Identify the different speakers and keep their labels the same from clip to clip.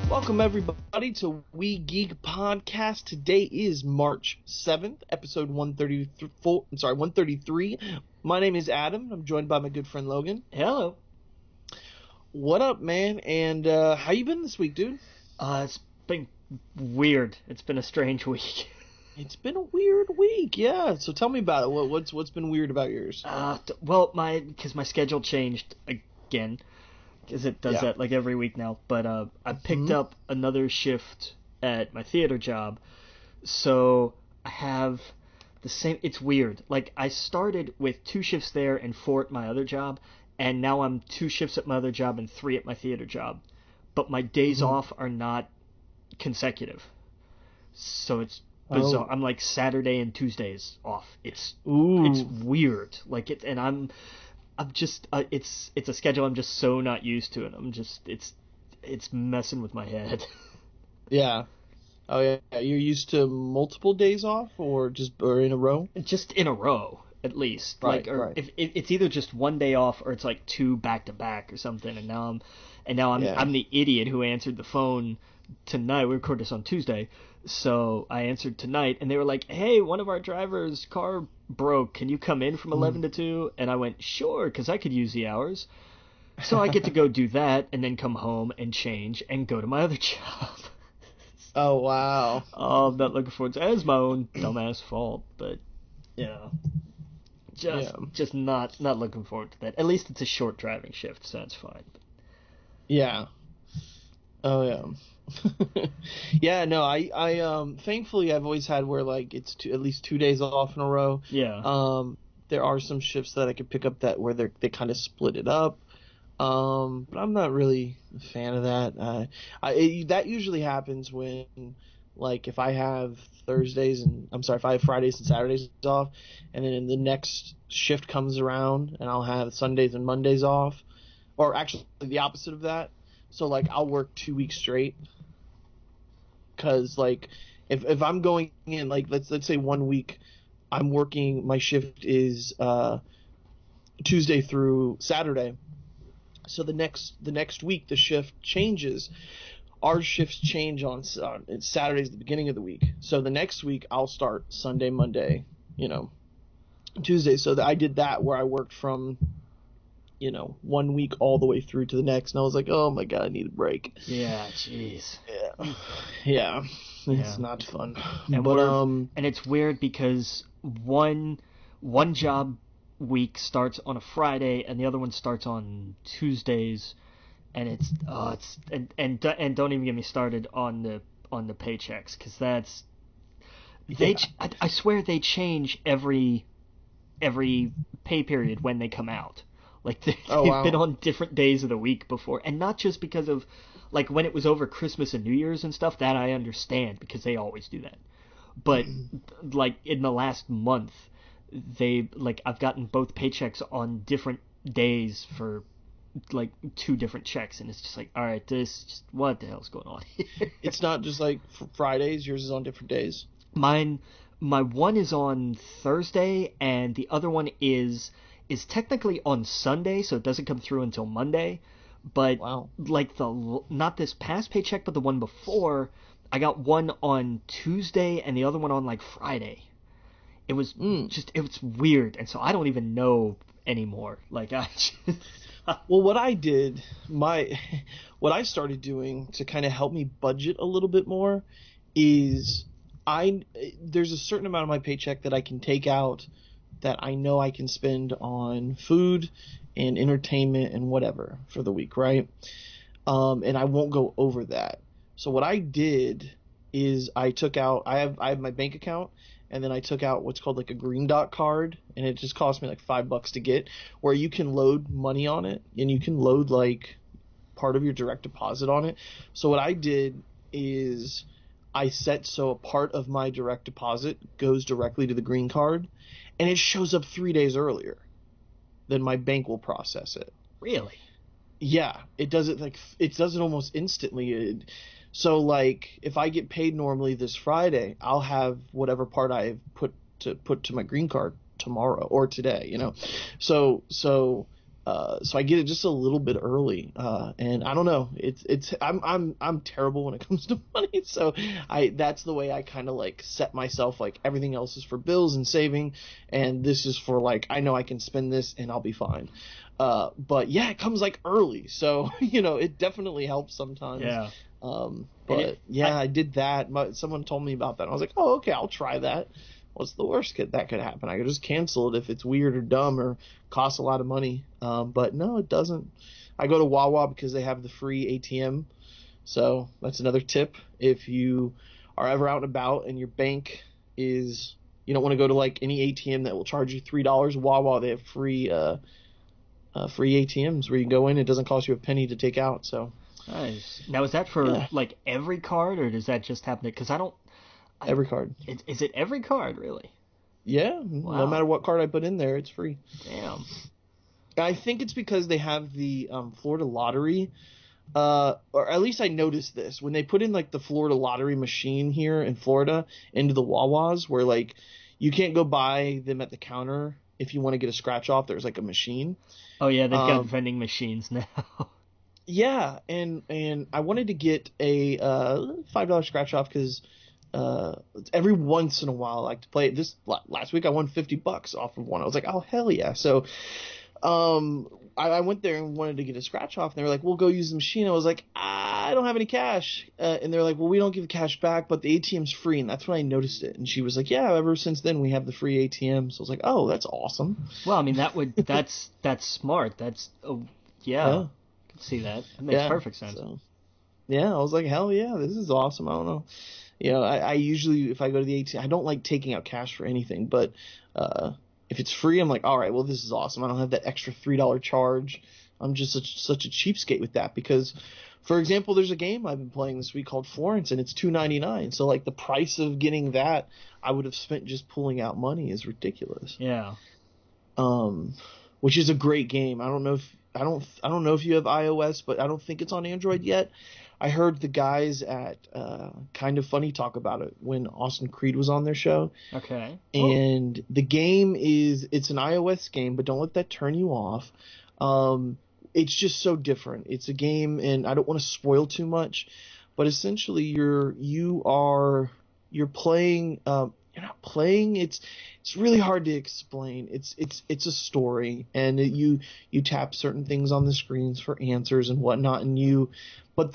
Speaker 1: Welcome everybody to We Geek Podcast. Today is March 7th, episode 133. My name is Adam. I'm joined by my good friend Logan.
Speaker 2: Hello.
Speaker 1: What up, man? And how you been this week, dude?
Speaker 2: It's been weird. It's been a strange week.
Speaker 1: It's been a weird week, yeah. So tell me about it. What's been weird about yours?
Speaker 2: Because my schedule changed again. Because it does that like every week now. But I picked up another shift at my theater job. So I have the same. It's weird. Like, I started with 2 shifts there and 4 at my other job. And now I'm 2 shifts at my other job and 3 at my theater job. But my days off are not consecutive. So it's bizarre. I'm like Saturday and Tuesdays off. It's weird. Like, I'm just it's a schedule I'm just so not used to, and I'm just it's messing with my head.
Speaker 1: Yeah. Oh yeah. You're used to multiple days off, or in a row?
Speaker 2: Just in a row, at least.
Speaker 1: Right.
Speaker 2: Like, if it's either just one day off or it's like 2 back to back or something. And now I'm the idiot who answered the phone tonight. We record this on Tuesday, so I answered tonight, and they were like, "Hey, one of our drivers' car broke. Can you come in from 11 to 2? And I went, "Sure," because I could use the hours. So I get to go do that and then come home and change and go to my other job.
Speaker 1: Oh, wow.
Speaker 2: Oh, I'm not looking forward to it. It's my own dumbass fault, but just not looking forward to that. At least it's a short driving shift, so that's fine.
Speaker 1: Yeah. Oh yeah. Yeah, no, I thankfully I've always had where like it's at least 2 days off in a row.
Speaker 2: Yeah.
Speaker 1: There are some shifts that I could pick up where they kind of split it up. But I'm not really a fan of that. That usually happens when, like, if I have Fridays and Saturdays off, and then the next shift comes around and I'll have Sundays and Mondays off, or actually the opposite of that. So, like, I'll work 2 weeks straight. Because, like, if I'm going in, like, let's say 1 week, I'm working, my shift is Tuesday through Saturday. So the next week, the shift changes. Our shifts change on Saturdays at the beginning of the week. So the next week, I'll start Sunday, Monday, Tuesday. So I did that where I worked from 1 week all the way through to the next, and I was like, oh my god, I need a break.
Speaker 2: Yeah, jeez.
Speaker 1: Yeah. It's not fun.
Speaker 2: And it's weird because one job week starts on a Friday and the other one starts on Tuesdays, and and don't even get me started on the paychecks, because that's I swear they change every pay period when they come out. Like, they've been on different days of the week before. And not just because of, like, when it was over Christmas and New Year's and stuff, that I understand, because they always do that. But, like, in the last month, I've gotten both paychecks on different days for, like, 2 different checks. And it's just like, all right, what the hell's going on here?
Speaker 1: It's not just, like, Fridays. Yours is on different days.
Speaker 2: My one is on Thursday, and the other one is technically on Sunday, so it doesn't come through until Monday. But like not this past paycheck, but the one before, I got one on Tuesday and the other one on like Friday. It was it was weird, and so I don't even know anymore. Like,
Speaker 1: well, what I did, what I started doing to kind of help me budget a little bit more is there's a certain amount of my paycheck that I can take out that I know I can spend on food and entertainment and whatever for the week, right? And I won't go over that. So what I did is I took out, I have my bank account, and then I took out what's called like a Green Dot card, and it just cost me like $5 to get, where you can load money on it, and you can load like part of your direct deposit on it. So what I did is I set so a part of my direct deposit goes directly to the green card, and it shows up 3 days earlier than my bank will process it.
Speaker 2: Really?
Speaker 1: Yeah, it does it almost instantly. So like if I get paid normally this Friday, I'll have whatever part I put to my green card tomorrow or today, you know. So I get it just a little bit early, and I don't know. I'm terrible when it comes to money, so that's the way I kind of like set myself. Like everything else is for bills and saving, and this is for like I know I can spend this and I'll be fine. But yeah, it comes like early, so you know it definitely helps sometimes.
Speaker 2: Yeah.
Speaker 1: But I did that. Someone told me about that. I was like, oh, okay, I'll try that. What's the worst that could happen? I could just cancel it if it's weird or dumb or costs a lot of money. But no, it doesn't. I go to Wawa because they have the free ATM. So that's another tip. If you are ever out and about and your bank is, you don't want to go to like any ATM that will charge you $3. Wawa, they have free ATMs where you go in. It doesn't cost you a penny to take out. So
Speaker 2: nice. Now, is that for like every card, or does that just happen? Because
Speaker 1: every card.
Speaker 2: Is it every card, really?
Speaker 1: Yeah.
Speaker 2: Wow.
Speaker 1: No matter what card I put in there, it's free.
Speaker 2: Damn.
Speaker 1: I think it's because they have the Florida lottery, or at least I noticed this when they put in like the Florida lottery machine here in Florida into the Wawas, where like you can't go buy them at the counter if you want to get a scratch off. There's like a machine.
Speaker 2: Oh yeah, they've got vending machines now.
Speaker 1: Yeah, and I wanted to get a $5 scratch off because every once in a while I like to play it. This last week I won $50 off of one. I was like, oh hell yeah! So I went there and wanted to get a scratch off, and they were like, we'll go use the machine. I was like, I don't have any cash, and they're like, well, we don't give cash back, but the ATM's free. And that's when I noticed it. And she was like, yeah, ever since then we have the free ATM. So I was like, oh, that's awesome.
Speaker 2: Well, I mean that's smart. That's yeah. I can see that. It makes perfect sense.
Speaker 1: So, yeah, I was like, hell yeah, this is awesome. I don't know. You know, I usually, if I go to the ATM, I don't like taking out cash for anything, but if it's free, I'm like, all right, well, this is awesome. I don't have that extra $3 charge. I'm just such a cheapskate with that because, for example, there's a game I've been playing this week called Florence, and it's $2.99. So, like, the price of getting that I would have spent just pulling out money is ridiculous.
Speaker 2: Yeah.
Speaker 1: Which is a great game. I don't know if you have iOS, but I don't think it's on Android yet. I heard the guys at Kind of Funny talk about it when Austin Creed was on their show.
Speaker 2: Okay.
Speaker 1: And the game it's an iOS game, but don't let that turn you off. It's just so different. It's a game, and I don't want to spoil too much, but essentially you're playing. You're not playing. It's really hard to explain. It's a story, and you tap certain things on the screens for answers and whatnot, but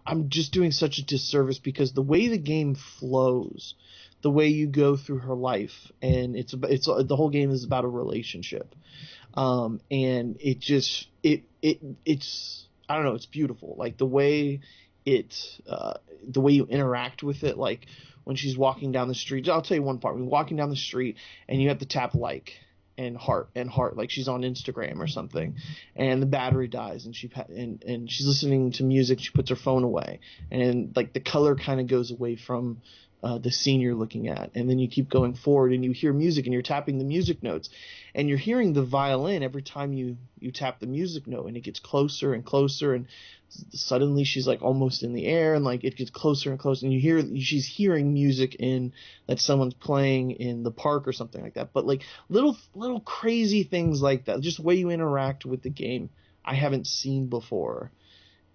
Speaker 1: I'm just doing such a disservice because the way the game flows, the way you go through her life, and it's the whole game is about a relationship, and it's I don't know, it's beautiful. Like the way you interact with it, like when she's walking down the street. I'll tell you one part. When walking down the street and you have to tap like and heart, like she's on Instagram or something, and the battery dies, and she's listening to music. She puts her phone away, and like the color kind of goes away from the scene you're looking at, and then you keep going forward, and you hear music, and you're tapping the music notes, and you're hearing the violin every time you tap the music note, and it gets closer and closer, and suddenly she's like almost in the air, and like it gets closer and closer, and she's hearing music that someone's playing in the park or something like that. But like little crazy things like that, just the way you interact with the game, I haven't seen before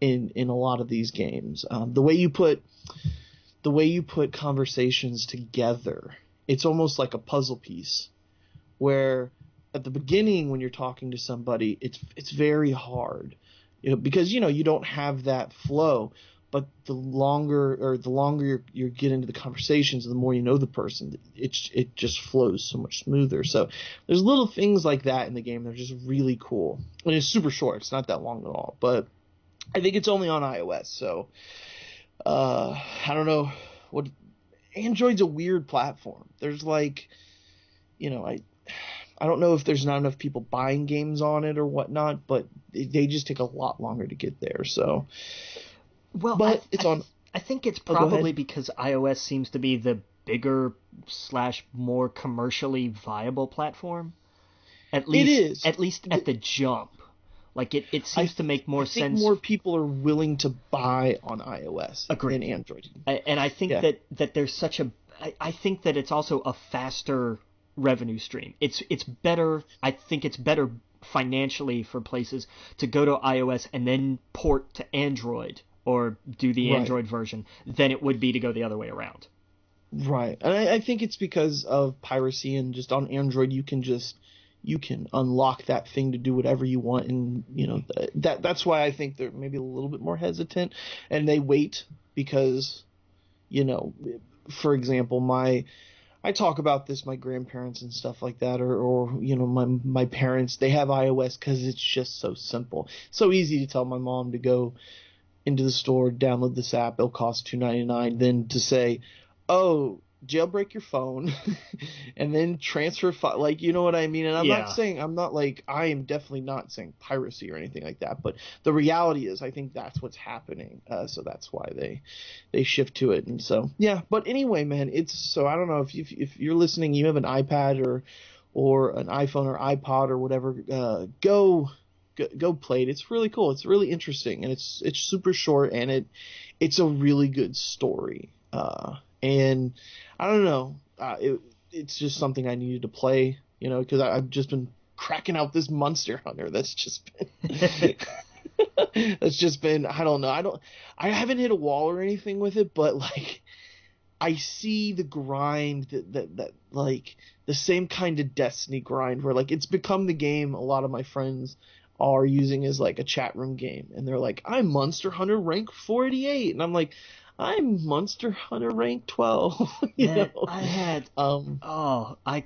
Speaker 1: in a lot of these games. The way you put conversations together, it's almost like a puzzle piece, where at the beginning when you're talking to somebody, it's very hard. Because you don't have that flow, but the longer you get into the conversations, the more you know the person, it just flows so much smoother. So there's little things like that in the game that are just really cool. And it's super short; it's not that long at all. But I think it's only on iOS, so I don't know what. Android's a weird platform. There's like, I don't know if there's not enough people buying games on it or whatnot, but they just take a lot longer to get there. So,
Speaker 2: well,
Speaker 1: but it's on.
Speaker 2: I think it's
Speaker 1: Oh, go
Speaker 2: probably
Speaker 1: ahead.
Speaker 2: because iOS seems to be the bigger slash more commercially viable platform. At
Speaker 1: It
Speaker 2: least
Speaker 1: is.
Speaker 2: at least at the jump. Like it
Speaker 1: I
Speaker 2: seems to make
Speaker 1: I
Speaker 2: more
Speaker 1: think
Speaker 2: sense.
Speaker 1: more people are willing to buy on iOS than
Speaker 2: Agreed.
Speaker 1: Android.
Speaker 2: And I think
Speaker 1: Yeah.
Speaker 2: that there's such a I think that it's also a faster revenue stream. It's better. I think it's better financially for places to go to iOS and then port to Android or do the
Speaker 1: Right.
Speaker 2: Android version than it would be to go the other way around.
Speaker 1: Right. And I think it's because of piracy, and just on Android you can unlock that thing to do whatever you want, and that's why I think they're maybe a little bit more hesitant, and they wait because you know for example, I talk about this, my grandparents and stuff like that, or my parents, they have iOS because it's just so simple, so easy to tell my mom to go into the store, download this app, it'll cost $2.99, then to say, oh, jailbreak your phone and then transfer like, you know what I mean? And
Speaker 2: Yeah.
Speaker 1: I am definitely not saying piracy or anything like that, but the reality is I think that's what's happening. So that's why they shift to it. And so, yeah, but anyway, man, so I don't know if you're listening, you have an iPad or an iPhone or iPod or whatever, go play it. It's really cool. It's really interesting, and it's super short, and it's a really good story. And I don't know, it's just something I needed to play, because I've just been cracking out this Monster Hunter. That's just been, I don't know. I haven't hit a wall or anything with it, but like I see the grind that like the same kind of Destiny grind where like it's become the game a lot of my friends are using as like a chat room game, and they're like, I'm Monster Hunter rank 488, and I'm like, I'm Monster Hunter rank 12.
Speaker 2: Man, I had
Speaker 1: um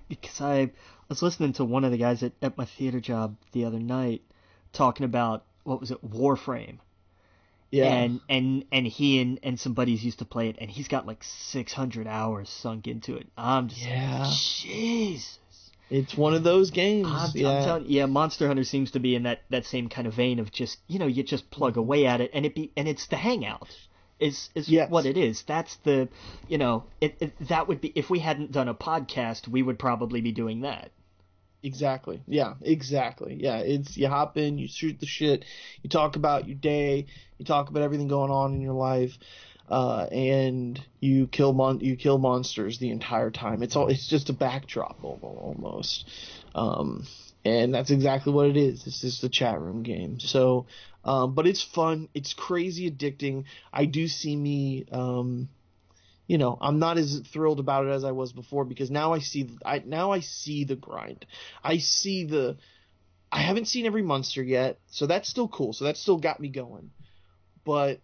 Speaker 2: because I was listening to one of the guys at my theater job the other night talking about what was it, Warframe.
Speaker 1: yeah,
Speaker 2: And he and some buddies used to play it, and he's got like 600 hours sunk into it. I'm just like,
Speaker 1: yeah,
Speaker 2: Jesus.
Speaker 1: it's one of those games.
Speaker 2: I'm
Speaker 1: Yeah.
Speaker 2: telling you, yeah, Monster Hunter seems to be in that same kind of vein of just, you just plug
Speaker 1: Mhm.
Speaker 2: away at it, and it's the hangout is what
Speaker 1: Yes.
Speaker 2: it is. That's the, that would be, if we hadn't done a podcast, we would probably be doing that.
Speaker 1: Exactly. Yeah, exactly. Yeah, it's you hop in, you shoot the shit, you talk about your day, you talk about everything going on in your life, and you kill monsters the entire time. It's just a backdrop almost, um, and that's exactly what it is. It's just a chat room game. So, but it's fun. It's crazy addicting. I do see me. I'm not as thrilled about it as I was before, because now I see the grind. I see I haven't seen every monster yet, so that's still cool. So that still got me going. But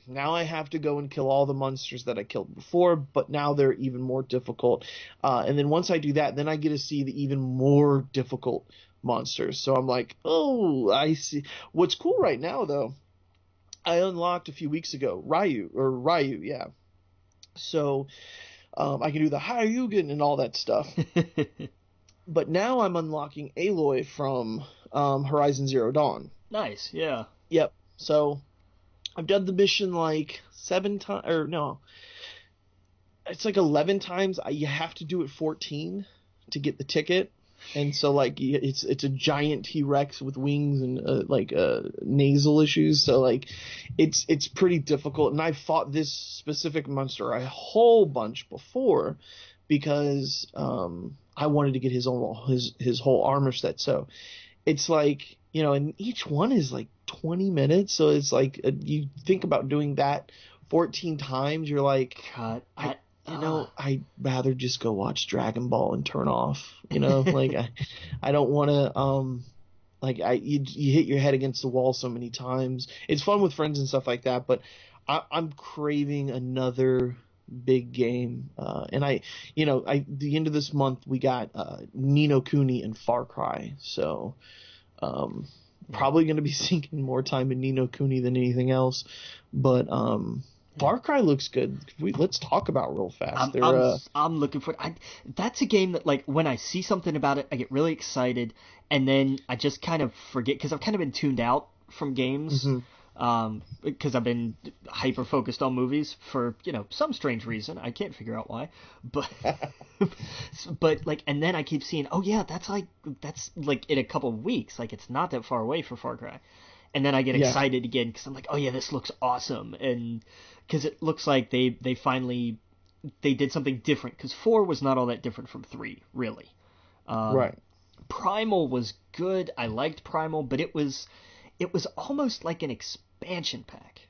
Speaker 1: now I have to go and kill all the monsters that I killed before, but now they're even more difficult. And then once I do that, then I get to see the even more difficult monsters. So I'm like, oh, I see. What's cool right now, though, I unlocked a few weeks ago Ryu, yeah. So I can do the Hayugen and all that stuff. But now I'm unlocking Aloy from Horizon Zero Dawn.
Speaker 2: Nice, yeah.
Speaker 1: Yep. So I've done the mission like 7 times, or no, it's like 11 times. You have to do it 14 to get the ticket. And so like it's a giant T-Rex with wings and nasal issues. So like it's pretty difficult. And I fought this specific monster a whole bunch before because I wanted to get his whole armor set. So it's like, and each one is like 20 minutes. So it's like you think about doing that 14 times, you're like,
Speaker 2: God,
Speaker 1: I'd rather just go watch Dragon Ball and turn off. Like I don't want to. You hit your head against the wall so many times. It's fun with friends and stuff like that, but I'm craving another big game. And the end of this month we got Ni no Kuni and Far Cry, so probably going to be sinking more time in Ni no Kuni than anything else. But Far Cry looks good. Let's talk about real fast.
Speaker 2: I'm looking for. That's a game that, like, when I see something about it, I get really excited, and then I just kind of forget because I've kind of been tuned out from games.
Speaker 1: Mhm.
Speaker 2: Because I've been hyper focused on movies for some strange reason. I can't figure out why, but but like, and then I keep seeing, oh yeah, that's like in a couple of weeks, like it's not that far away for Far Cry, and then I get
Speaker 1: Yeah.
Speaker 2: excited again because I'm like, oh yeah, this looks awesome, and because it looks like they finally they did something different, because 4 was not all that different from 3, really.
Speaker 1: Right.
Speaker 2: Primal was good. I liked Primal, but it was almost like an expansion pack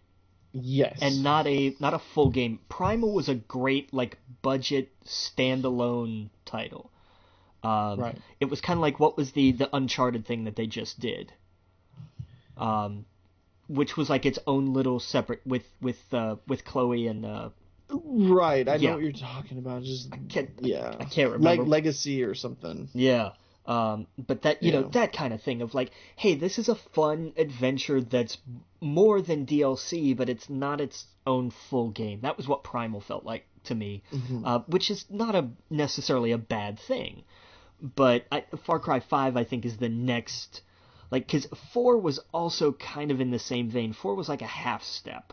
Speaker 2: and
Speaker 1: Yes.
Speaker 2: not a full game. Primal was a great like budget standalone title.
Speaker 1: Right.
Speaker 2: It was kind of like, what was the Uncharted thing that they just did, which was like its own little separate with Chloe and
Speaker 1: Right. I know
Speaker 2: yeah.
Speaker 1: what you're talking about. Just
Speaker 2: I
Speaker 1: yeah.
Speaker 2: can't remember.
Speaker 1: Legacy or something.
Speaker 2: Yeah. But that,
Speaker 1: Yeah.
Speaker 2: that kind of thing of like, hey, this is a fun adventure that's more than DLC, but it's not its own full game. That was what Primal felt like to me, which is not necessarily a bad thing. But Far Cry 5, I think, is the next, like, because 4 was also kind of in the same vein. 4 was like a half step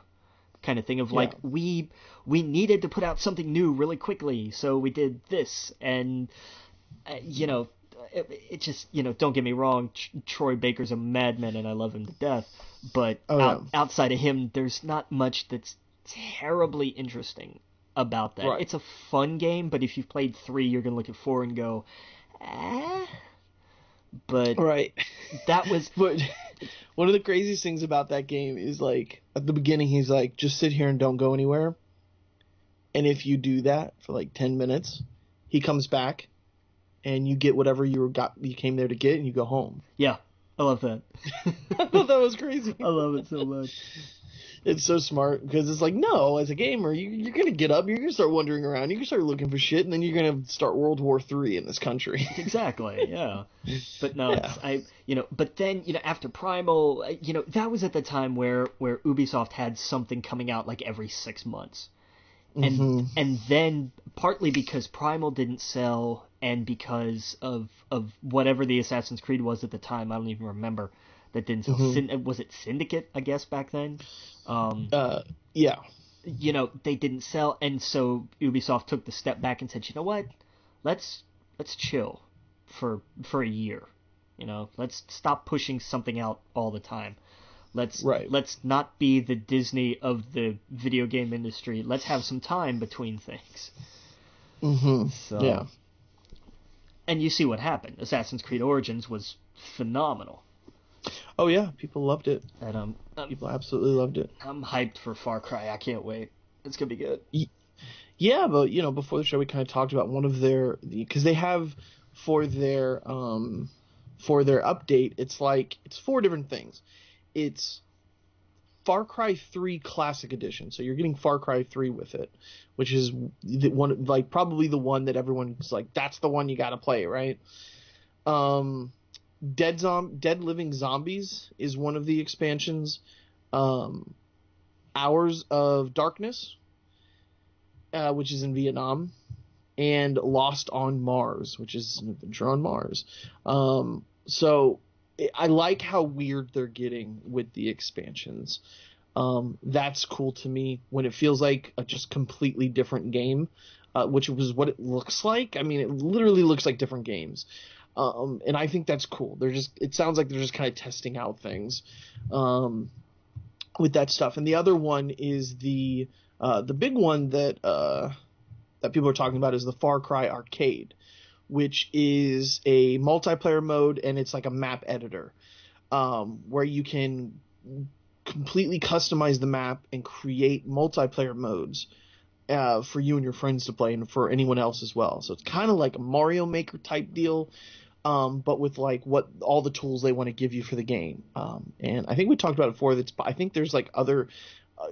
Speaker 2: kind of thing of like,
Speaker 1: Yeah.
Speaker 2: we needed to put out something new really quickly, so we did this, and it just, don't get me wrong, Troy Baker's a madman and I love him to death, but
Speaker 1: Oh yeah.
Speaker 2: outside of him, there's not much that's terribly interesting about that.
Speaker 1: Right.
Speaker 2: It's a fun game, but if you've played 3, you're gonna look at 4 and go, eh. But
Speaker 1: Right.
Speaker 2: that was
Speaker 1: But one of the craziest things about that game is like at the beginning he's like, just sit here and don't go anywhere. And if you do that for like 10 minutes, he comes back and you get whatever you came there to get and you go home.
Speaker 2: yeah, I love that.
Speaker 1: I thought that was crazy.
Speaker 2: I love it so much.
Speaker 1: It's so smart because it's like, no, as a gamer, you're going to get up, you're going to start wandering around, you can start looking for shit, and then you're going to start World War III in this country.
Speaker 2: Exactly, yeah. But no,
Speaker 1: Yeah.
Speaker 2: but then, after Primal, that was at the time where Ubisoft had something coming out like every 6 months. And then partly because Primal didn't sell and because of whatever the Assassin's Creed was at the time, I don't even remember, that didn't sell. Was it Syndicate, I guess, back then?
Speaker 1: Yeah.
Speaker 2: They didn't sell, and so Ubisoft took the step back and said, you know what? Let's chill for a year. Let's stop pushing something out all the time.
Speaker 1: Right.
Speaker 2: Let's not be the Disney of the video game industry. Let's have some time between things. So,
Speaker 1: Yeah.
Speaker 2: and you see what happened. Assassin's Creed Origins was phenomenal.
Speaker 1: Oh yeah, people loved it.
Speaker 2: And
Speaker 1: People absolutely loved it.
Speaker 2: I'm hyped for Far Cry. I can't wait. It's gonna be good.
Speaker 1: Yeah, but before the show we kind of talked about one of their, because they have for their update, it's 4 different things. It's Far Cry 3 Classic Edition, so you're getting Far Cry 3 with it, which is the one, like probably the one that everyone's like, that's the one you got to play, right? Dead Living Zombies is one of the expansions. Hours of Darkness, which is in Vietnam, and Lost on Mars, which is an adventure on Mars. So I like how weird they're getting with the expansions. That's cool to me when it feels like a just completely different game, which was what it looks like. I mean, it literally looks like different games. And I think that's cool. It sounds like they're just kind of testing out things with that stuff. And the other one is the big one that people are talking about is the Far Cry Arcade, which is a multiplayer mode, and it's like a map editor where you can completely customize the map and create multiplayer modes for you and your friends to play, and for anyone else as well. So it's kind of like a Mario Maker type deal, but with like what all the tools they want to give you for the game. And I think we talked about it before. I think there's like other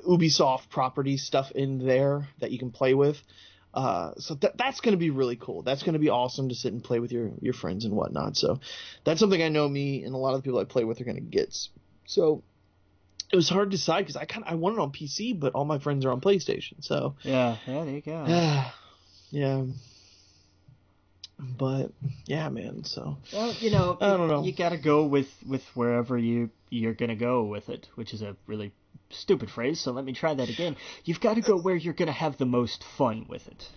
Speaker 1: Ubisoft property stuff in there that you can play with. So that's going to be really cool. That's going to be awesome to sit and play with your friends and whatnot. So that's something I know me and a lot of the people I play with are going to get. So it was hard to decide because I want it on PC, but all my friends are on PlayStation. So
Speaker 2: Yeah, there you go.
Speaker 1: yeah. But yeah, man. So
Speaker 2: Well,
Speaker 1: I don't know.
Speaker 2: you gotta go with wherever you're gonna go with it, which is a really stupid phrase. So let me try that again. You've got to go where you're gonna have the most fun with it.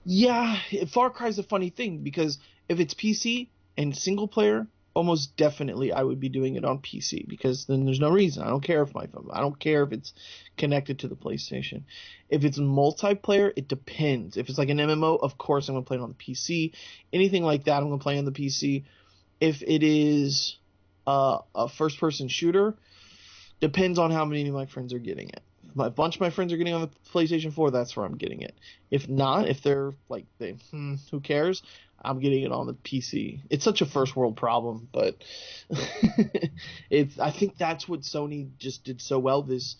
Speaker 1: Yeah, Far Cry's a funny thing because if it's PC and single player, almost definitely I would be doing it on PC because then there's no reason. I don't care if my phone. I don't care if it's connected to the PlayStation. If it's multiplayer, it depends. If it's like an MMO, of course I'm gonna play it on the PC. Anything like that, I'm gonna play on the PC. If it is a first-person shooter, depends on how many of my friends are getting it. If a bunch of my friends are getting on the PlayStation 4, that's where I'm getting it. If not, if they're like, who cares? I'm getting it on the PC. It's such a first world problem, but I think that's what Sony just did so well this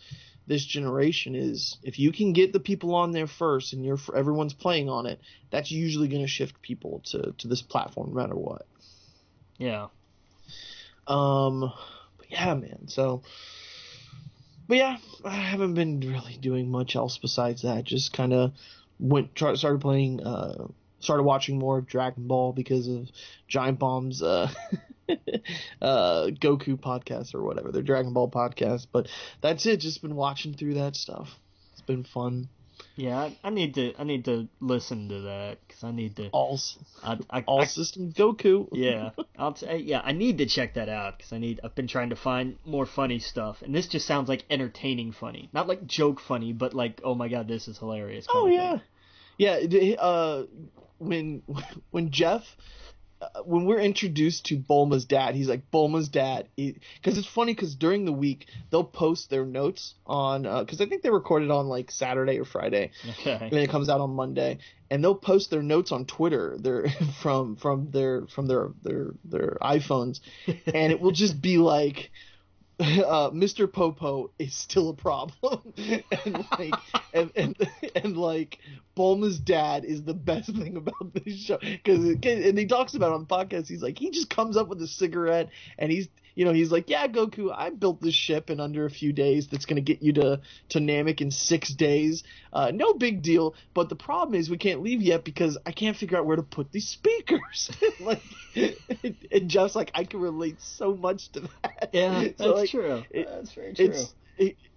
Speaker 1: generation is if you can get the people on there first and everyone's playing on it, that's usually going to shift people to this platform no matter what.
Speaker 2: Yeah.
Speaker 1: But yeah, man. So. But yeah, I haven't been really doing much else besides that. Just kind of started playing, started watching more of Dragon Ball because of Giant Bomb's Goku podcast or whatever, their Dragon Ball podcast. But that's it. Just been watching through that stuff. It's been fun.
Speaker 2: Yeah, I need to listen to that because I need to.
Speaker 1: All system Goku.
Speaker 2: Yeah, I need to check that out because I've been trying to find more funny stuff, and this just sounds like entertaining funny, not like joke funny, but like, oh my god, this is hilarious.
Speaker 1: Oh yeah, yeah. When Jeff. When we're introduced to Bulma's dad, he's like, Bulma's dad. Because it's funny because during the week, they'll post their notes on, because I think they recorded on like Saturday or Friday.
Speaker 2: Okay.
Speaker 1: And then it comes out on Monday. And they'll post their notes on Twitter from their iPhones. And it will just be like, Mr. Popo is still a problem, and like Bulma's dad is the best thing about this show and he talks about it on the podcast. He's like, he just comes up with a cigarette and he's like, yeah, Goku, I built this ship in under a few days that's gonna get you to Namek in 6 days. No big deal, but the problem is we can't leave yet because I can't figure out where to put these speakers. Like, and Jeff's like, I can relate so much to that.
Speaker 2: Yeah, that's true. That's very true.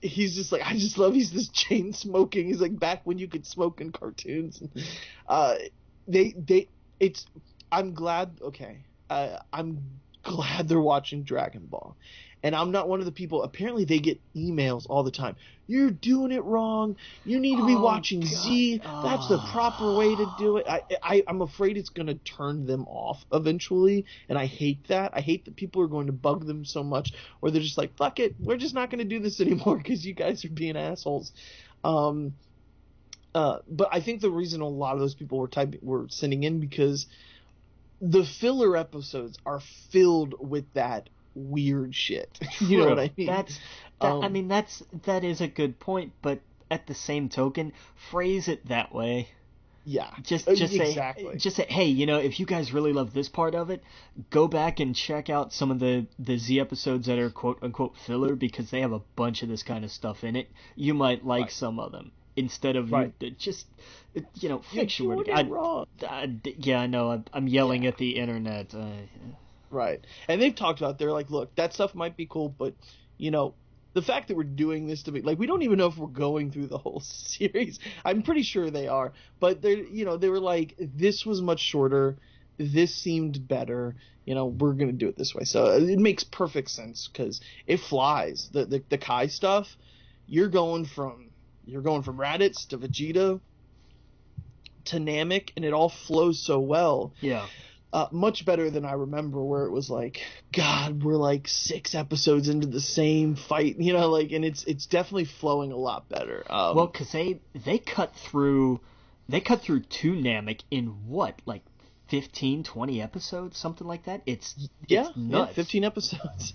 Speaker 1: He's just like, I just love he's this chain smoking. He's like, back when you could smoke in cartoons. I'm glad. Okay, I'm glad they're watching Dragon Ball. And I'm not one of the people. Apparently, they get emails all the time. You're doing it wrong. You need to be watching God. Z. That's the proper way to do it. I'm afraid it's going to turn them off eventually, and I hate that. I hate that people are going to bug them so much, or they're just like, fuck it, we're just not going to do this anymore because you guys are being assholes. But I think the reason a lot of those people were sending in because the filler episodes are filled with that weird shit. You know what I mean?
Speaker 2: That is a good point, but at the same token, phrase it that way.
Speaker 1: Yeah.
Speaker 2: Just
Speaker 1: exactly.
Speaker 2: say, hey, if you guys really love this part of it, go back and check out some of the Z episodes that are quote unquote filler because they have a bunch of this kind of stuff in it. You might like some of them. Instead of fix your word. Yeah, I know. I'm yelling at the internet.
Speaker 1: Right. And they've talked about, they're like, look, that stuff might be cool, but, the fact that we're doing this to be, like, we don't even know if we're going through the whole series. I'm pretty sure they are. But, they were like, this was much shorter. This seemed better. We're going to do it this way. So it makes perfect sense because it flies. The Kai stuff, you're going from Raditz to Vegeta to Namek, and it all flows so well.
Speaker 2: Yeah.
Speaker 1: Much better than I remember, where it was like, God, we're like 6 episodes into the same fight, and it's definitely flowing a lot better.
Speaker 2: Well, because they cut through 2 Namek in what, like 15, 20 episodes, something like that. It's nuts.
Speaker 1: Yeah, 15 episodes.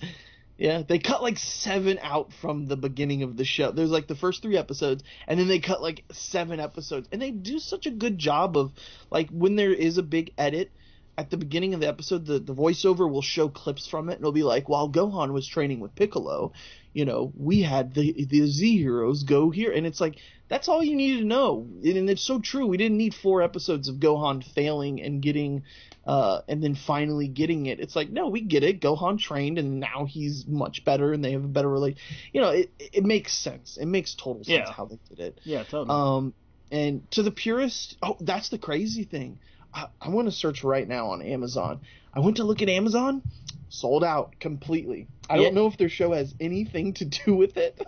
Speaker 1: Yeah, they cut like 7 out from the beginning of the show. There's like the first 3 episodes, and then they cut like 7 episodes, and they do such a good job of, like, when there is a big edit, at the beginning of the episode, the voiceover will show clips from it, and it'll be like, while Gohan was training with Piccolo, we had the Z heroes go here, and it's like, that's all you needed to know, and it's so true. We didn't need 4 episodes of Gohan failing and getting, and then finally getting it. It's like, no, we get it. Gohan trained, and now he's much better, and they have a better relation. It makes sense. It makes total sense how they did it.
Speaker 2: Yeah, totally.
Speaker 1: And to the purist, that's the crazy thing. I want to search right now on Amazon. I went to look at Amazon, sold out completely. I don't know if their show has anything to do with it.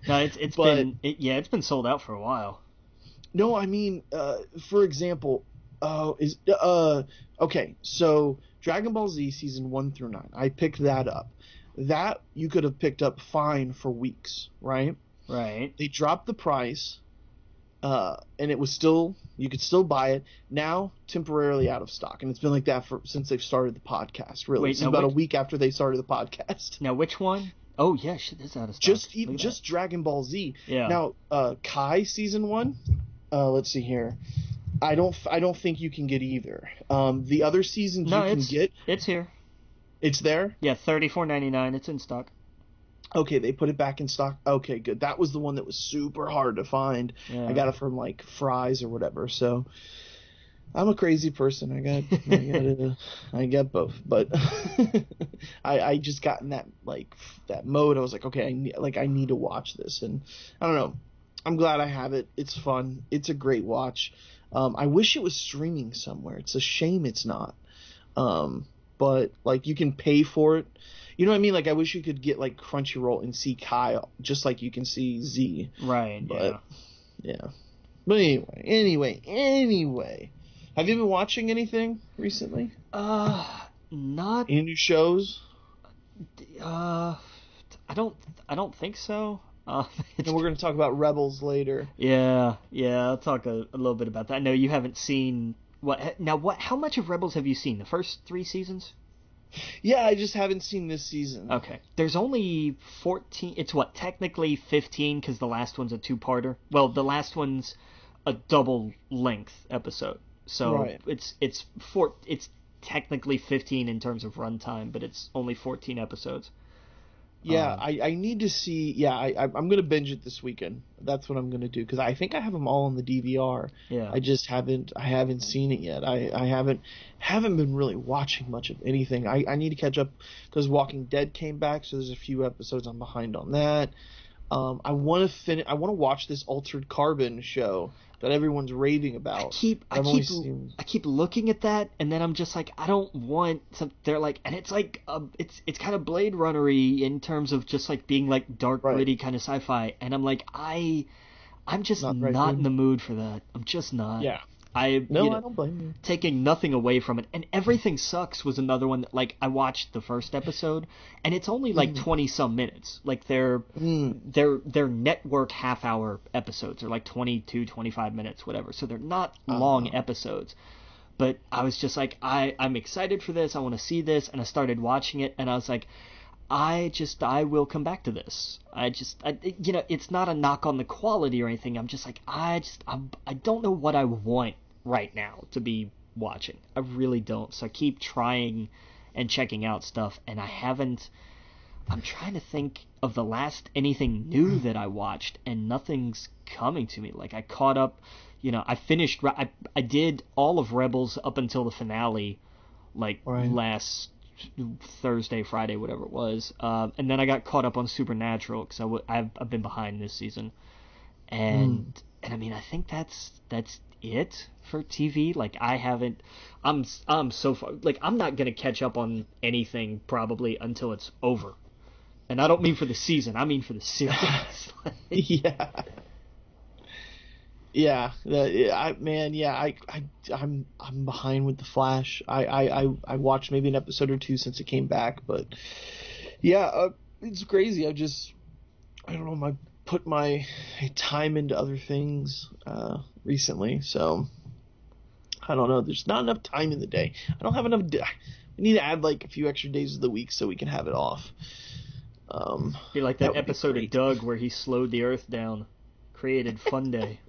Speaker 2: No, it's been sold out for a while.
Speaker 1: No, I mean, for example, okay, so Dragon Ball Z season 1 through 9. I picked that up. That you could have picked up fine for weeks, right?
Speaker 2: Right.
Speaker 1: They dropped the price. And it was still, you could still buy it. Now, temporarily out of stock. And it's been like that since they've started the podcast, really. It's about a week after they started the podcast.
Speaker 2: Now, which one? Oh, yeah, shit, it's out of stock.
Speaker 1: Just Dragon Ball Z.
Speaker 2: Yeah.
Speaker 1: Now, Kai Season 1, let's see here. I don't think you can get either. The other seasons get.
Speaker 2: It's here.
Speaker 1: It's there?
Speaker 2: Yeah, $34.99. It's in stock.
Speaker 1: Okay, they put it back in stock. Okay, good. That was the one that was super hard to find. Yeah. I got it from like Fry's or whatever. So I'm a crazy person. I got both, but I just got in that mode. I was like, okay, I need to watch this, and I don't know. I'm glad I have it. It's fun. It's a great watch. I wish it was streaming somewhere. It's a shame it's not. But like you can pay for it. You know what I mean? Like, I wish you could get, like, Crunchyroll and see Kyle, just like you can see Z.
Speaker 2: Right,
Speaker 1: but, yeah. But anyway. Have you been watching anything recently?
Speaker 2: Not...
Speaker 1: Any new shows?
Speaker 2: I don't think so.
Speaker 1: And we're going to talk about Rebels later.
Speaker 2: Yeah, I'll talk a little bit about that. I know you haven't seen... How much of Rebels have you seen? The first 3 seasons?
Speaker 1: Yeah, I just haven't seen this season.
Speaker 2: Okay. There's only 14... It's technically 15 because the last one's a 2-parter. Well, the last one's a double-length episode. So
Speaker 1: right.
Speaker 2: it's technically 15 in terms of runtime, but it's only 14 episodes.
Speaker 1: Yeah, I need to see... Yeah, I'm going to binge it this weekend. That's what I'm going to do, because I think I have them all on the DVR.
Speaker 2: Yeah.
Speaker 1: I just haven't seen it yet. I haven't been really watching much of anything. I need to catch up, because Walking Dead came back, so there's a few episodes I'm behind on that. I want to watch this Altered Carbon show that everyone's raving about.
Speaker 2: I keep looking at that, and then I'm just like, I don't want some. They're like, and it's like, it's kind of Blade Runner-y in terms of just like being like dark, gritty kind of sci-fi, and I'm like, I'm just not in the mood for that. I'm just not.
Speaker 1: Yeah.
Speaker 2: I
Speaker 1: don't blame you.
Speaker 2: Taking nothing away from it. And Everything Sucks was another one that, like, I watched the first episode, and it's only like 20-some minutes. Like, they're network half-hour episodes. They're like 22, 25 minutes, whatever. So they're not long episodes. But I was just like, I'm excited for this. I want to see this. And I started watching it, and I was like, I will come back to this. It's not a knock on the quality or anything. I'm just like, I don't know what I want right now to be watching. I really don't. So I keep trying and checking out stuff, and I haven't. I'm trying to think of the last anything new that I watched, and nothing's coming to me. Like, I caught up, I finished. I did all of Rebels up until the finale, last Thursday, Friday, whatever it was, and then I got caught up on Supernatural because I've been behind this season, and I mean, I think that's it for TV. Like, I haven't. I'm so far. Like, I'm not gonna catch up on anything probably until it's over, and I don't mean for the season. I mean for the series.
Speaker 1: Yeah. Yeah, I'm behind with The Flash. I watched maybe an episode or two since it came back, but yeah, it's crazy. I don't know. I put my time into other things recently, so I don't know. There's not enough time in the day. I don't have enough. We need to add like a few extra days of the week so we can have it off.
Speaker 2: Be like that episode of Doug where he slowed the Earth down, created Fun Day.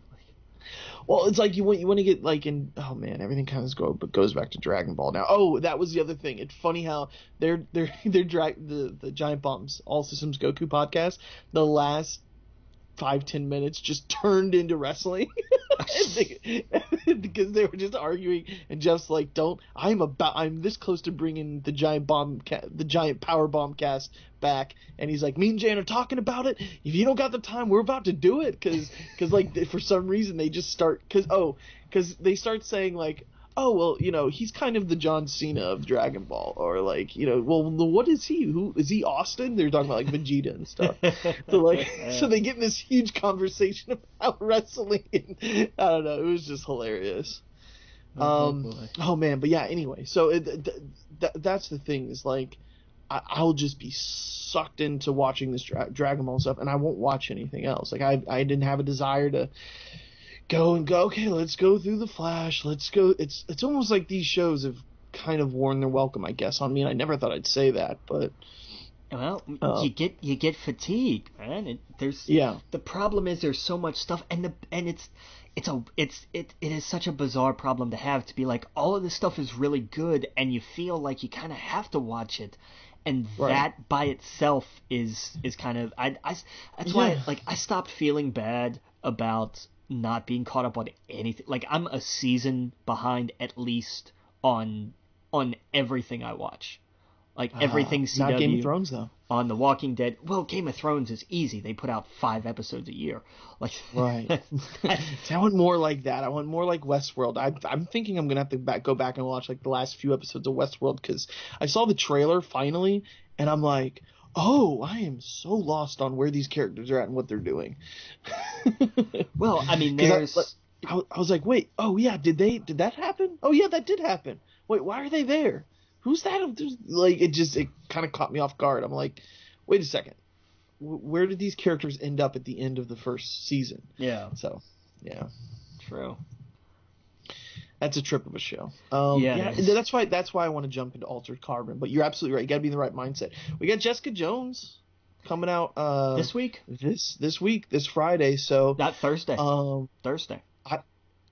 Speaker 1: Well, it's like you want to get like in. Oh man, everything kind of goes back to Dragon Ball now. Oh, that was the other thing. It's funny how the Giant Bombs All Systems Goku podcast. The last 5-10 minutes just turned into wrestling because they were just arguing, and Jeff's like, "Don't! I'm this close to bringing the the giant power bomb cast back," and he's like, "Me and Jan are talking about it. If you don't got the time, we're about to do it because like for some reason they just start because they start saying like." Oh well, he's kind of the John Cena of Dragon Ball, or like, well, what is he? Who is he? Austin? They're talking about like Vegeta and stuff. So they get in this huge conversation about wrestling. And, I don't know. It was just hilarious. Oh man, but yeah. Anyway, so that's the thing is like, I'll just be sucked into watching this Dragon Ball stuff, and I won't watch anything else. Like I didn't have a desire to go, okay, let's go through the Flash, let's go. It's almost like these shows have kind of worn their welcome, I guess. I mean, I never thought I'd say that, but
Speaker 2: you get fatigued, man. The problem is there's so much stuff, and it is such a bizarre problem to have, to be like, all of this stuff is really good and you feel like you kind of have to watch it, and that by itself is kind of that's why like I stopped feeling bad about not being caught up on anything. Like, I'm a season behind at least on everything I watch. Like everything CW.
Speaker 1: Not Game of Thrones though.
Speaker 2: On The Walking Dead. Well, Game of Thrones is easy. They put out 5 episodes a year. Like
Speaker 1: right. I want more like that. I want more like Westworld. I'm thinking I'm gonna have to go back and watch like the last few episodes of Westworld because I saw the trailer finally, and I'm like, oh, I am so lost on where these characters are at and what they're doing.
Speaker 2: Well, I mean, there's.
Speaker 1: I was like, wait, oh yeah, did that happen? Oh yeah, that did happen. Wait, why are they there? Who's that? Like, it kind of caught me off guard. I'm like, wait a second, where did these characters end up at the end of the first season?
Speaker 2: Yeah.
Speaker 1: So, yeah.
Speaker 2: True.
Speaker 1: That's a trip of a show.
Speaker 2: Yeah.
Speaker 1: That's why I want to jump into Altered Carbon. But you're absolutely right. You got to be in the right mindset. We got Jessica Jones coming out
Speaker 2: this week.
Speaker 1: This Friday. So
Speaker 2: not Thursday. Thursday.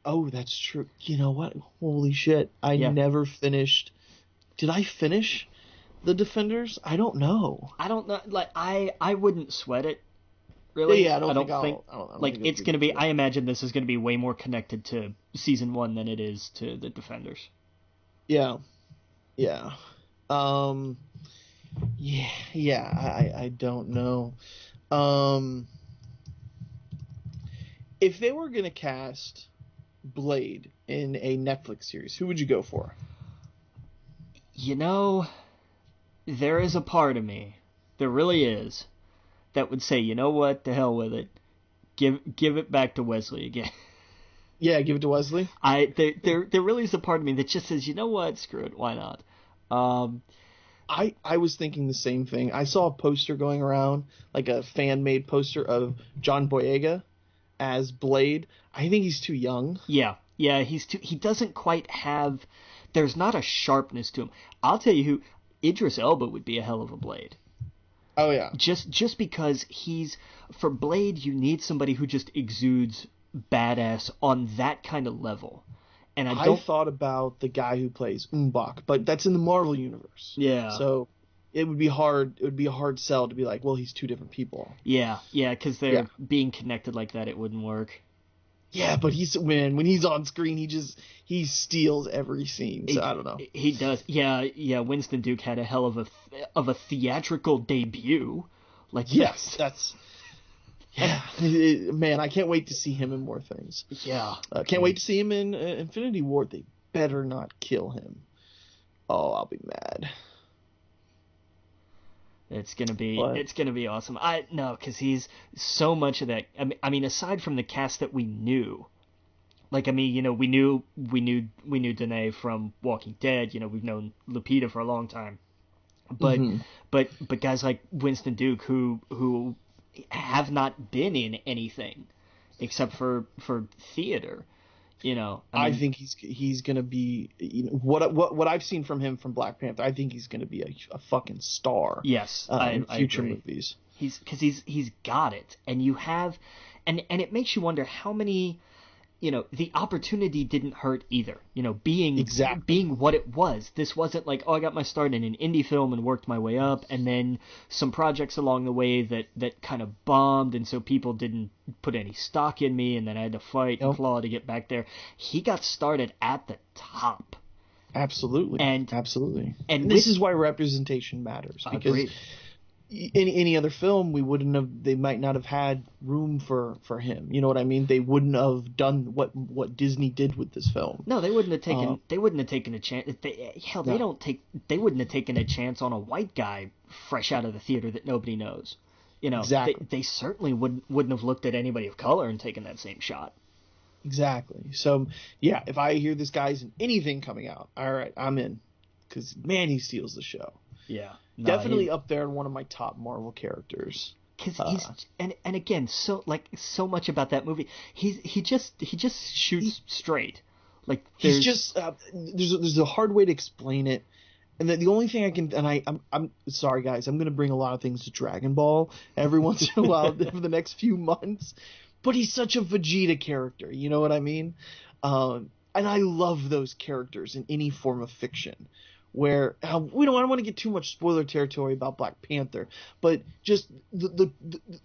Speaker 1: That's true. You know what? Holy shit! I never finished. Did I finish The Defenders? I don't know.
Speaker 2: Like I wouldn't sweat it. Really?
Speaker 1: Yeah,
Speaker 2: I don't think it's going to be. I imagine this is going to be way more connected to season 1 than it is to the Defenders.
Speaker 1: Yeah. I don't know. If they were going to cast Blade in a Netflix series, who would you go for?
Speaker 2: There is a part of me, there really is, that would say, you know what, to hell with it. Give it back to Wesley again.
Speaker 1: Yeah, give it to Wesley.
Speaker 2: There really is a part of me that just says, you know what, screw it, why not?
Speaker 1: I was thinking the same thing. I saw a poster going around, like a fan-made poster of John Boyega as Blade. I think he's too young.
Speaker 2: Yeah, he doesn't quite have, there's not a sharpness to him. I'll tell you who, Idris Elba would be a hell of a Blade.
Speaker 1: Oh yeah.
Speaker 2: Just because for Blade, you need somebody who just exudes badass on that kind of level. And I
Speaker 1: thought about the guy who plays Umbach, but that's in the Marvel universe.
Speaker 2: Yeah.
Speaker 1: So it would be hard. It would be a hard sell to be like, well, he's two different people.
Speaker 2: Yeah, because they're being connected like that, it wouldn't work.
Speaker 1: Yeah, but when he's on screen, he steals every scene. So I don't know.
Speaker 2: He does. Yeah. Winston Duke had a hell of a theatrical debut. Like
Speaker 1: yes, that's. Yeah, man, I can't wait to see him in more things.
Speaker 2: Yeah,
Speaker 1: can't wait to see him in Infinity War. They better not kill him. Oh, I'll be mad.
Speaker 2: It's gonna be awesome. Because he's so much of that. I mean, aside from the cast that we knew, like we knew Danae from Walking Dead. We've known Lupita for a long time, but guys like Winston Duke who have not been in anything except for theater. I think he's gonna be what I've seen from him from Black Panther. I think he's gonna be a fucking star. Yes,
Speaker 1: in future movies.
Speaker 2: He's got it, and you have, and it makes you wonder how many the opportunity didn't hurt either. Being
Speaker 1: Exactly.
Speaker 2: being what it was. This wasn't like, oh, I got my start in an indie film and worked my way up, and then some projects along the way that kind of bombed, and so people didn't put any stock in me, and then I had to fight and claw to get back there. He got started at the top.
Speaker 1: Absolutely. Absolutely.
Speaker 2: And
Speaker 1: this is why representation matters, because
Speaker 2: agreed.
Speaker 1: any other film, they might not have had room for him. You know what I mean? They wouldn't have done what Disney did with this film.
Speaker 2: No, they wouldn't have taken a chance. They wouldn't have taken a chance on a white guy fresh out of the theater that nobody knows.
Speaker 1: Exactly.
Speaker 2: They certainly wouldn't have looked at anybody of color and taken that same shot.
Speaker 1: Exactly. So, yeah, if I hear this guy's in anything coming out, all right, I'm in. Because, man, he steals the show.
Speaker 2: Yeah. No,
Speaker 1: Definitely up there in one of my top Marvel characters.
Speaker 2: Because he's and again, so much about that movie. He just shoots straight. Like
Speaker 1: he's just there's a hard way to explain it. And the only thing I can, and I'm sorry guys, I'm gonna bring a lot of things to Dragon Ball every once in a while for the next few months. But he's such a Vegeta character, you know what I mean? And I love those characters in any form of fiction. Where I don't want to get too much spoiler territory about Black Panther, but just the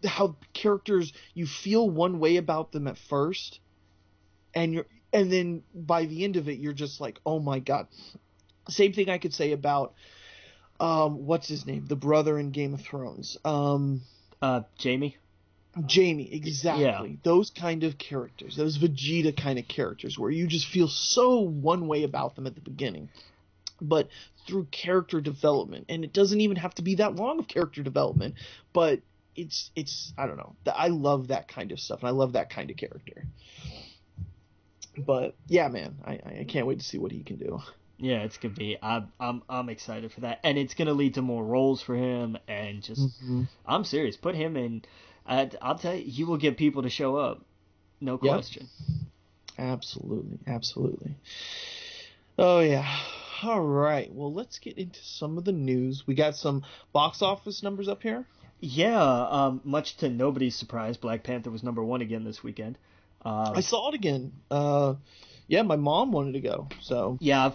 Speaker 1: how characters, you feel one way about them at first, and then by the end of it you're just like, oh my god. Same thing I could say about what's his name, the brother in Game of Thrones,
Speaker 2: Jamie,
Speaker 1: exactly.
Speaker 2: Yeah.
Speaker 1: Those kind of characters, those Vegeta kind of characters, where you just feel so one way about them at the beginning. But through character development, and it doesn't even have to be that long of character development, but it's I don't know. I love that kind of stuff, and I love that kind of character. But yeah, man, I can't wait to see what he can do.
Speaker 2: Yeah, it's gonna be. I'm excited for that, and it's gonna lead to more roles for him, and just I'm serious. Put him in. I'll tell you, you will get people to show up, no question.
Speaker 1: Absolutely. Oh yeah. All right, well, let's get into some of the news. We got some box office numbers up here.
Speaker 2: Yeah, much to nobody's surprise, Black Panther was #1 again this weekend.
Speaker 1: I saw it again. Yeah, my mom wanted to go, so.
Speaker 2: Yeah,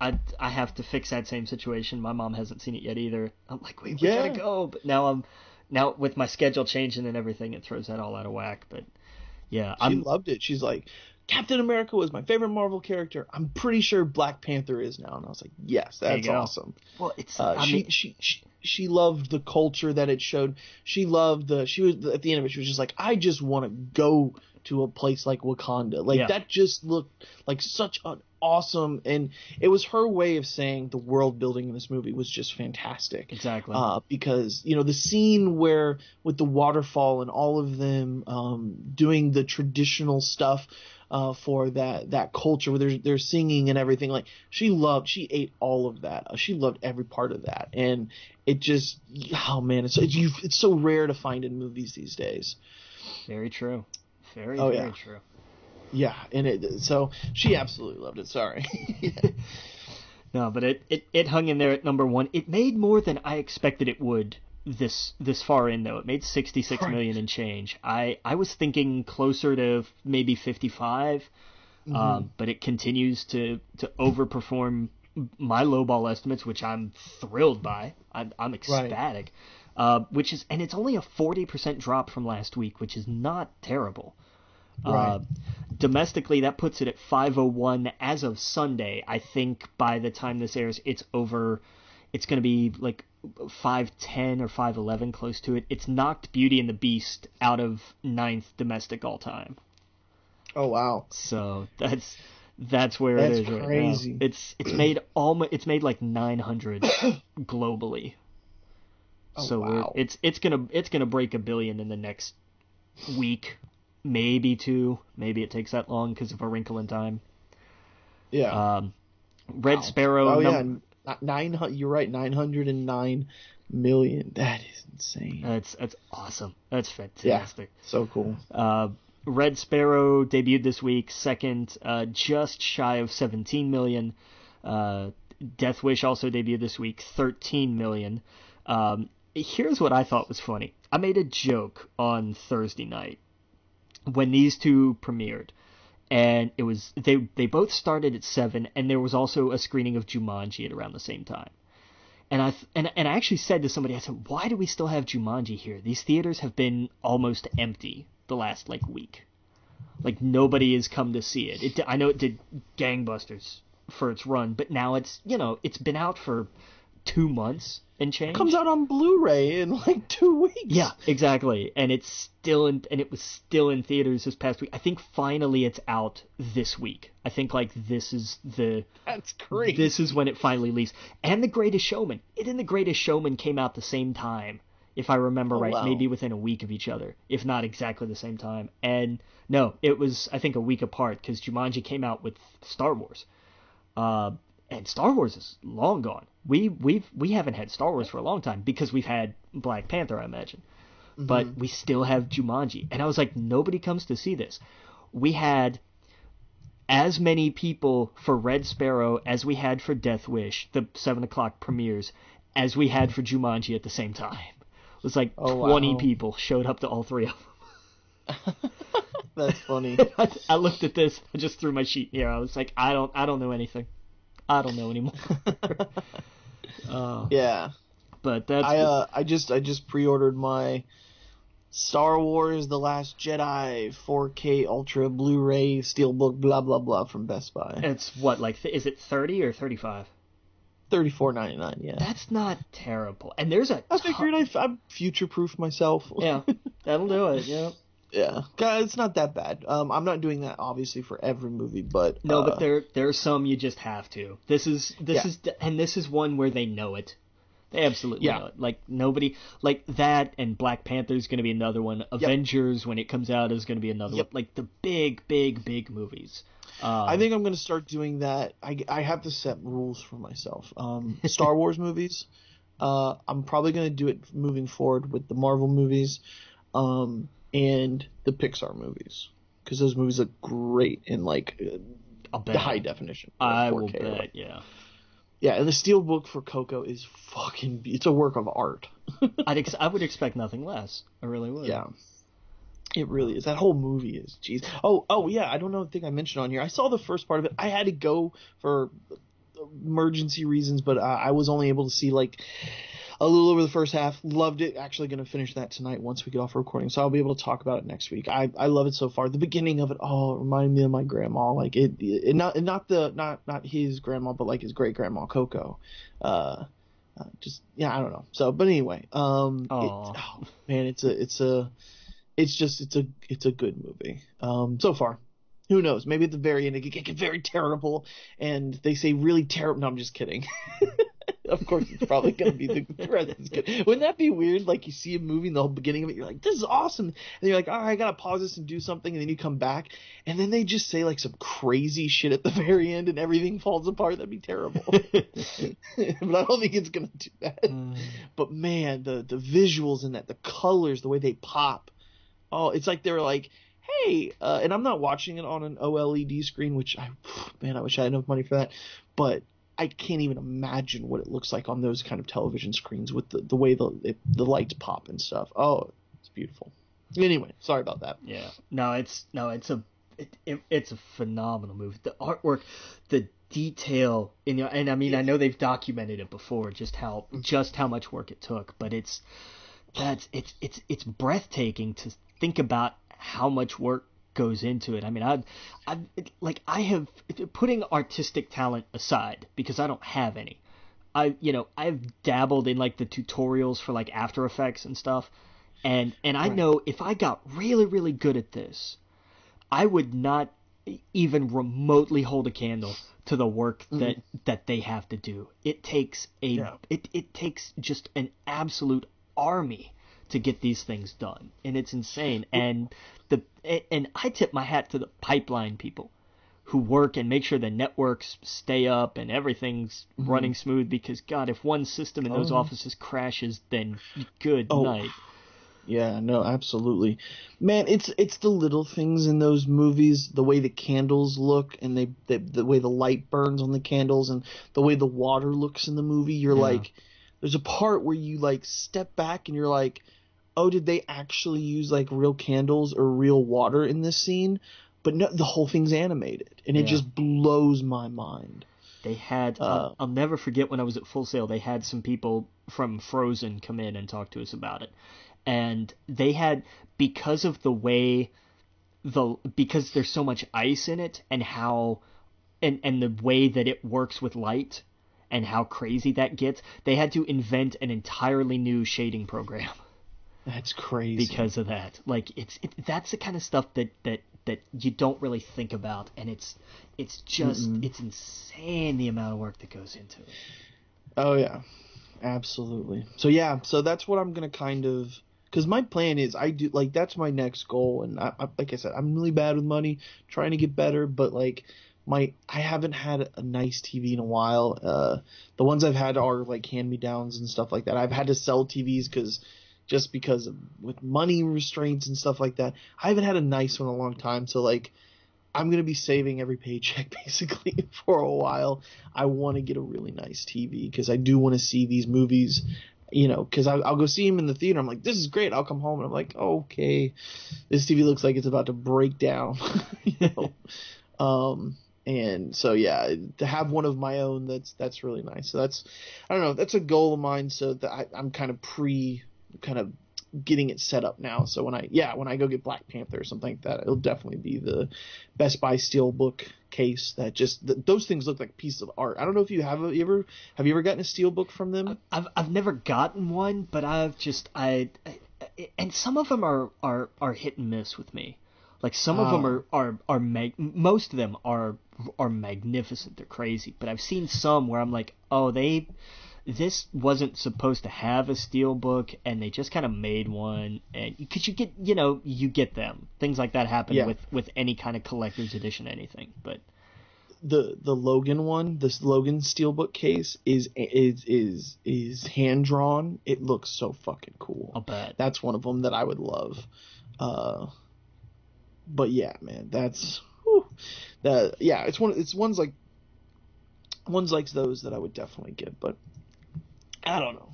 Speaker 2: I have to fix that same situation. My mom hasn't seen it yet either. I'm like, wait, we gotta go. But now with my schedule changing and everything, it throws that all out of whack. But yeah,
Speaker 1: she loved it. She's like, Captain America was my favorite Marvel character. I'm pretty sure Black Panther is now. And I was like, yes, that's awesome.
Speaker 2: Well, it's
Speaker 1: she loved the culture that it showed. She was at the end of it, she was just like, I just want to go to a place like Wakanda. Like that just looked like such an awesome, and it was her way of saying the world building in this movie was just fantastic.
Speaker 2: Exactly.
Speaker 1: Because the scene where with the waterfall and all of them doing the traditional stuff for that culture where they're singing and everything, like she ate all of that. She loved every part of that, and it just, oh man, it's so rare to find in movies these days.
Speaker 2: Very true. Very true.
Speaker 1: Yeah, and so she absolutely loved it. Sorry.
Speaker 2: No, but it hung in there at #1. It made more than I expected it would this far in, though. It made 66 million and change. I was thinking closer to maybe 55, but it continues to overperform my lowball estimates, which I'm thrilled by. I'm ecstatic.
Speaker 1: Right.
Speaker 2: And it's only a 40% drop from last week, which is not terrible.
Speaker 1: Right.
Speaker 2: Domestically, that puts it at 501 as of Sunday. I think by the time this airs, it's over. It's going to be like 510 or 511, close to it. It's knocked Beauty and the Beast out of 9th domestic all time.
Speaker 1: Oh wow!
Speaker 2: So that's where it is right
Speaker 1: crazy.
Speaker 2: now. It's made like 900 globally.
Speaker 1: Oh,
Speaker 2: so
Speaker 1: wow.
Speaker 2: it's gonna break 1 billion in the next week. Maybe 2. Maybe it takes that long because of A Wrinkle in Time.
Speaker 1: Yeah.
Speaker 2: Red Sparrow.
Speaker 1: Oh yeah, 900. You're right. 909 million. That is insane.
Speaker 2: That's awesome. That's fantastic.
Speaker 1: Yeah, so cool.
Speaker 2: Red Sparrow debuted this week, second, just shy of 17 million. Death Wish also debuted this week, 13 million. Here's what I thought was funny. I made a joke on Thursday night when these two premiered, and it was they both started at 7, and there was also a screening of Jumanji at around the same time. And I actually said to somebody, I said, why do we still have Jumanji here? These theaters have been almost empty the last like week. Like nobody has come to see it. I know it did gangbusters for its run, but now it's been out for 2 months and change.
Speaker 1: It comes out on Blu-ray in like 2 weeks.
Speaker 2: Yeah, exactly. And it was still in theaters this past week. I think finally it's out this week. I think like
Speaker 1: That's great.
Speaker 2: This is when it finally released. And The Greatest Showman. The Greatest Showman came out the same time, if I remember right.
Speaker 1: Wow.
Speaker 2: Maybe within a week of each other, if not exactly the same time. And no, it was I think a week apart because Jumanji came out with Star Wars. And Star Wars is long gone. We haven't had Star Wars for a long time because we've had Black Panther, I imagine. Mm-hmm. But we still have Jumanji. And I was like, nobody comes to see this. We had as many people for Red Sparrow as we had for Death Wish, the 7 o'clock premieres, as we had for Jumanji at the same time. It was like 20 people showed up to all three of them.
Speaker 1: That's funny.
Speaker 2: I looked at this. I just threw my sheet here. I was like, I don't know anything. I don't know anymore.
Speaker 1: Yeah,
Speaker 2: but that's
Speaker 1: I just pre-ordered my Star Wars: The Last Jedi 4K Ultra Blu-ray Steelbook blah blah blah from Best Buy.
Speaker 2: It's what, like, is it 30 or 35?
Speaker 1: $34.99. Yeah,
Speaker 2: that's not terrible. And there's
Speaker 1: I figured I'm future-proof myself.
Speaker 2: Yeah, that'll do it. Yeah.
Speaker 1: Yeah, it's not that bad. I'm not doing that obviously for every movie, but
Speaker 2: no, but there are some you just have to. This is one where they know it. They absolutely know it. Like nobody, like that, and Black Panther is going to be another one. Avengers, when it comes out, is going to be another one. Like the big movies.
Speaker 1: I think I'm going to start doing that. I have to set rules for myself. Star Wars movies. I'm probably going to do it moving forward with the Marvel movies. And the Pixar movies, because those movies look great in like the high definition.
Speaker 2: I will bet, yeah.
Speaker 1: Yeah, and the Steelbook for Coco is it's a work of art.
Speaker 2: I would expect nothing less. I really would.
Speaker 1: Yeah, it really is. That whole movie is, jeez. Oh yeah, I don't think I mentioned on here. I saw the first part of it. I had to go for emergency reasons, but I was only able to see like a little over the first half. Loved it. Actually going to finish that tonight once we get off recording, so I'll be able to talk about it next week. I love it so far. The beginning of it, it reminded me of my grandma. Like not his grandma, but like his great grandma Coco. I don't know. So, but anyway, it's a good movie. So far. Who knows? Maybe at the very end it could get very terrible, and they say really terrible. No, I'm just kidding. Of course, it's probably going to be the rest is good. Wouldn't that be weird? Like you see a movie and the whole beginning of it, you're like, "This is awesome," and you're like, "All right, I gotta pause this and do something," and then you come back, and then they just say like some crazy shit at the very end, and everything falls apart. That'd be terrible. But I don't think it's going to do that. But man, the visuals in that, the colors, the way they pop. Oh, it's like they were like, hey, and I'm not watching it on an OLED screen, which I wish I had enough money for that, but I can't even imagine what it looks like on those kind of television screens with the way the lights pop and stuff. Oh, it's beautiful. Anyway, sorry about that.
Speaker 2: Yeah, it's a phenomenal movie. The artwork, the detail and I mean, I know they've documented it before, just how much work it took, but it's breathtaking to think about how much work goes into it. I mean, I have, putting artistic talent aside, because I don't have any, I've dabbled in like the tutorials for like After Effects and stuff, and I know if I got really, really good at this, I would not even remotely hold a candle to the work that they have to do. It takes it takes just an absolute army to get these things done, and it's insane. And I tip my hat to the pipeline people who work and make sure the networks stay up and everything's running smooth, because God, if one system in those offices crashes, then good night.
Speaker 1: Yeah, no, absolutely. Man, it's the little things in those movies, the way the candles look, and the way the light burns on the candles, and the way the water looks in the movie. You're like, there's a part where you like step back and you're like, oh, did they actually use like real candles or real water in this scene? but no, the whole thing's animated, and it just blows my mind.
Speaker 2: They had, I'll never forget when I was at Full Sail, they had some people from Frozen come in and talk to us about it. And they had, because of the way, because there's so much ice in it and how, and the way that it works with light and how crazy that gets, they had to invent an entirely new shading program.
Speaker 1: That's crazy.
Speaker 2: Because of that. Like, that's the kind of stuff that you don't really think about, and it's just, it's insane the amount of work that goes into it.
Speaker 1: Oh, yeah. Absolutely. So, yeah, so that's what I'm going to kind of, because my plan is, that's my next goal, and I, like I said, I'm really bad with money, trying to get better, but, like, I haven't had a nice TV in a while. The ones I've had are, like, hand-me-downs and stuff like that. I've had to sell TVs because with money restraints and stuff like that. I haven't had a nice one in a long time, so, like, I'm going to be saving every paycheck basically for a while. I want to get a really nice TV because I do want to see these movies, because I'll go see them in the theater. I'm like, this is great. I'll come home and I'm like, okay, this TV looks like it's about to break down, and so, yeah, to have one of my own, that's really nice. So I don't know, that's a goal of mine. So that I'm kind of getting it set up now. So when I go get Black Panther or something like that, it'll definitely be the Best Buy Steelbook case. That those things look like pieces of art. I don't know if you have you ever gotten a Steelbook from them?
Speaker 2: I've never gotten one, but and some of them are hit and miss with me. Like some of them are most of them are magnificent. They're crazy, but I've seen some where I'm like, oh, this wasn't supposed to have a steelbook, and they just kind of made one, and because you get them. Things like that happen with any kind of collector's edition anything. But
Speaker 1: the Logan one, this Logan steelbook case is hand drawn. It looks so fucking cool.
Speaker 2: I'll bet.
Speaker 1: That's one of them that I would love. But yeah, man, it's ones like those that I would definitely get, but I don't know.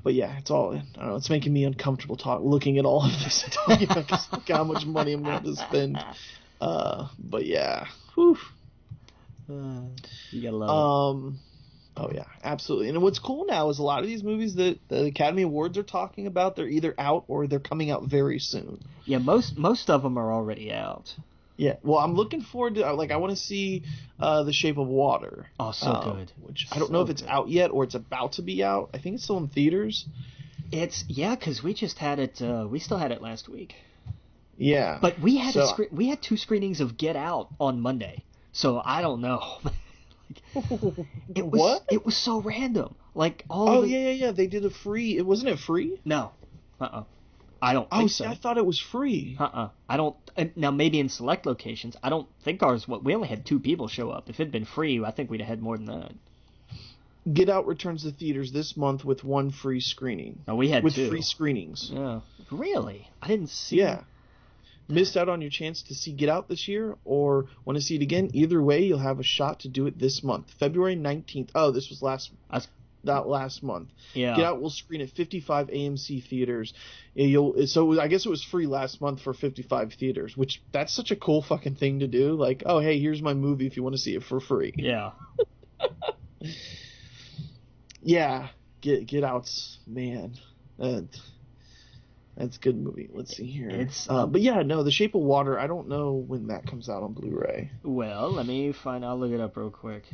Speaker 1: But yeah, it's all, I don't know, it's making me uncomfortable looking at all of this and talking about just look how much money I'm going to spend. But yeah.
Speaker 2: You gotta love it.
Speaker 1: Oh yeah, absolutely. And what's cool now is a lot of these movies that the Academy Awards are talking about, they're either out or they're coming out very soon.
Speaker 2: Yeah, most of them are already out.
Speaker 1: Yeah, well, I'm looking forward to, I want to see The Shape of Water.
Speaker 2: Oh, so good.
Speaker 1: Which I don't know if it's out yet or it's about to be out. I think it's still in theaters.
Speaker 2: Because we just had it, we still had it last week.
Speaker 1: Yeah.
Speaker 2: But we had 2 screenings of Get Out on Monday, so I don't know.
Speaker 1: What?
Speaker 2: It was so random. Like
Speaker 1: yeah. They did wasn't it free?
Speaker 2: No. I don't think so.
Speaker 1: I thought it was free.
Speaker 2: I don't. Now, maybe in select locations. I don't think ours. We only had 2 people show up. If it'd been free, I think we'd have had more than that.
Speaker 1: Get Out returns to theaters this month with 1 free screening.
Speaker 2: No, we had 2.
Speaker 1: With free screenings.
Speaker 2: Yeah. Really? I didn't see.
Speaker 1: Yeah. Missed out on your chance to see Get Out this year or want to see it again? Either way, you'll have a shot to do it this month. February 19th. Oh, this was last month.
Speaker 2: Yeah.
Speaker 1: Get Out will screen at 55 AMC theaters. I guess it was free last month for 55 theaters, which that's such a cool fucking thing to do. Like, oh, hey, here's my movie if you want to see it for free.
Speaker 2: Yeah.
Speaker 1: Yeah. Get Out's, man. That's a good movie. Let's see here. But yeah, no, The Shape of Water, I don't know when that comes out on Blu-ray.
Speaker 2: Well, let me find. I'll look it up real quick.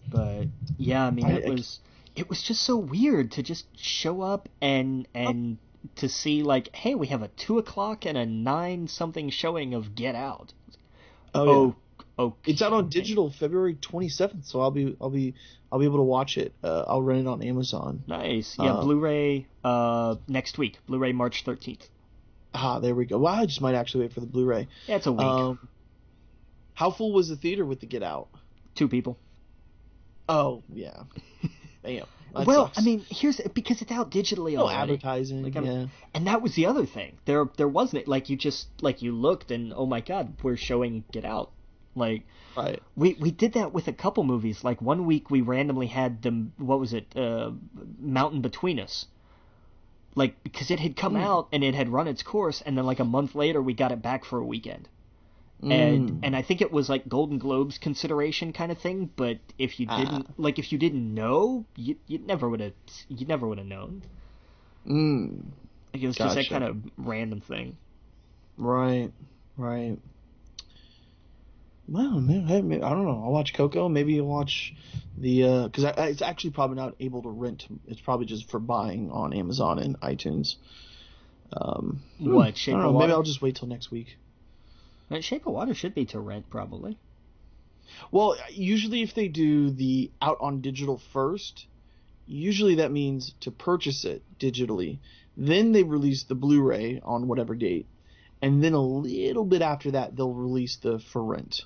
Speaker 2: But yeah, I mean, it was just so weird to just show up and to see, like, hey, we have a 2:00 and a 9 something showing of Get Out.
Speaker 1: Oh, yeah.
Speaker 2: Okay.
Speaker 1: It's out on digital February 27th, so I'll be able to watch it. I'll rent it on Amazon.
Speaker 2: Nice. Yeah, Blu-ray next week. Blu-ray March 13th.
Speaker 1: There we go. Well, I just might actually wait for the Blu-ray.
Speaker 2: Yeah, it's a week.
Speaker 1: How full was the theater with the Get Out?
Speaker 2: 2 people.
Speaker 1: Oh, yeah. Damn.
Speaker 2: Well,
Speaker 1: sucks.
Speaker 2: I mean, because it's out digitally already.
Speaker 1: Advertising, yeah.
Speaker 2: And that was the other thing. There wasn't, like, you looked and, oh my God, we're showing Get Out. Like,
Speaker 1: right.
Speaker 2: We did that with a couple movies. Like, one week we randomly had Mountain Between Us. Like, because it had come out and it had run its course, and then like a month later we got it back for a weekend. And I think it was like Golden Globes consideration kind of thing, but if you didn't know, you never would have known. Like, it was just that kind of random thing.
Speaker 1: Right. Well, man, I don't know. I'll watch Coco. Maybe I'll watch the because it's actually probably not able to rent. It's probably just for buying on Amazon and iTunes.
Speaker 2: What, Shape
Speaker 1: I don't
Speaker 2: of
Speaker 1: know.
Speaker 2: Water?
Speaker 1: Maybe I'll just wait till next week.
Speaker 2: Shape of Water should be to rent, probably.
Speaker 1: Well, usually if they do the out on digital first, usually that means to purchase it digitally. Then they release the Blu-ray on whatever date. And then a little bit after that, they'll release the for rent.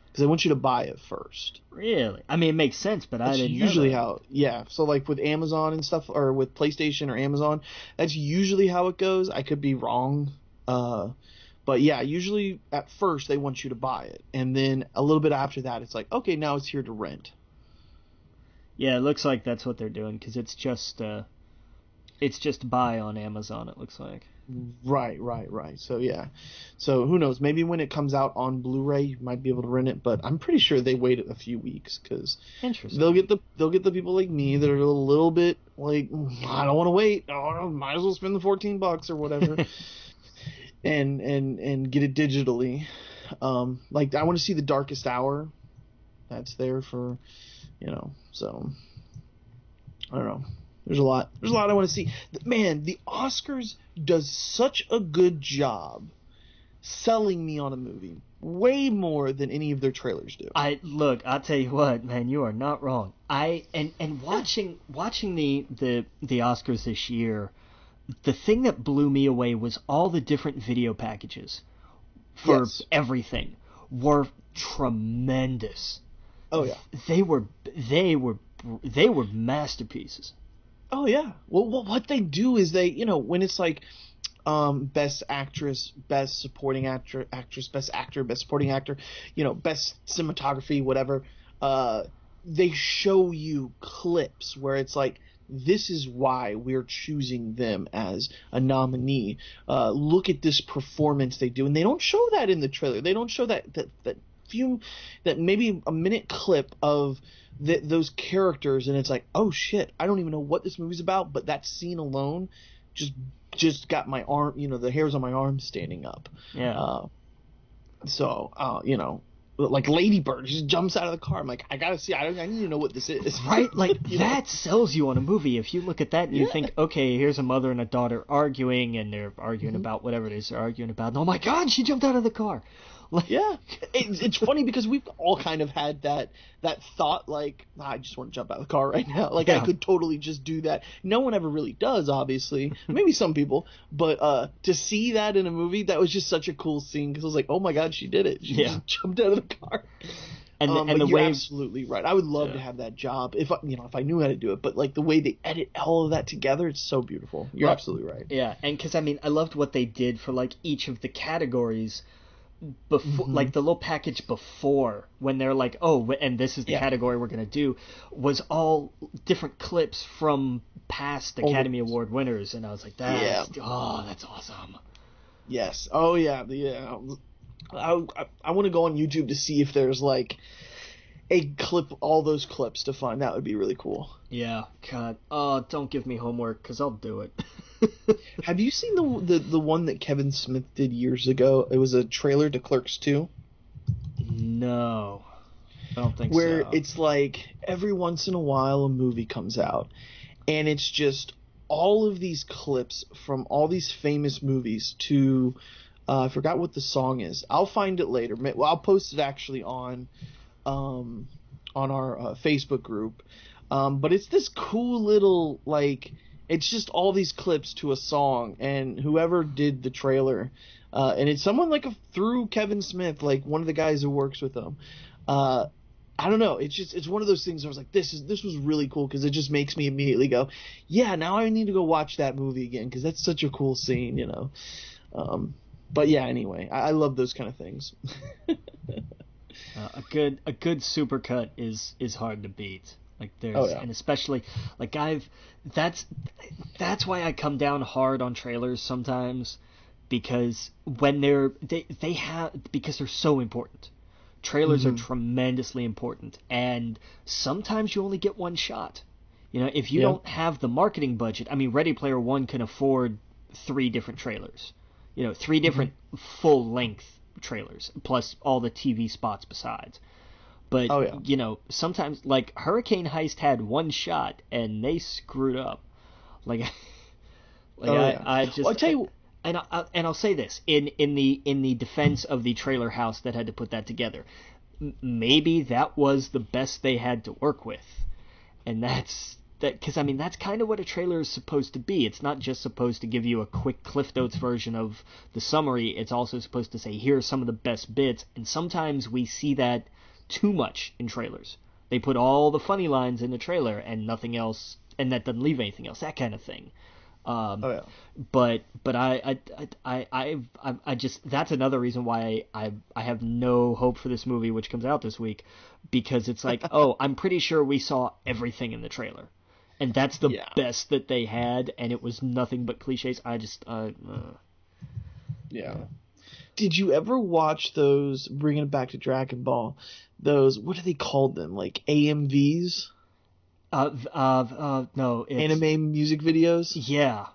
Speaker 1: Because they want you to buy it first.
Speaker 2: Really? I mean, it makes sense, but I didn't know
Speaker 1: usually
Speaker 2: that.
Speaker 1: how, yeah. So like with Amazon and stuff, or with PlayStation or Amazon, that's usually how it goes. I could be wrong. But yeah, usually at first they want you to buy it. And then a little bit after that, it's like, okay, now it's here to rent.
Speaker 2: Yeah, it looks like that's what they're doing, because it's just buy on Amazon, it looks like.
Speaker 1: Right. So yeah. So who knows? Maybe when it comes out on Blu-ray, you might be able to rent it. But I'm pretty sure they wait a few weeks because they'll get the people like me that are a little bit like, I don't want to wait. Oh, might as well spend the $14 or whatever, and get it digitally. Like I want to see The Darkest Hour. That's there for, So I don't know. There's a lot I want to see. Man, the Oscars does such a good job selling me on a movie. Way more than any of their trailers do.
Speaker 2: I'll tell you what, man, you are not wrong. Watching the Oscars this year, the thing that blew me away was all the different video packages for everything were tremendous.
Speaker 1: Oh yeah.
Speaker 2: They were masterpieces.
Speaker 1: Oh yeah. Well, what they do is they, when it's like best actress, best supporting actress, best actor, best supporting actor, best cinematography, whatever, they show you clips where it's like, this is why we're choosing them as a nominee. Look at this performance they do. And they don't show that in the trailer. They don't show that maybe a minute clip of those characters, and it's like, oh shit, I don't even know what this movie's about, but that scene alone just got my arm, the hairs on my arm standing up.
Speaker 2: Yeah.
Speaker 1: Like Lady Bird just jumps out of the car. I'm like, I gotta see. I need to know what this is.
Speaker 2: Right? Like that sells you on a movie. If you look at that and you think, okay, here's a mother and a daughter arguing, and they're arguing about whatever it is they're arguing about. And oh my God, she jumped out of the car.
Speaker 1: Yeah, it's funny because we've all kind of had that thought, like, I just want to jump out of the car right now. Like, I could totally just do that. No one ever really does, obviously. Maybe some people, but to see that in a movie, that was just such a cool scene because I was like, oh my God, she did it. She just jumped out of the car.
Speaker 2: And
Speaker 1: the you're absolutely right. I would love to have that job if I knew how to do it. But like the way they edit all of that together, it's so beautiful. You're absolutely right.
Speaker 2: Yeah, and because I loved what they did for like each of the categories. Before, like the little package before, when they're like, oh, and this is the category we're gonna do, was all different clips from past Academy Award winners, and I was like, that's awesome.
Speaker 1: Yes. Oh yeah. I want to go on YouTube to see if there's like a clip, all those clips to find. That would be really cool.
Speaker 2: Yeah. God. Oh, don't give me homework because I'll do it.
Speaker 1: Have you seen the one that Kevin Smith did years ago? It was a trailer to Clerks 2.
Speaker 2: No, I don't think
Speaker 1: where
Speaker 2: so.
Speaker 1: Where it's like every once in a while a movie comes out, and it's just all of these clips from all these famous movies to I forgot what the song is. I'll find it later. Well, I'll post it actually on our Facebook group. But it's this cool little like. It's just all these clips to a song, and whoever did the trailer, and it's someone like through Kevin Smith, like one of the guys who works with him. I don't know. It's one of those things. I was like, this was really cool because it just makes me immediately go, yeah, now I need to go watch that movie again because that's such a cool scene, But yeah, anyway, I love those kind of things.
Speaker 2: A good supercut is hard to beat. Like
Speaker 1: Oh
Speaker 2: there's,
Speaker 1: yeah.
Speaker 2: and especially like that's that's why I come down hard on trailers sometimes, because when they have, because they're so important. Trailers are
Speaker 1: Hmm.
Speaker 2: tremendously important, and sometimes you only get one shot. If you
Speaker 1: Yeah.
Speaker 2: don't have the marketing budget, I mean, Ready Player One can afford three different trailers. Three
Speaker 1: Hmm.
Speaker 2: different full length trailers, plus all the TV spots besides. But,
Speaker 1: Oh yeah.
Speaker 2: sometimes, like, Hurricane Heist had one shot, and they screwed up. Like, like
Speaker 1: Oh
Speaker 2: I,
Speaker 1: yeah.
Speaker 2: I
Speaker 1: Well, I
Speaker 2: just,
Speaker 1: tell you.
Speaker 2: and I'll say this in the defense of the trailer house that had to put that together. Maybe that was the best they had to work with, and that's that, because I mean that's kind of what a trailer is supposed to be. It's not just supposed to give you a quick Cliff Notes version of the summary. It's also supposed to say, here are some of the best bits, and sometimes we see that too much in trailers. They put all the funny lines in the trailer and nothing else, and that doesn't leave anything else. That kind of thing. Um,
Speaker 1: Oh yeah.
Speaker 2: but I just, that's another reason why I have no hope for this movie, which comes out this week, because it's like, oh, I'm pretty sure we saw everything in the trailer, and that's the
Speaker 1: Yeah.
Speaker 2: best that they had, and it was nothing but cliches. I just
Speaker 1: Yeah. Did you ever watch those? Bringing it back to Dragon Ball, those, what do they call them? Like AMVs,
Speaker 2: no, it's,
Speaker 1: anime music videos.
Speaker 2: yeah,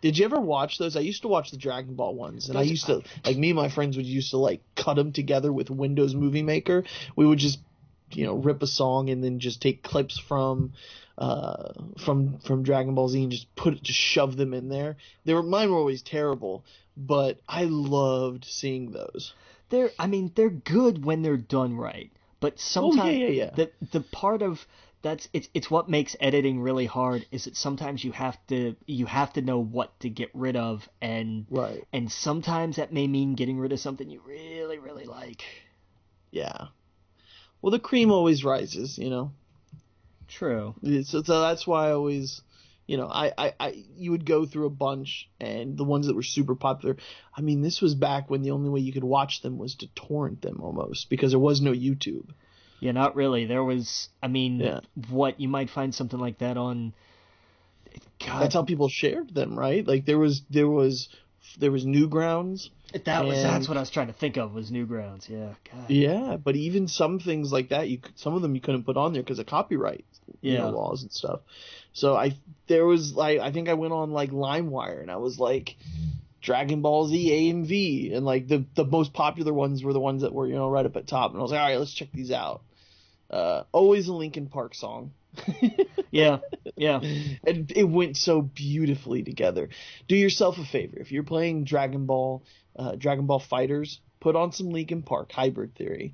Speaker 1: Did you ever watch those? I used to watch the Dragon Ball ones, and I
Speaker 2: those
Speaker 1: used to, like, me and my friends would used to like cut them together with Windows Movie Maker. We would just, rip a song and then just take clips from Dragon Ball Z and just shove them in there. Mine were always terrible, but I loved seeing those.
Speaker 2: I mean, they're good when they're done right, but
Speaker 1: Oh yeah,
Speaker 2: sometimes
Speaker 1: yeah, yeah.
Speaker 2: the part of that's it's what makes editing really hard, is that sometimes you have to know what to get rid of, and
Speaker 1: Right.
Speaker 2: sometimes that may mean getting rid of something you really really like.
Speaker 1: Yeah. Well, the cream always rises.
Speaker 2: True.
Speaker 1: So that's why I always, you would go through a bunch, and the ones that were super popular. I mean, this was back when the only way you could watch them was to torrent them, almost, because there was no YouTube.
Speaker 2: Yeah, not really. There was, I mean,
Speaker 1: Yeah.
Speaker 2: what you might find something like that on.
Speaker 1: That's
Speaker 2: God,
Speaker 1: how people shared them, right? Like there was Newgrounds,
Speaker 2: that's
Speaker 1: and
Speaker 2: what I was trying to think of, was Newgrounds. Yeah, God.
Speaker 1: yeah, but even some things like that, some of them you couldn't put on there because of copyright,
Speaker 2: Yeah.
Speaker 1: laws and stuff. So there was, like, I think I went on like LimeWire, and I was like Dragon Ball Z AMV, and like the most popular ones were the ones that were right up at top, and I was like, all right, let's check these out. Always a Linkin Park song.
Speaker 2: Yeah, yeah.
Speaker 1: And it went so beautifully together. Do yourself a favor. If you're playing Dragon Ball Fighters, put on some Linkin Park Hybrid Theory,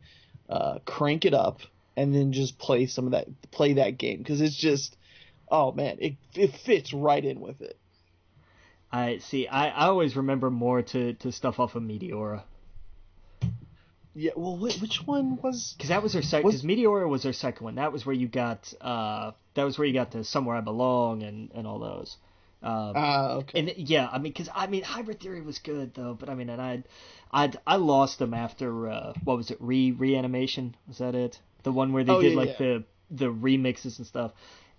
Speaker 1: crank it up, and then just play that game, because it's just, oh man, it fits right in with it.
Speaker 2: I see. I always remember more to stuff off of Meteora.
Speaker 1: Yeah. Well, which one was?
Speaker 2: Because that was their second. Because Meteora was their second one. That was where you got. That was where you got to Somewhere I Belong and all those.
Speaker 1: Okay.
Speaker 2: And yeah, I mean, because I mean, Hybrid Theory was good though. But I mean, and I lost them after what was it? Reanimation, was that it? The one where they did
Speaker 1: yeah,
Speaker 2: like
Speaker 1: yeah.
Speaker 2: the remixes and stuff.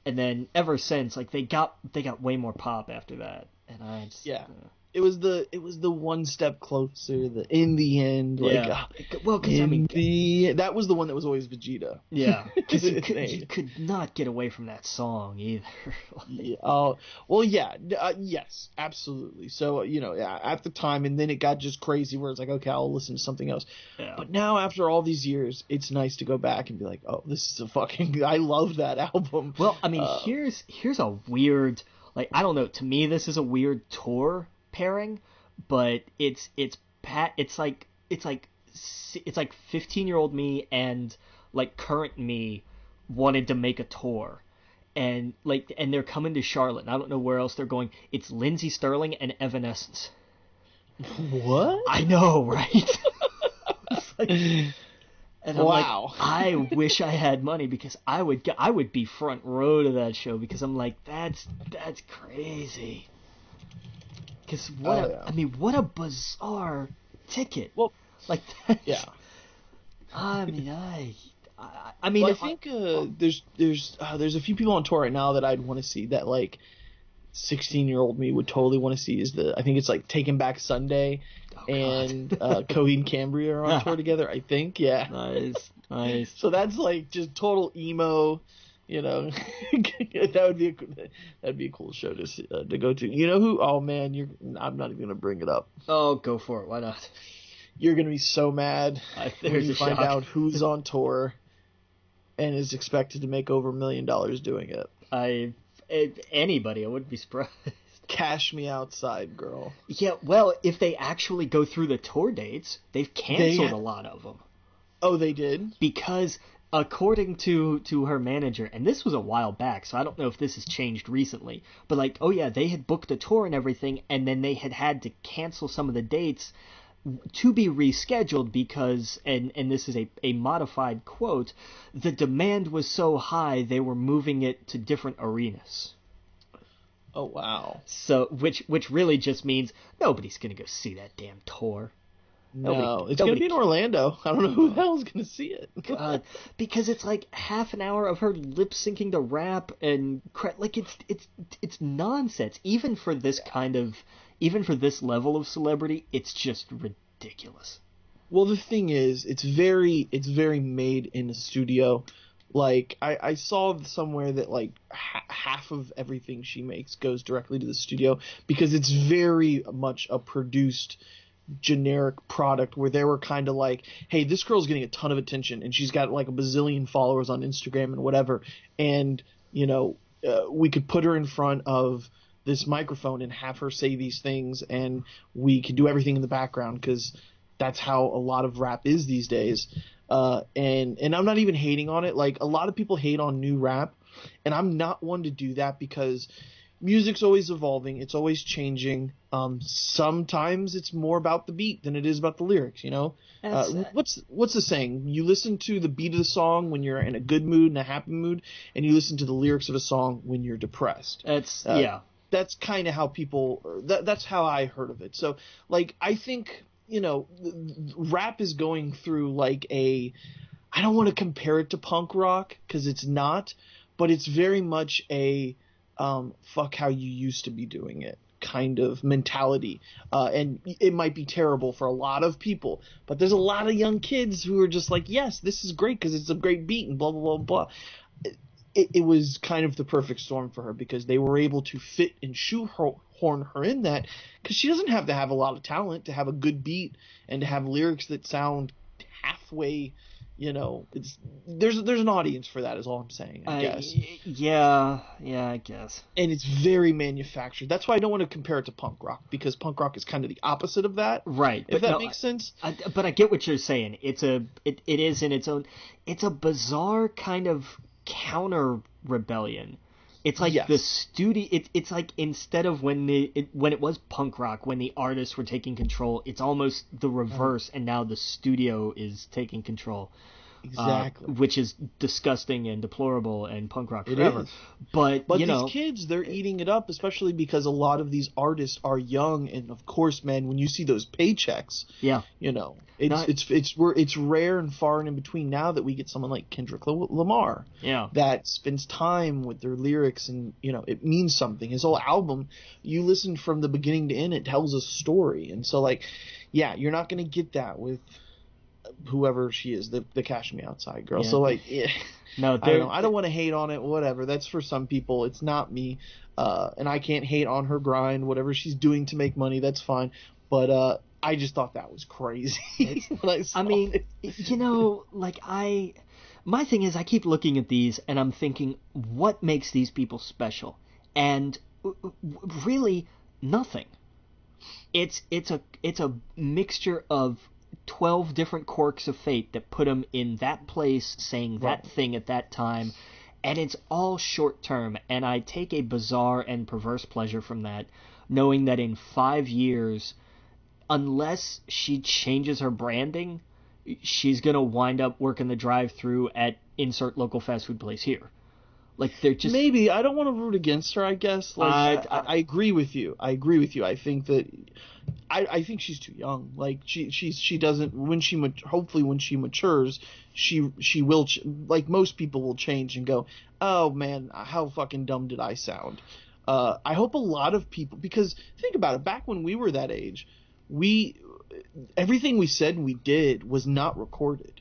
Speaker 2: And then ever since, like they got way more pop after that. And I just
Speaker 1: Yeah. It was the one step closer. In the end, like,
Speaker 2: yeah. Well, because I mean,
Speaker 1: that was the one that was always Vegeta.
Speaker 2: yeah, because you could not get away from that song either.
Speaker 1: Yeah. Oh, well, yeah. Yes, absolutely. So, yeah, at the time, and then it got just crazy where it's like, okay, I'll listen to something else.
Speaker 2: Yeah.
Speaker 1: But now, after all these years, it's nice to go back and be like, oh, this is I love that album.
Speaker 2: Well, I mean, here's a weird, like, I don't know. To me, this is a weird tour pairing, but it's like 15-year-old me and like current me wanted to make a tour, and they're coming to Charlotte, and I don't know where else they're going. It's Lindsey Sterling and Evanescence.
Speaker 1: What?
Speaker 2: I know, right? And I'm
Speaker 1: wow.
Speaker 2: like, I wish I had money, because I would be front row to that show, because I'm like, that's crazy. Because I mean, what a bizarre ticket.
Speaker 1: Well,
Speaker 2: like that.
Speaker 1: yeah.
Speaker 2: I mean, I mean,
Speaker 1: Well, I think there's a few people on tour right now that I'd want to see that like 16-year-old me would totally want to see is I think it's like Taking Back Sunday
Speaker 2: oh
Speaker 1: and
Speaker 2: god,
Speaker 1: Coheed and Cambria are on tour together. I think, yeah.
Speaker 2: nice.
Speaker 1: So that's like just total emo, you know. That'd be a cool show to go to. You know who? Oh man, I'm not even gonna bring it up.
Speaker 2: Oh, go for it. Why not?
Speaker 1: You're gonna be so mad when you find
Speaker 2: shock.
Speaker 1: out who's on tour and is expected to make over $1 million doing it.
Speaker 2: Anybody, I wouldn't be surprised.
Speaker 1: Cash Me Outside, girl.
Speaker 2: Yeah, well, if they actually go through the tour dates, they've canceled a lot of them.
Speaker 1: Oh, they did?
Speaker 2: Because according to her manager, and this was a while back, so I don't know if this has changed recently, but like, oh yeah, they had booked a tour and everything, and then they had to cancel some of the dates to be rescheduled because, and this is a modified quote, the demand was so high they were moving it to different arenas.
Speaker 1: Oh, wow.
Speaker 2: So, which really just means nobody's gonna go see that damn tour.
Speaker 1: No, it's going to be in Orlando. I don't know who the hell is going to see it.
Speaker 2: God, because it's like half an hour of her lip syncing to rap and like it's nonsense. Even for this level of celebrity, it's just ridiculous.
Speaker 1: Well, the thing is, it's very made in a studio. Like I saw somewhere that like half of everything she makes goes directly to the studio because it's very much a produced generic product where they were kind of like, hey, this girl's getting a ton of attention and she's got like a bazillion followers on Instagram and whatever, and you know, we could put her in front of this microphone and have her say these things and we could do everything in the background because that's how a lot of rap is these days. And I'm not even hating on it. Like, a lot of people hate on new rap, and I'm not one to do that because music's always evolving. It's always changing. Sometimes it's more about the beat than it is about the lyrics, you know? What's the saying? You listen to the beat of the song when you're in a good mood and a happy mood, and you listen to the lyrics of a song when you're depressed.
Speaker 2: Yeah.
Speaker 1: That's kind of how people that's how I heard of it. So, like, I think, you know, rap is going through like I don't want to compare it to punk rock because it's not, but it's very much a fuck how you used to be doing it kind of mentality. And it might be terrible for a lot of people, but there's a lot of young kids who are just like, yes, this is great because it's a great beat and blah, blah, blah, blah. It was kind of the perfect storm for her because they were able to fit and shoehorn her in that because she doesn't have to have a lot of talent to have a good beat and to have lyrics that sound halfway, you know, there's an audience for that is all I'm saying, I guess.
Speaker 2: Yeah, I guess. And
Speaker 1: it's very manufactured. That's why I don't want to compare it to punk rock because punk rock is kind of the opposite of that.
Speaker 2: Right.
Speaker 1: If that makes sense.
Speaker 2: But I get what you're saying. It is in its own, it's a bizarre kind of counter rebellion. It's like the studio. It's like instead of when it was punk rock, when the artists were taking control, it's almost the reverse, and now the studio is taking control.
Speaker 1: Exactly.
Speaker 2: Which is disgusting and deplorable and punk rock forever.
Speaker 1: It is.
Speaker 2: But you know,
Speaker 1: these kids, they're eating it up, especially because a lot of these artists are young, and of course, man, when you see those paychecks, you know, it's rare and far and in between now that we get someone like Kendrick Lamar, that spends time with their lyrics, and you know, it means something. His whole album, you listen from the beginning to end, it tells a story, and so like, yeah, you're not gonna get that with whoever she is, the Cash Me Outside girl. So like, no, I don't want to hate on it. Whatever, that's for some people. It's not me, and I can't hate on her grind. Whatever she's doing to make money, that's fine. But I just thought that was crazy when I saw it.
Speaker 2: You know, like my thing is, I keep looking at these and I'm thinking, what makes these people special? And really, nothing. It's a mixture of 12 different quirks of fate that put them in that place saying that thing at that time, and it's all short term, and I take a bizarre and perverse pleasure from that, knowing that in 5 years, unless she changes her branding, she's gonna wind up working the drive-through at insert local fast food place here. Like they're just
Speaker 1: maybe I don't want to root against her. I guess I agree with you. I think that I think she's too young. Like she doesn't hopefully when she matures she will like most people will change and go, oh man, how fucking dumb did I sound. I hope a lot of people, because think about it, back when we were that age, everything we said and we did was not recorded.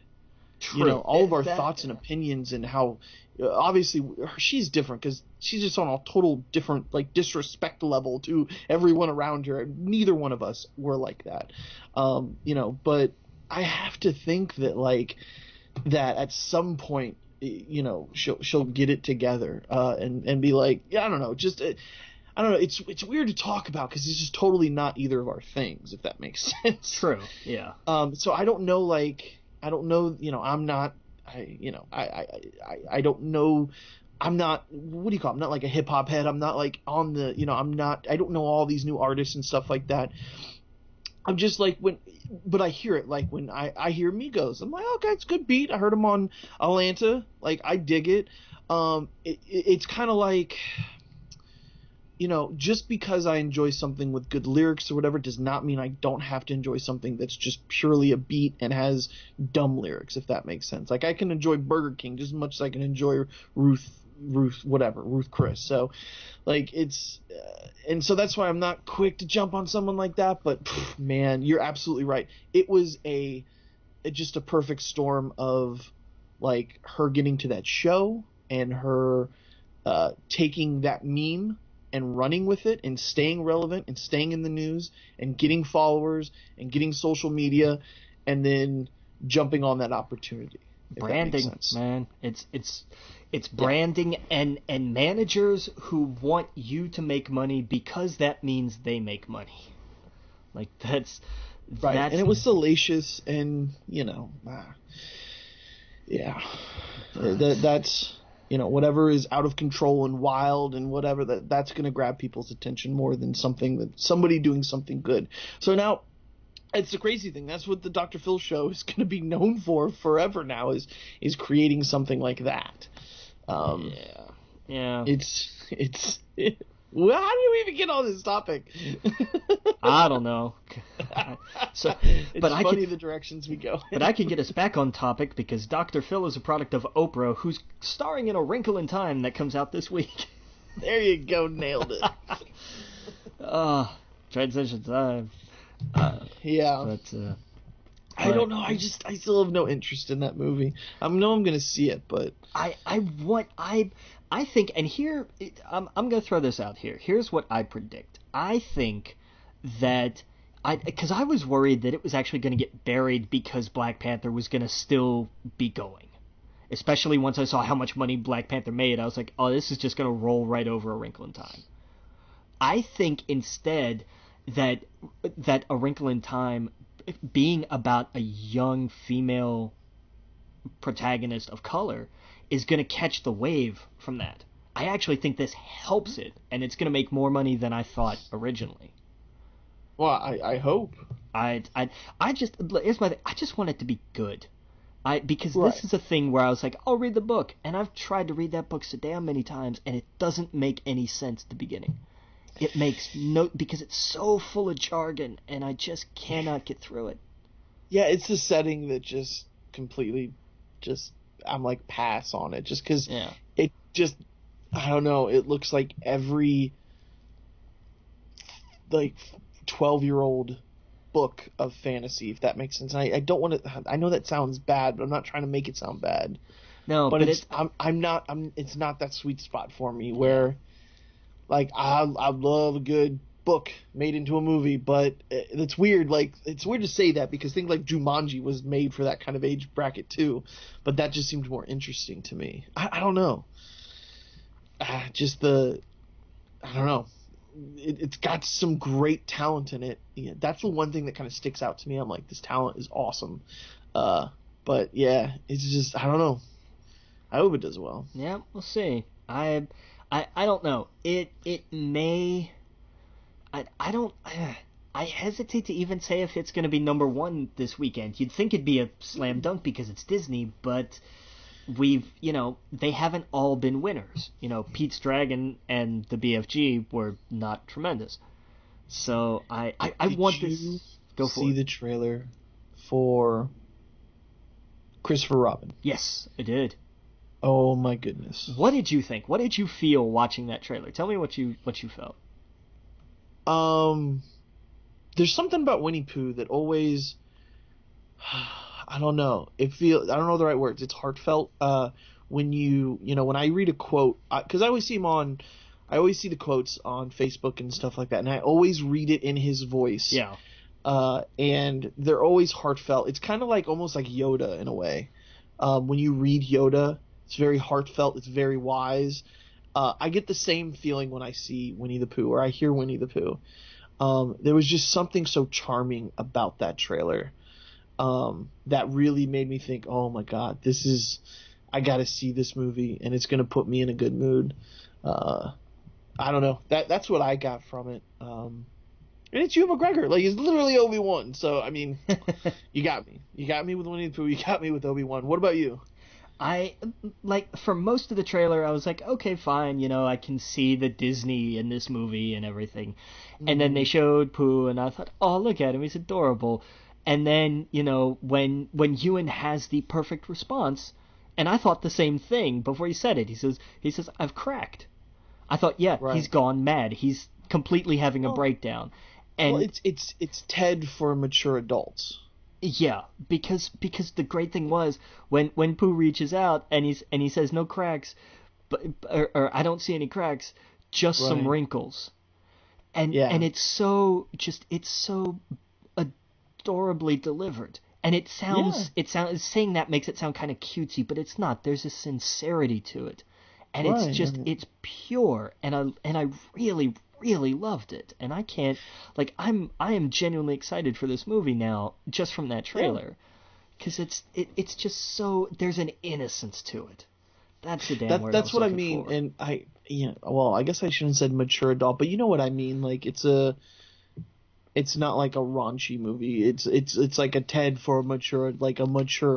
Speaker 2: True.
Speaker 1: You know, all of our thoughts and opinions and how obviously she's different because she's just on a total different like disrespect level to everyone around her. Neither one of us were like that. You know, but I have to think that like that at some point, you know, she'll get it together and be like, yeah, I don't know, just I don't know. It's weird to talk about because it's just totally not either of our things, if that makes sense.
Speaker 2: True. Yeah.
Speaker 1: So I don't know, you know, I'm not, I don't know, I'm not, what do you call it? I'm not like a hip hop head. I'm not like on the, you know, I don't know all these new artists and stuff like that. I'm just like but I hear it, like when I hear Migos, I'm like, okay, it's a good beat. I heard him on Atlanta. Like, I dig it. It's kind of like, you know, just because I enjoy something with good lyrics or whatever does not mean I don't have to enjoy something that's just purely a beat and has dumb lyrics, if that makes sense. Like, I can enjoy Burger King just as much as I can enjoy Ruth Chris. So, like, it's and so that's why I'm not quick to jump on someone like that. But man, you're absolutely right. It was just a perfect storm of like her getting to that show and her taking that meme and running with it and staying relevant and staying in the news and getting followers and getting social media and then jumping on that opportunity.
Speaker 2: Branding, man. It's branding and managers who want you to make money because that means they make money. Like that's
Speaker 1: right. And it was salacious and, you know, yeah. That's, you know, whatever is out of control and wild and whatever, that's going to grab people's attention more than somebody doing something good. So now, it's the crazy thing. That's what the Dr. Phil show is going to be known for forever now, is creating something like that.
Speaker 2: Yeah.
Speaker 1: Well, how did we even get on this topic?
Speaker 2: I don't know.
Speaker 1: But funny the directions we go.
Speaker 2: But I can get us back on topic because Dr. Phil is a product of Oprah, who's starring in A Wrinkle in Time that comes out this week.
Speaker 1: There you go, nailed it.
Speaker 2: Transitions.
Speaker 1: Yeah.
Speaker 2: But
Speaker 1: I don't know. I still have no interest in that movie. I know I'm gonna see it, but
Speaker 2: I think, and here I'm gonna throw this out here. Here's what I predict. I think that because I was worried that it was actually going to get buried because Black Panther was going to still be going. Especially once I saw how much money Black Panther made, I was like, oh, this is just going to roll right over A Wrinkle in Time. I think instead that A Wrinkle in Time being about a young female protagonist of color is going to catch the wave from that. I actually think this helps it, and it's going to make more money than I thought originally.
Speaker 1: Well, I hope.
Speaker 2: Here's my thing. I just want it to be good. Because
Speaker 1: right.
Speaker 2: This is a thing where I was like, I'll read the book, and I've tried to read that book so damn many times, and it doesn't make any sense at the beginning. It makes because it's so full of jargon, and I just cannot get through it.
Speaker 1: Yeah, it's the setting that just completely, I'm like pass on it, just because it just, I don't know, it looks like every like 12-year-old book of fantasy, if that makes sense. And I don't want to. I know that sounds bad, but I'm not trying to make it sound bad.
Speaker 2: No,
Speaker 1: but it's it's not that sweet spot for me where, like, I love a good book made into a movie, but it's weird. Like, it's weird to say that because things like Jumanji was made for that kind of age bracket too, but that just seemed more interesting to me. I don't know. I don't know. It's got some great talent in it. Yeah, that's the one thing that kind of sticks out to me. I'm like, this talent is awesome. But yeah, it's just, I don't know. I hope it does well.
Speaker 2: Yeah, we'll see. I don't know. It may. I hesitate to even say if it's going to be number one this weekend. You'd think it'd be a slam dunk because it's Disney, but they haven't all been winners. Pete's Dragon and the BFG were not tremendous. So I want this. Go for it.
Speaker 1: See the trailer for Christopher Robin?
Speaker 2: Yes, I did.
Speaker 1: Oh my goodness.
Speaker 2: What did you think? What did you feel watching that trailer? Tell me what you felt.
Speaker 1: There's something about Winnie Pooh that always, I don't know. I don't know the right words. It's heartfelt. When when I read a quote, because I always see the quotes on Facebook and stuff like that, and I always read it in his voice.
Speaker 2: Yeah.
Speaker 1: And they're always heartfelt. It's kind of like almost like Yoda in a way. When you read Yoda, it's very heartfelt. It's very wise. I get the same feeling when I see Winnie the Pooh or I hear Winnie the Pooh. There was just something so charming about that trailer that really made me think, oh my God, I got to see this movie and it's going to put me in a good mood. I don't know. That's what I got from it. And it's Ewan McGregor. Like, he's literally Obi-Wan. So, I mean, you got me. You got me with Winnie the Pooh. You got me with Obi-Wan. What about you?
Speaker 2: For most of the trailer, I was like, okay, fine, I can see the Disney in this movie and everything. And then they showed Pooh, and I thought, oh, look at him, he's adorable. And then, when Ewan has the perfect response, and I thought the same thing before he said it. He says, I've cracked. I thought, yeah, right. He's gone mad. He's completely having a breakdown. And
Speaker 1: it's Ted for mature adults.
Speaker 2: Yeah, because the great thing was when Pooh reaches out and he says no cracks, or I don't see any cracks, just some wrinkles, and it's so adorably delivered, and it sounds saying that makes it sound kind of cutesy, but it's not. There's a sincerity to it, and it's pure, and I really loved it, and I am genuinely excited for this movie now just from that trailer, because it's just so, there's an innocence to it. That's the damn word.
Speaker 1: That's what I mean, for. And I guess I shouldn't have said mature adult, but you know what I mean. Like it's not like a raunchy movie. It's like a Ted for a mature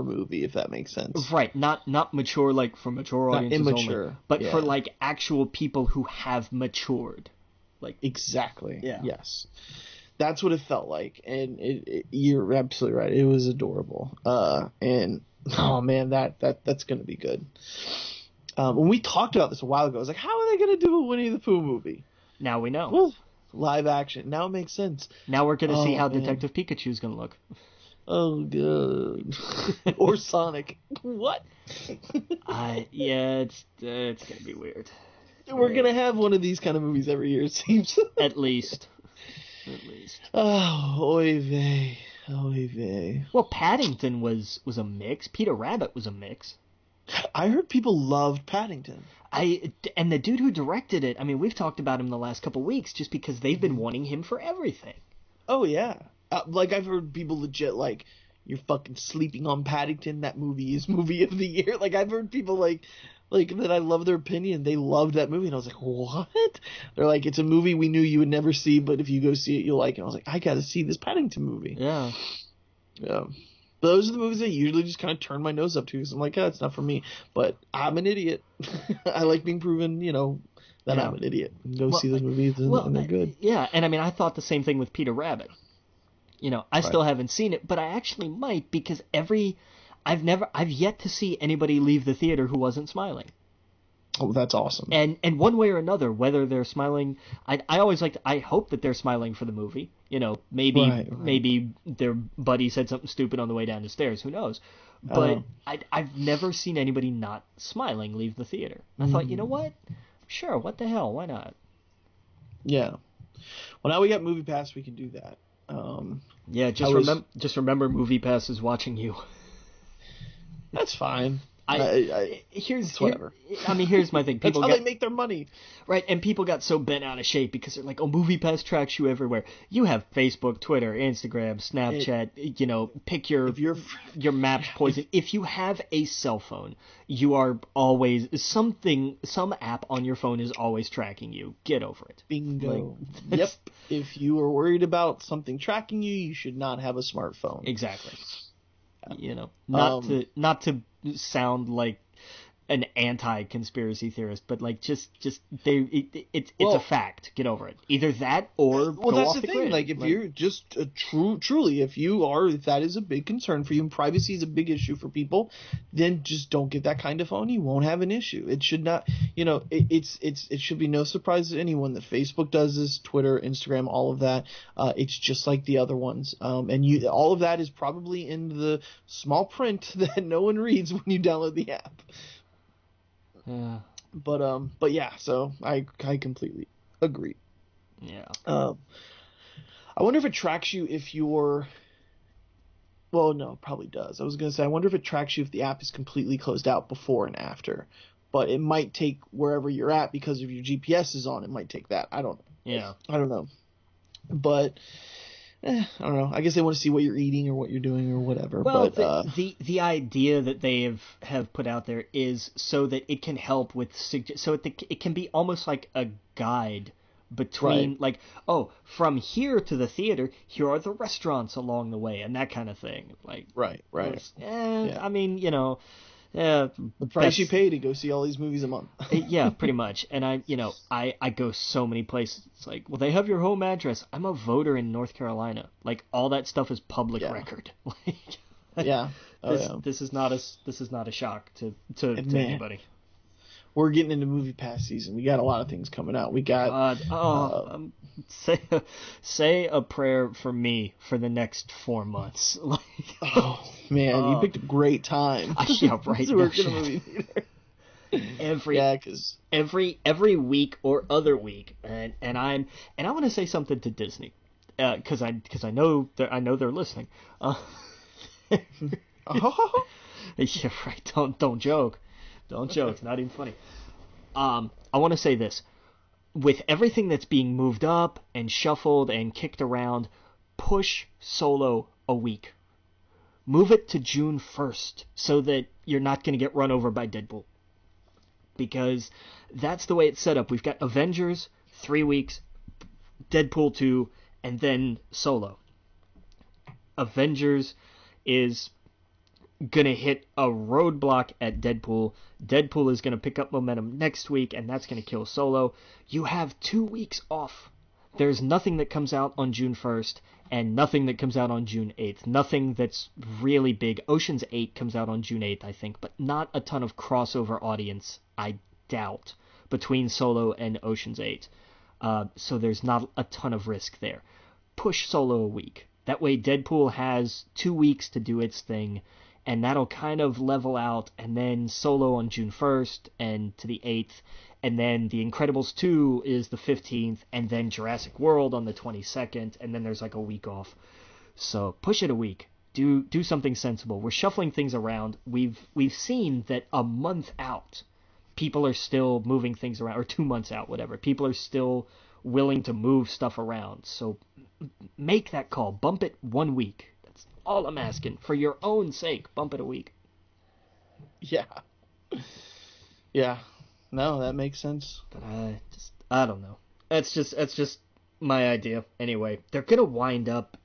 Speaker 1: movie, if that makes sense.
Speaker 2: Right, not mature like for mature audiences
Speaker 1: immature,
Speaker 2: only, but for like actual people who have matured. Like
Speaker 1: exactly.
Speaker 2: Yeah.
Speaker 1: Yes. That's what it felt like, and you're absolutely right. It was adorable. And oh man, that's gonna be good. When we talked about this a while ago, I was like, how are they gonna do a Winnie the Pooh movie?
Speaker 2: Now we know.
Speaker 1: Well, live action. Now it makes sense.
Speaker 2: Now we're gonna see how Detective Pikachu's gonna look.
Speaker 1: Oh god. Or Sonic. What?
Speaker 2: It's gonna be weird.
Speaker 1: We're going to have one of these kind of movies every year, it seems.
Speaker 2: At least.
Speaker 1: Oh, oy vey. Oy vey.
Speaker 2: Well, Paddington was a mix. Peter Rabbit was a mix.
Speaker 1: I heard people loved Paddington.
Speaker 2: And the dude who directed it, I mean, we've talked about him the last couple weeks just because they've been wanting him for everything.
Speaker 1: Oh, yeah. I've heard people legit, like, you're fucking sleeping on Paddington. That movie is movie of the year. Like, I've heard people, like that I love their opinion. They loved that movie. And I was like, what? They're like, it's a movie we knew you would never see, but if you go see it, you'll like it. And I was like, I got to see this Paddington movie.
Speaker 2: Yeah.
Speaker 1: Yeah. Those are the movies I usually just kind of turn my nose up to because I'm like, it's not for me. But I'm an idiot. I like being proven, that I'm an idiot. Go see those movies and they're good.
Speaker 2: Yeah. And I mean, I thought the same thing with Peter Rabbit. I still haven't seen it, but I actually might because I've yet to see anybody leave the theater who wasn't smiling.
Speaker 1: Oh, that's awesome.
Speaker 2: And one way or another, whether they're smiling, I always I hope that they're smiling for the movie. Maybe their buddy said something stupid on the way down the stairs. Who knows? But I've never seen anybody not smiling leave the theater. I thought, you know what? Sure, what the hell? Why not?
Speaker 1: Yeah. Well, now we got Movie Pass. We can do that.
Speaker 2: Just remember Movie Pass is watching you.
Speaker 1: That's fine.
Speaker 2: Here's
Speaker 1: whatever.
Speaker 2: Here's my thing.
Speaker 1: That's how they make their money.
Speaker 2: Right, and people got so bent out of shape because they're like, oh, Movie Pass tracks you everywhere. You have Facebook, Twitter, Instagram, Snapchat, pick your map poison. If you have a cell phone, you are always some app on your phone is always tracking you. Get over it.
Speaker 1: Bingo. Yep. If you are worried about something tracking you, you should not have a smartphone.
Speaker 2: Exactly. You know,
Speaker 1: Um,
Speaker 2: not to sound like an anti-conspiracy theorist, but like just it's a
Speaker 1: well,
Speaker 2: fact. Get over it. Either that or
Speaker 1: Well,
Speaker 2: go
Speaker 1: that's
Speaker 2: off
Speaker 1: the
Speaker 2: the
Speaker 1: thing.
Speaker 2: grid.
Speaker 1: Like, if
Speaker 2: Like,
Speaker 1: you're just truly, if that is a big concern for you and privacy is a big issue for people, then just don't get that kind of phone. You won't have an issue. It should not, it should be no surprise to anyone that Facebook does this, Twitter, Instagram, all of that. It's just like the other ones. All of that is probably in the small print that no one reads when you download the app.
Speaker 2: yeah,
Speaker 1: But yeah, so I completely agree.
Speaker 2: yeah.
Speaker 1: Um, I wonder if it tracks you if you're. Well, no, it probably does. I was gonna say I wonder if it tracks you if the app is completely closed out before and after. But it might take wherever you're at because if your GPS is on, it might take that.
Speaker 2: Yeah.
Speaker 1: I don't know. But I don't know. I guess they want to see what you're eating or what you're doing or whatever.
Speaker 2: Well,
Speaker 1: But
Speaker 2: the idea that they have put out there is so that it can help with so it can be almost like a guide between
Speaker 1: right,
Speaker 2: like, oh, from here to the theater, here are the restaurants along the way and that kind of thing. Like,
Speaker 1: right. Yeah,
Speaker 2: I mean, yeah,
Speaker 1: the price you pay to go see all these movies a month.
Speaker 2: yeah, pretty much. And I go so many places. It's like, well, they have your home address. I'm a voter in North Carolina. Like, all that stuff is public
Speaker 1: Yeah,
Speaker 2: record. Like,
Speaker 1: yeah. Oh yeah.
Speaker 2: this is not a shock
Speaker 1: And
Speaker 2: to
Speaker 1: man,
Speaker 2: anybody.
Speaker 1: we're getting into movie pass season. We got a lot of things coming out. We got
Speaker 2: God,
Speaker 1: uh,
Speaker 2: say a prayer for me for the next 4 months. Like,
Speaker 1: oh man, you
Speaker 2: uh,
Speaker 1: picked a great time
Speaker 2: yeah, right.
Speaker 1: to
Speaker 2: No
Speaker 1: work in a
Speaker 2: shit.
Speaker 1: movie theater.
Speaker 2: Every
Speaker 1: Yeah, because
Speaker 2: every week or other week, and I want to say something to Disney, because I know they're listening.
Speaker 1: oh,
Speaker 2: Yeah, right. Don't joke. Don't joke. It's not even funny. I want to say this. With everything that's being moved up and shuffled and kicked around, push Solo a week. Move it to June 1st so that you're not going to get run over by Deadpool. Because that's the way it's set up. We've got Avengers, 3 weeks, Deadpool 2, and then Solo. Avengers is gonna hit a roadblock at Deadpool. Deadpool is gonna pick up momentum next week, and that's gonna kill Solo. You have 2 weeks off. There's nothing that comes out on June 1st, and nothing that comes out on June 8th. Nothing that's really big. Ocean's 8 comes out on June 8th, I think, but not a ton of crossover audience, I doubt, between Solo and Ocean's 8. So there's not a ton of risk there. Push Solo a week. That way Deadpool has 2 weeks to do its thing, and that'll kind of level out, and then Solo on June 1st and to the 8th, and then The Incredibles 2 is the 15th, and then Jurassic World on the 22nd, and then there's like a week off. So push it a week. Do something sensible. We're shuffling things around. We've seen that a month out, people are still moving things around, or 2 months out, whatever. People are still willing to move stuff around. So make that call. Bump it 1 week. All I'm asking, for your own sake, bump it a week.
Speaker 1: yeah, yeah. No, that makes sense.
Speaker 2: But I don't know. That's just my idea. Anyway, they're gonna wind up.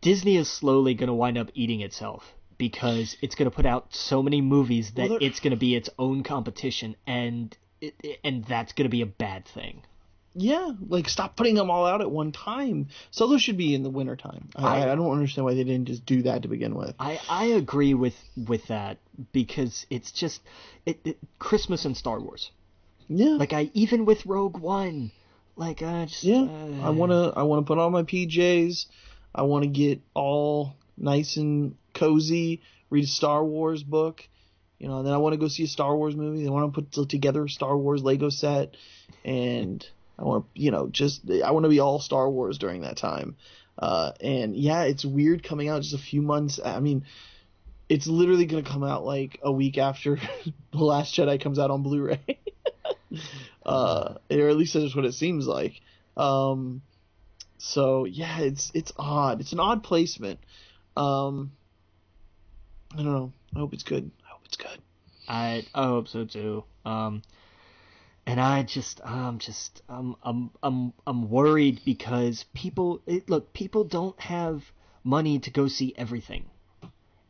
Speaker 2: Disney is slowly gonna wind up eating itself because it's gonna put out so many movies that it's gonna be its own competition, and that's gonna be a bad thing.
Speaker 1: Yeah, like stop putting them all out at one time. Solo should be in the wintertime. I don't understand why they didn't just do that to begin with.
Speaker 2: I agree with that because it's just Christmas and Star Wars.
Speaker 1: Yeah,
Speaker 2: Like even with Rogue One, like
Speaker 1: I wanna put on my PJs. I wanna get all nice and cozy. Read a Star Wars book. And then I want to go see a Star Wars movie. I want to put together a Star Wars Lego set, and I want to, I want to be all Star Wars during that time. And yeah, it's weird coming out just a few months. I mean, it's literally going to come out like a week after The Last Jedi comes out on Blu-ray. Or at least that's what it seems like. So yeah, it's odd. It's an odd placement. I don't know. I hope it's good.
Speaker 2: I hope so too. And I'm worried because people don't have money to go see everything.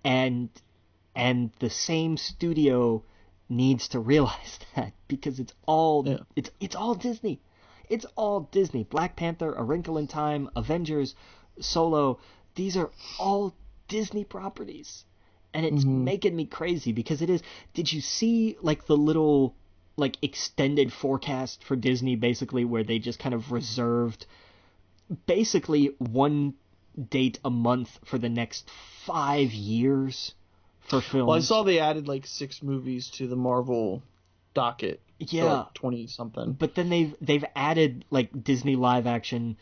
Speaker 2: and the same studio needs to realize that, because it's all Disney. It's all Disney. Black Panther, A Wrinkle in Time, Avengers, Solo, these are all Disney properties. And it's making me crazy, because it is. Did you see like the little like extended forecast for Disney, basically, where they just kind of reserved basically one date a month for the next 5 years for films?
Speaker 1: Well, I saw they added like 6 movies to the Marvel docket.
Speaker 2: Yeah,
Speaker 1: for like 20 something.
Speaker 2: But then they've added like Disney live action,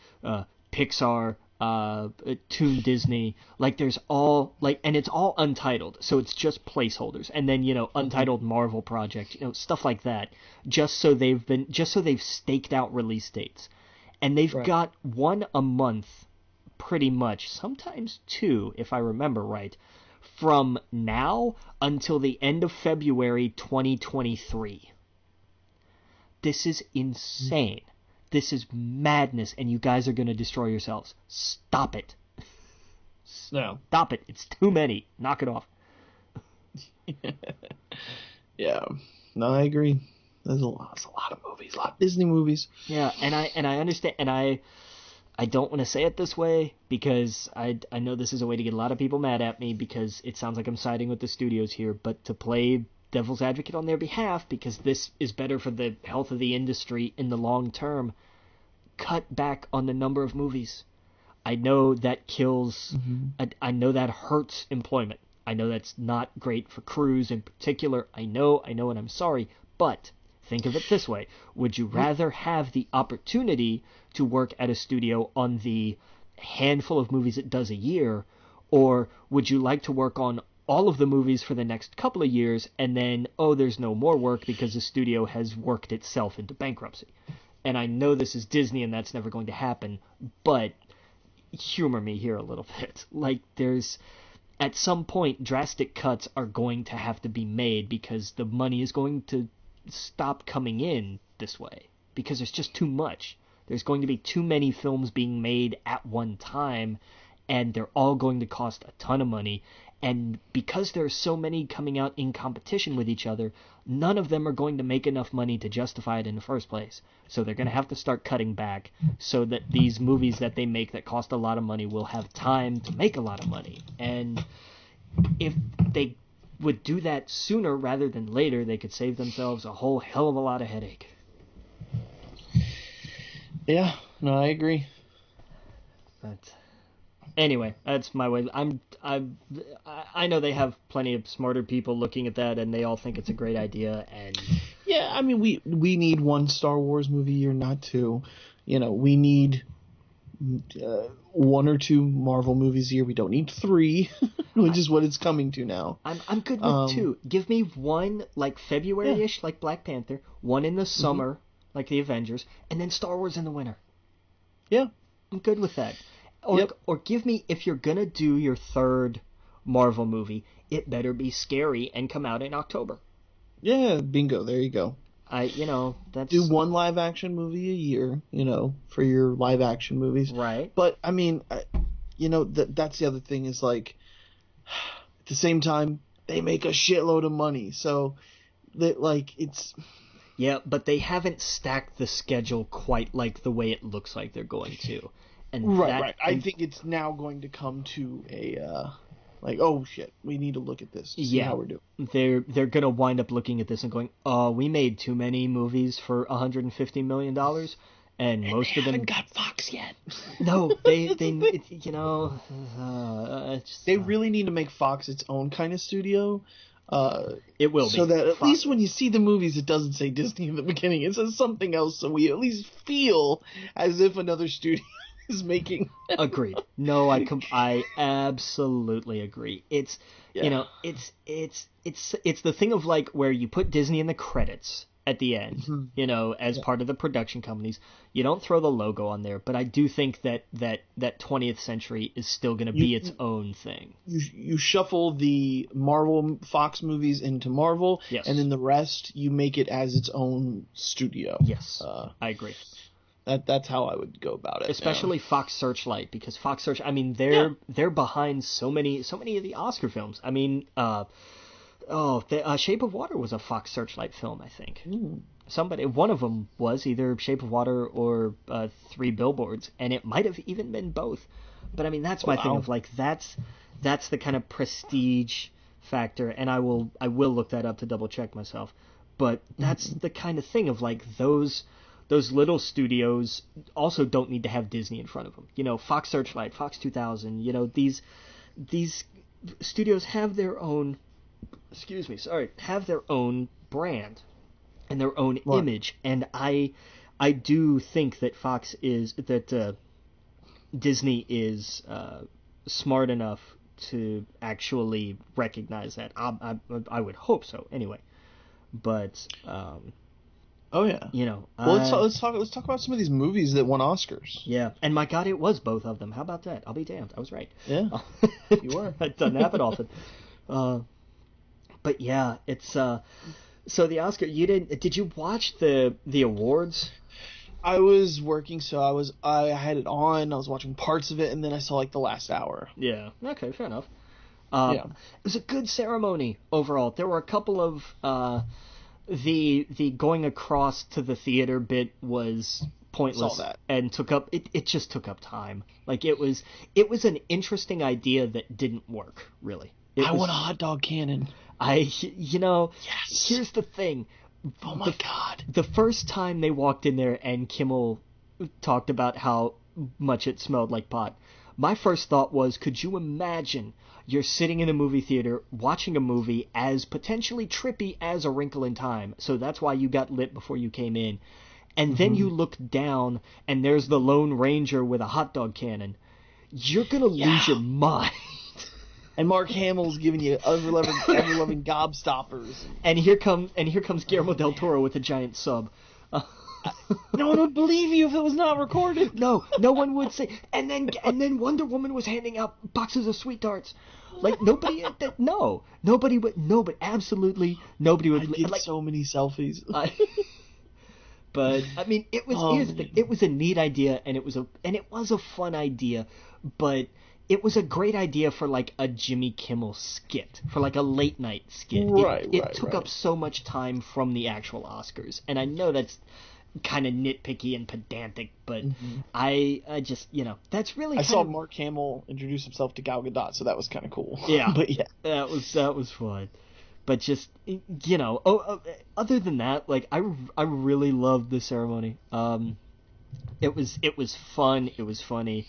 Speaker 2: Pixar, Toon Disney. Like there's all like, and it's all untitled, so it's just placeholders. And then untitled Marvel project, stuff like that. Just so they've staked out release dates, and they've got one a month, pretty much. Sometimes 2, if I remember right, from now until the end of February 2023. This is insane. This is madness, and you guys are going to destroy yourselves. Stop it.
Speaker 1: No.
Speaker 2: Stop it. It's too many. Knock it off.
Speaker 1: Yeah. No, I agree. There's a lot of movies, a lot of Disney movies.
Speaker 2: Yeah, and I understand, and I don't want to say it this way, because I know this is a way to get a lot of people mad at me, because it sounds like I'm siding with the studios here, but to play devil's advocate on their behalf, because this is better for the health of the industry in the long term, cut back on the number of movies. I know that kills, I know that hurts employment. I know that's not great for crews in particular. I know, and I'm sorry, but think of it this way. Would you rather have the opportunity to work at a studio on the handful of movies it does a year, or would you like to work on all of the movies for the next couple of years, and then, there's no more work because the studio has worked itself into bankruptcy? And I know this is Disney and that's never going to happen, but humor me here a little bit. Like, at some point, drastic cuts are going to have to be made, because the money is going to stop coming in this way, because there's just too much. There's going to be too many films being made at one time, and they're all going to cost a ton of money. And because there's so many coming out in competition with each other, none of them are going to make enough money to justify it in the first place. So they're going to have to start cutting back, so that these movies that they make that cost a lot of money will have time to make a lot of money. And if they would do that sooner rather than later, they could save themselves a whole hell of a lot of headache.
Speaker 1: Yeah, no, I agree.
Speaker 2: But anyway, that's my way. I know they have plenty of smarter people looking at that, and they all think it's a great idea. And
Speaker 1: yeah, I mean, we need one Star Wars movie a year, not 2. We need 1 or 2 Marvel movies a year. We don't need 3, which is what it's coming to now.
Speaker 2: I'm good with 2. Give me one like February-ish, like Black Panther. One in the summer, like the Avengers, and then Star Wars in the winter.
Speaker 1: Yeah,
Speaker 2: I'm good with that. Or give me, if you're gonna do your 3rd Marvel movie, it better be scary and come out in October.
Speaker 1: Yeah, bingo. There you go.
Speaker 2: That's...
Speaker 1: Do 1 live action movie a year, for your live action movies.
Speaker 2: Right.
Speaker 1: But, I mean, that's the other thing, is like, at the same time, they make a shitload of money. So, it's...
Speaker 2: Yeah, but they haven't stacked the schedule quite like the way it looks like they're going to. And
Speaker 1: right. I think it's now going to come to a, oh shit, we need to look at this to see how we're doing.
Speaker 2: They're going to wind up looking at this and going, we made too many movies for $150 million, and most of them...
Speaker 1: They haven't got Fox yet.
Speaker 2: No, they
Speaker 1: really need to make Fox its own kind of studio.
Speaker 2: It will be.
Speaker 1: So that at least when you see the movies, it doesn't say Disney in the beginning. It says something else, so we at least feel as if another studio is making.
Speaker 2: Agreed. No, I absolutely agree. It's it's the thing of like where you put Disney in the credits at the end, as part of the production companies. You don't throw the logo on there, but I do think that 20th Century is still going to be its own thing.
Speaker 1: You shuffle the Marvel Fox movies into Marvel,
Speaker 2: yes,
Speaker 1: and then the rest you make it as its own studio.
Speaker 2: Yes, I agree.
Speaker 1: That's how I would go about it.
Speaker 2: Especially Fox Searchlight, because Fox Search, I mean, they're behind so many of the Oscar films. I mean, Shape of Water was a Fox Searchlight film, I think. One of them was either Shape of Water or Three Billboards, and it might have even been both. But I mean, that's my thing of like that's the kind of prestige factor, and I will look that up to double check myself. But that's the kind of thing of like those little studios also don't need to have Disney in front of them. You know, Fox Searchlight, Fox 2000, you know, these studios have their own, have their own brand and their own image. And I do think that Disney is smart enough to actually recognize that. I would hope so anyway. But
Speaker 1: oh yeah,
Speaker 2: you know.
Speaker 1: Well, let's talk about some of these movies that won Oscars.
Speaker 2: Yeah, and my God, it was both of them. How about that? I'll be damned. I was right.
Speaker 1: Yeah, you were.
Speaker 2: It doesn't happen often. But yeah, it's so the Oscar. Did you watch the awards?
Speaker 1: I was working, so I had it on. I was watching parts of it, and then I saw like the last hour.
Speaker 2: Yeah. Okay. Fair enough. It was a good ceremony overall. There were a couple of the going across to the theater bit was pointless and it just took up time. Like it was an interesting idea that didn't work really.
Speaker 1: I want a hot dog cannon.
Speaker 2: Yes. Here's the thing.
Speaker 1: Oh my God.
Speaker 2: The first time they walked in there and Kimmel talked about how much it smelled like pot, my first thought was, could you imagine you're sitting in a movie theater watching a movie as potentially trippy as A Wrinkle in Time, so that's why you got lit before you came in, and then you look down and there's the Lone Ranger with a hot dog cannon. You're gonna lose your mind.
Speaker 1: And Mark Hamill's giving you ever-loving gobstoppers.
Speaker 2: And here comes Guillermo del Toro with a giant sub.
Speaker 1: No one would believe you if it was not recorded.
Speaker 2: No one would say. And then Wonder Woman was handing out boxes of sweet tarts. Like nobody would. Absolutely nobody would.
Speaker 1: I did like so many selfies.
Speaker 2: But I mean, it was a neat idea, and it was a fun idea, but it was a great idea for like a Jimmy Kimmel skit, for like a late night skit. It took up so much time from the actual Oscars, and I know that's kind of nitpicky and pedantic, but I just, that's really.
Speaker 1: I saw Mark Hamill introduce himself to Gal Gadot, so that was kind of cool.
Speaker 2: Yeah,
Speaker 1: but yeah,
Speaker 2: that was fun. But just other than that, like I really loved the ceremony. It was fun. It was funny.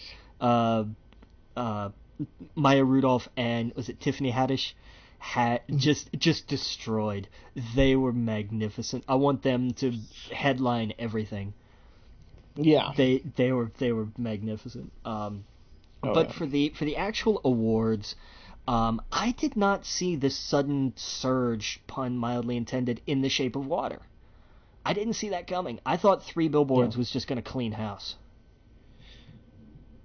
Speaker 2: Maya Rudolph and was it Tiffany Haddish had just destroyed. They were magnificent. I want them to headline everything. Yeah, they were magnificent. For the actual awards, I did not see this sudden surge, pun mildly intended, in The Shape of Water. I didn't see that coming. I thought Three Billboards was just going to clean house.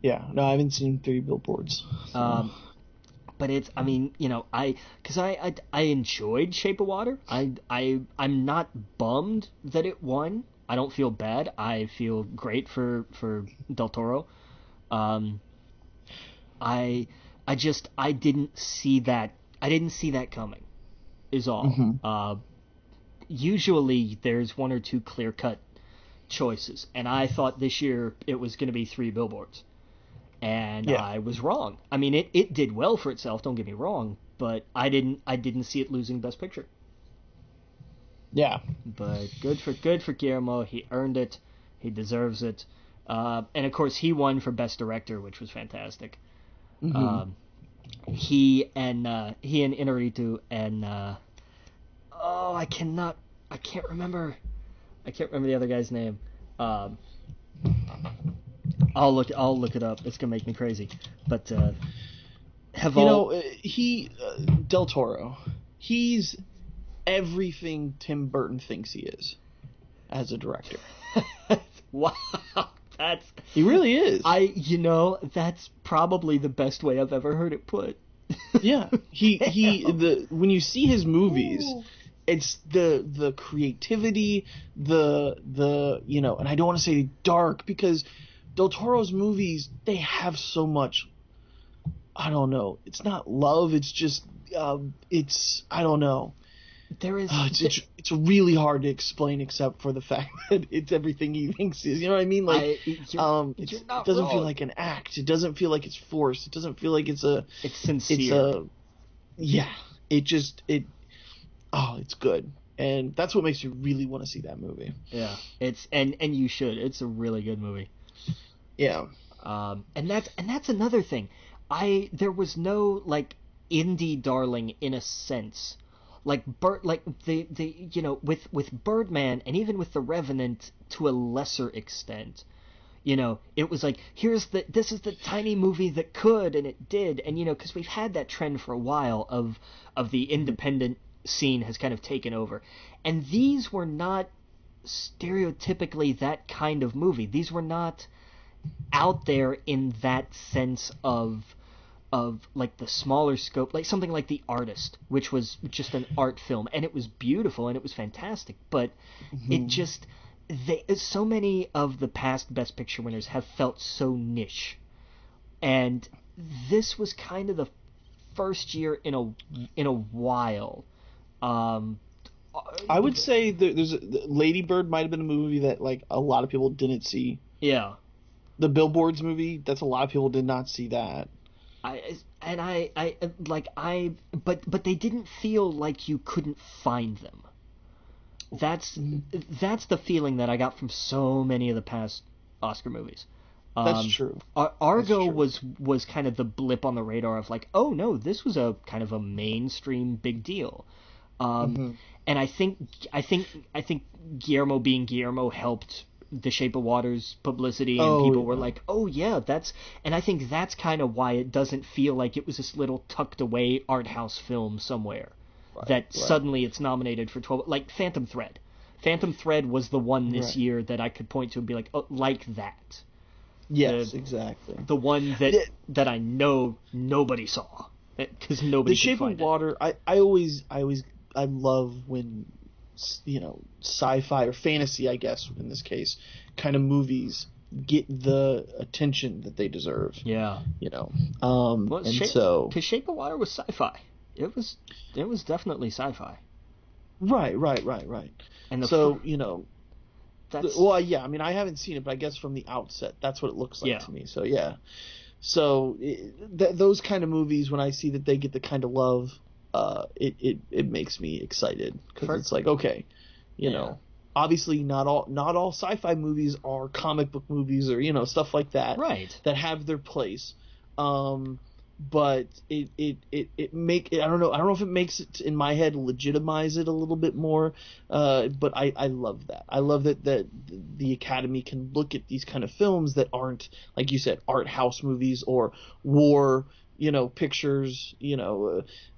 Speaker 1: Yeah, no, I haven't seen Three Billboards. So.
Speaker 2: But it's, I mean, I enjoyed Shape of Water. I'm not bummed that it won. I don't feel bad. I feel great for Del Toro. I didn't see that. I didn't see that coming. Is all. Usually there's one or two clear-cut choices, and I thought this year it was going to be Three Billboards. And I was wrong. I mean, it did well for itself, don't get me wrong, but I didn't see it losing Best Picture.
Speaker 1: Yeah.
Speaker 2: But good for Guillermo. He earned it. He deserves it. And of course he won for Best Director, which was fantastic. He and Inarritu and I can't remember the other guy's name. I'll look it up. It's gonna make me crazy. But
Speaker 1: Del Toro, he's everything Tim Burton thinks he is as a director.
Speaker 2: Wow,
Speaker 1: he really is.
Speaker 2: That's probably the best way I've ever heard it put.
Speaker 1: Yeah, when you see his movies, it's the creativity, and I don't want to say dark because Del Toro's movies, they have so much, I don't know. It's not love. It's just, I don't know.
Speaker 2: There is.
Speaker 1: It's really hard to explain except for the fact that it's everything he thinks is. You know what I mean? Like,
Speaker 2: you're not
Speaker 1: it doesn't
Speaker 2: wrong.
Speaker 1: feel like an act. It doesn't feel like it's forced. It doesn't feel like it's
Speaker 2: sincere.
Speaker 1: Yeah. It's good. And that's what makes you really want to see that movie.
Speaker 2: Yeah. And you should. It's a really good movie.
Speaker 1: Yeah.
Speaker 2: And that's another thing. There was no like indie darling in a sense. Like with Birdman and even with The Revenant to a lesser extent. It was like, this is the tiny movie that could, and it did. And because we've had that trend for a while of the independent scene has kind of taken over. And these were not stereotypically that kind of movie. These were not out there in that sense of like the smaller scope, like something like The Artist, which was just an art film, and it was beautiful and it was fantastic, but it just so many of the past Best Picture winners have felt so niche, and this was kind of the first year in a while.
Speaker 1: I would say there's Lady Bird might have been a movie that like a lot of people didn't see.
Speaker 2: Yeah.
Speaker 1: The Billboards movie, that's a lot of people did not see that.
Speaker 2: But they didn't feel like you couldn't find them. That's the feeling that I got from so many of the past Oscar movies.
Speaker 1: That's true.
Speaker 2: Argo was kind of the blip on the radar of like, oh no, this was a kind of a mainstream big deal. And I think Guillermo being Guillermo helped The Shape of Water's publicity, and people were like, oh yeah, and I think that's kind of why it doesn't feel like it was this little tucked away art house film somewhere suddenly it's nominated for 12, like Phantom Thread. Phantom Thread was the one this year that I could point to and be like, oh, like that.
Speaker 1: Yes, exactly.
Speaker 2: The one that I know nobody saw because nobody.
Speaker 1: The Shape of Water. I love when sci-fi or fantasy, I guess in this case, kind of movies get the attention that they deserve.
Speaker 2: Yeah.
Speaker 1: Because
Speaker 2: Shape of Water was sci-fi. It was definitely sci-fi.
Speaker 1: Right. And I mean, I haven't seen it, but I guess from the outset, that's what it looks like to me. So yeah. So those kind of movies, when I see that they get the kind of love, it makes me excited because it's like, okay, obviously not all sci-fi movies are comic book movies or stuff like that,
Speaker 2: right? That
Speaker 1: have their place. But I don't know if it makes it in my head legitimize it a little bit more. But I love that. I love that the Academy can look at these kind of films that aren't, like you said, art house movies or war pictures,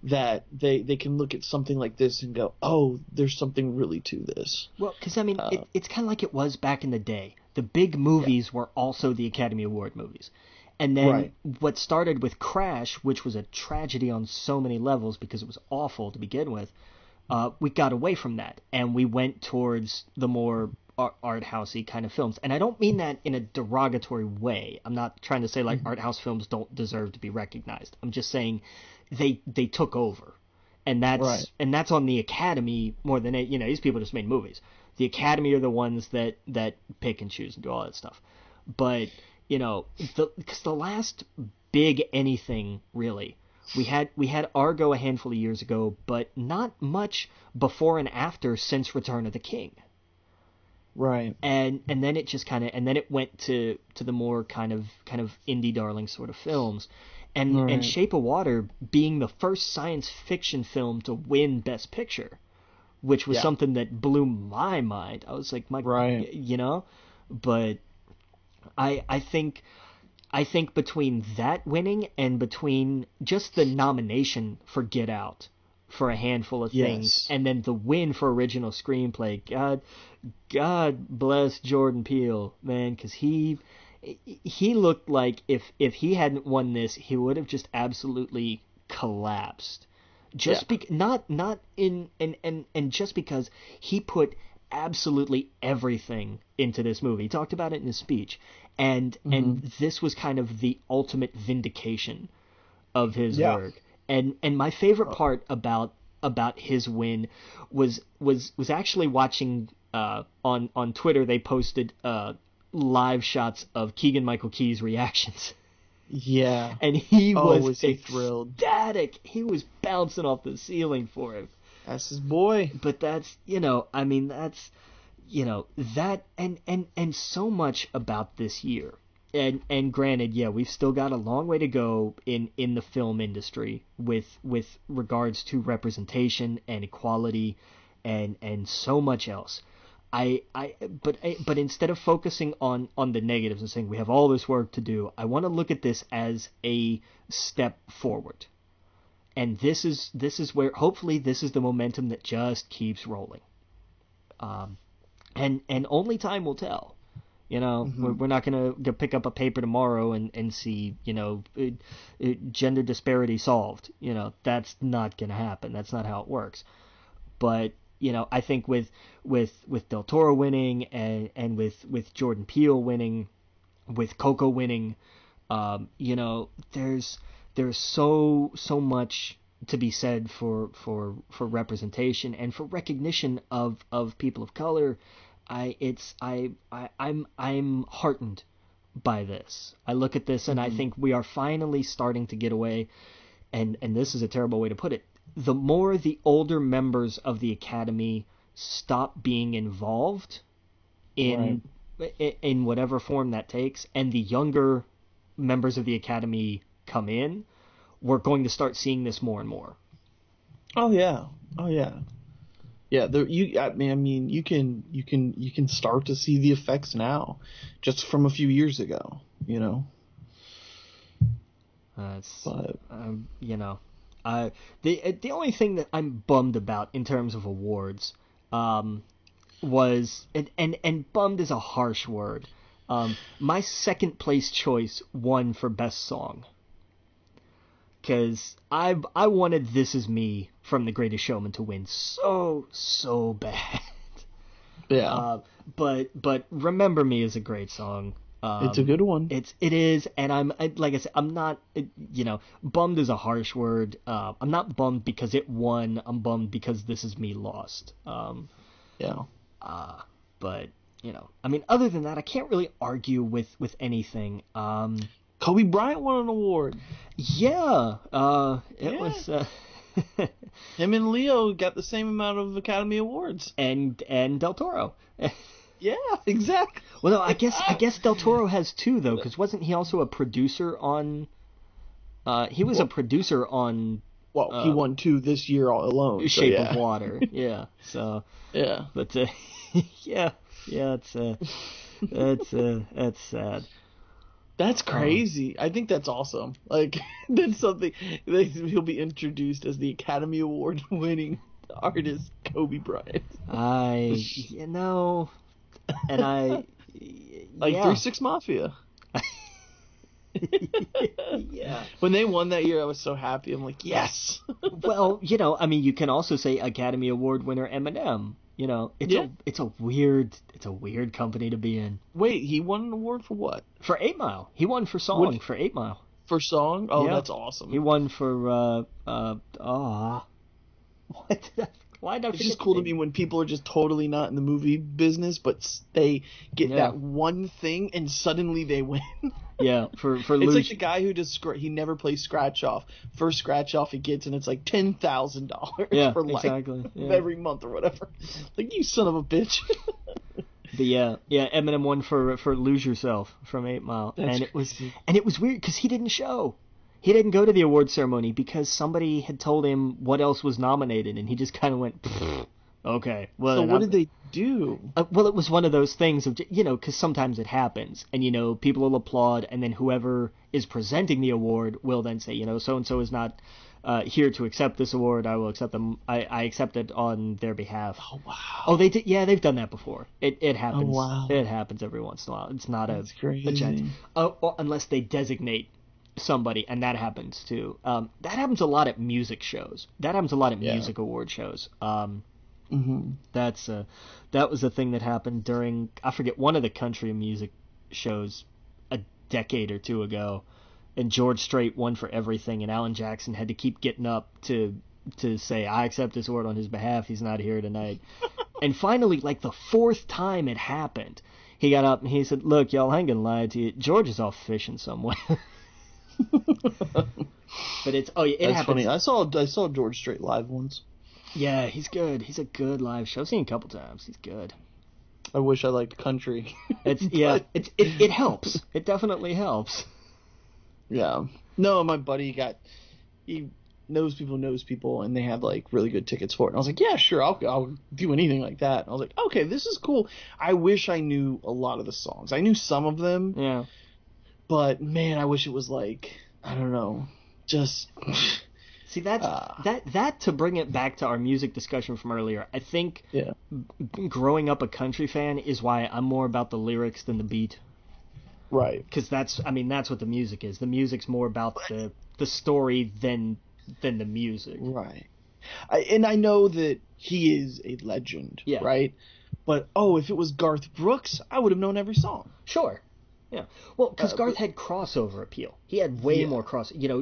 Speaker 1: that they can look at something like this and go, oh, there's something really to this.
Speaker 2: Well, because I mean, it's kind of like it was back in the day. The big movies were also the Academy Award movies. And then what started with Crash, which was a tragedy on so many levels because it was awful to begin with, we got away from that. And we went towards the more art housey kind of films. And I don't mean that in a derogatory way. I'm not trying to say like art house films don't deserve to be recognized. I'm just saying they took over. And that's on the Academy more than these people just made movies. The Academy are the ones that pick and choose and do all that stuff. But because the last big anything really, we had Argo a handful of years ago, but not much before and after since Return of the King.
Speaker 1: Right.
Speaker 2: And then it just and then it went to the more kind of indie darling sort of films. And Shape of Water being the first science fiction film to win Best Picture, which was something that blew my mind. I was like, but I think between that winning and between just the nomination for Get Out for a handful of things, and then the win for original screenplay, God bless Jordan Peele, man, because he looked like if he hadn't won this, he would have just absolutely collapsed. Just not in and just because he put absolutely everything into this movie. He talked about it in his speech, and this was kind of the ultimate vindication of his work. And my favorite part about his win was actually watching on Twitter. They posted live shots of Keegan-Michael Key's reactions.
Speaker 1: Yeah.
Speaker 2: And he was
Speaker 1: he thrilled.
Speaker 2: Ecstatic. He was bouncing off the ceiling for him.
Speaker 1: That's his boy.
Speaker 2: But that's, that's, that and so much about this year. And granted, yeah, we've still got a long way to go in the film industry with regards to representation and equality and so much else. But instead of focusing on the negatives and saying we have all this work to do, I want to look at this as a step forward. And this is where hopefully this is the momentum that just keeps rolling. And only time will tell. We're not going to pick up a paper tomorrow and see, gender disparity solved. That's not going to happen. That's not how it works. But I think with Del Toro winning and with Jordan Peele winning, with Coco winning, there's so much to be said for representation and for recognition of people of color. I'm heartened by this. I look at this and I think we are finally starting to get away, and this is a terrible way to put it. The more the older members of the Academy stop being involved in whatever form that takes, and the younger members of the Academy come in, we're going to start seeing this more and more.
Speaker 1: Oh yeah. Yeah, you can start to see the effects now, just from a few years ago,
Speaker 2: The only thing that I'm bummed about in terms of awards, was and bummed is a harsh word. My second place choice won for best song. Because I wanted This Is Me from The Greatest Showman to win so bad.
Speaker 1: Yeah.
Speaker 2: But Remember Me is a great song.
Speaker 1: It's a good one.
Speaker 2: It is, and like I said, I'm not, bummed is a harsh word. I'm not bummed because it won. I'm bummed because This Is Me lost.
Speaker 1: Yeah.
Speaker 2: But other than that, I can't really argue with anything.
Speaker 1: Kobe Bryant won an award.
Speaker 2: Yeah. It was.
Speaker 1: Him and Leo got the same amount of Academy Awards.
Speaker 2: And Del Toro.
Speaker 1: Yeah, exactly.
Speaker 2: Well, no, I guess Del Toro has two though, because wasn't he also a producer on? He was a producer on.
Speaker 1: Well, he won two this year all alone.
Speaker 2: Shape of Water. Yeah. So.
Speaker 1: Yeah.
Speaker 2: But yeah, it's sad.
Speaker 1: That's crazy. I think that's awesome. Like, that's something. He'll be introduced as the Academy Award winning artist, Kobe Bryant. Like 3-6 Mafia.
Speaker 2: Yeah.
Speaker 1: When they won that year, I was so happy. I'm like, yes.
Speaker 2: Well, you can also say Academy Award winner Eminem. It's a weird company to be in.
Speaker 1: Wait, he won an award for what?
Speaker 2: For 8 Mile. He won for song for 8 Mile.
Speaker 1: For song? Oh,
Speaker 2: yeah.
Speaker 1: That's awesome.
Speaker 2: He won for why did I forget?
Speaker 1: It's just cool to me when people are just totally not in the movie business, but they get that one thing and suddenly they win.
Speaker 2: Yeah, for
Speaker 1: it's like the guy who does he never plays scratch off. First scratch off he gets, and it's like $10,000 for life every month or whatever. Like, you son of a bitch.
Speaker 2: But yeah, Eminem won for Lose Yourself from 8 Mile, and it was weird because he didn't show. He didn't go to the award ceremony because somebody had told him what else was nominated, and he just kind of went, okay. Well,
Speaker 1: so what did they do?
Speaker 2: Well, it was one of those things of, because sometimes it happens, and, people will applaud, and then whoever is presenting the award will then say, so-and-so is not here to accept this award. I will accept them. I accept it on their behalf.
Speaker 1: Oh, wow.
Speaker 2: Oh, they did. Yeah, they've done that before. It happens.
Speaker 1: Oh, wow.
Speaker 2: It happens every once in a while. It's not
Speaker 1: That's crazy.
Speaker 2: a chance. Unless they designate somebody, and that happens too. That happens a lot at music shows. That happens a lot at music award shows. That was a thing that happened during, I forget, one of the country music shows a decade or two ago, and George Strait won for everything, and Alan Jackson had to keep getting up to say, I accept this award on his behalf, he's not here tonight. And finally, like the fourth time it happened, he got up and he said, look, y'all, I ain't gonna lie to you, George is off fishing somewhere. But it's, it
Speaker 1: That's
Speaker 2: happens.
Speaker 1: funny. I saw George Strait live once.
Speaker 2: Yeah, he's good. He's a good live show. I've seen him a couple times. He's good.
Speaker 1: I wish I liked country.
Speaker 2: It helps. It definitely helps.
Speaker 1: Yeah. No, my buddy he knows people, and they had like really good tickets for it. And I was like, yeah, sure, I'll do anything like that. And I was like, okay, this is cool. I wish I knew a lot of the songs. I knew some of them.
Speaker 2: Yeah.
Speaker 1: But man, I wish it was like, I don't know, just.
Speaker 2: See, that to bring it back to our music discussion from earlier, I think growing up a country fan is why I'm more about the lyrics than the beat.
Speaker 1: Right.
Speaker 2: Because that's what the music is. The music's more about the story than the music.
Speaker 1: Right. And I know that he is a legend, right? But, if it was Garth Brooks, I would have known every song.
Speaker 2: Sure. Yeah. Well, because Garth had crossover appeal. He had way more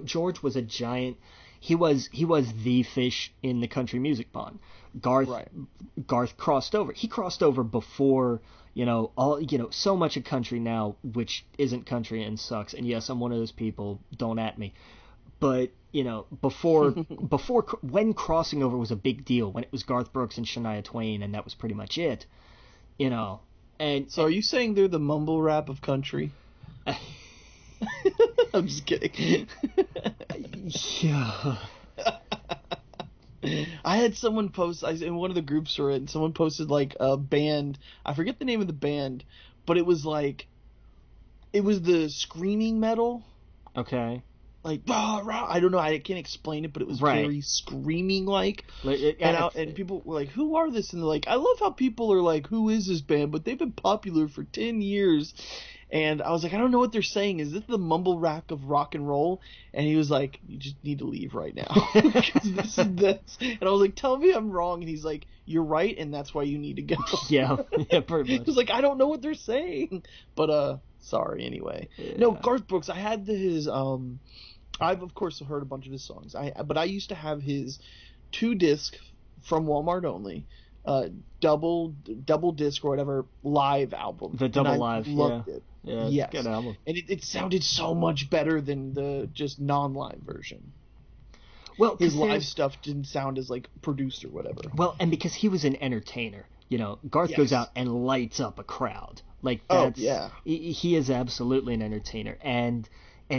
Speaker 2: George was a giant. He was the fish in the country music pond. Garth crossed over. He crossed over before, so much of country now, which isn't country and sucks. And yes, I'm one of those people. Don't at me. But, before when crossing over was a big deal, when it was Garth Brooks and Shania Twain, and that was pretty much it, And
Speaker 1: so, are you saying they're the mumble rap of country? I'm just kidding.
Speaker 2: Yeah.
Speaker 1: I had someone post in one of the groups we're in. Someone posted like a band. I forget the name of the band, but it was the screaming metal.
Speaker 2: Okay.
Speaker 1: Like rah, rah. I don't know. I can't explain it, but it was very screaming like. And people were like, "Who are this?" And they're like, "I love how people are like, who is this band?" But they've been popular for 10 years. And I was like, I don't know what they're saying. Is this the mumble rap of rock and roll? And he was like, you just need to leave right now. Because this is this. And I was like, tell me I'm wrong. And he's like, you're right, and that's why you need to go.
Speaker 2: Yeah, pretty much.
Speaker 1: He was like, I don't know what they're saying. But, sorry, anyway. Yeah. No, Garth Brooks, I had his, I've, of course, heard a bunch of his songs. But I used to have his 2-disc from Walmart only. Double disc or whatever live album.
Speaker 2: The double live,
Speaker 1: loved it.
Speaker 2: Yeah,
Speaker 1: yes.
Speaker 2: Good album.
Speaker 1: And it sounded so much better than the just non-live version.
Speaker 2: Well,
Speaker 1: his live stuff didn't sound as like produced or whatever.
Speaker 2: Well, and because he was an entertainer, Garth goes out and lights up a crowd. Like that's he is absolutely an entertainer, and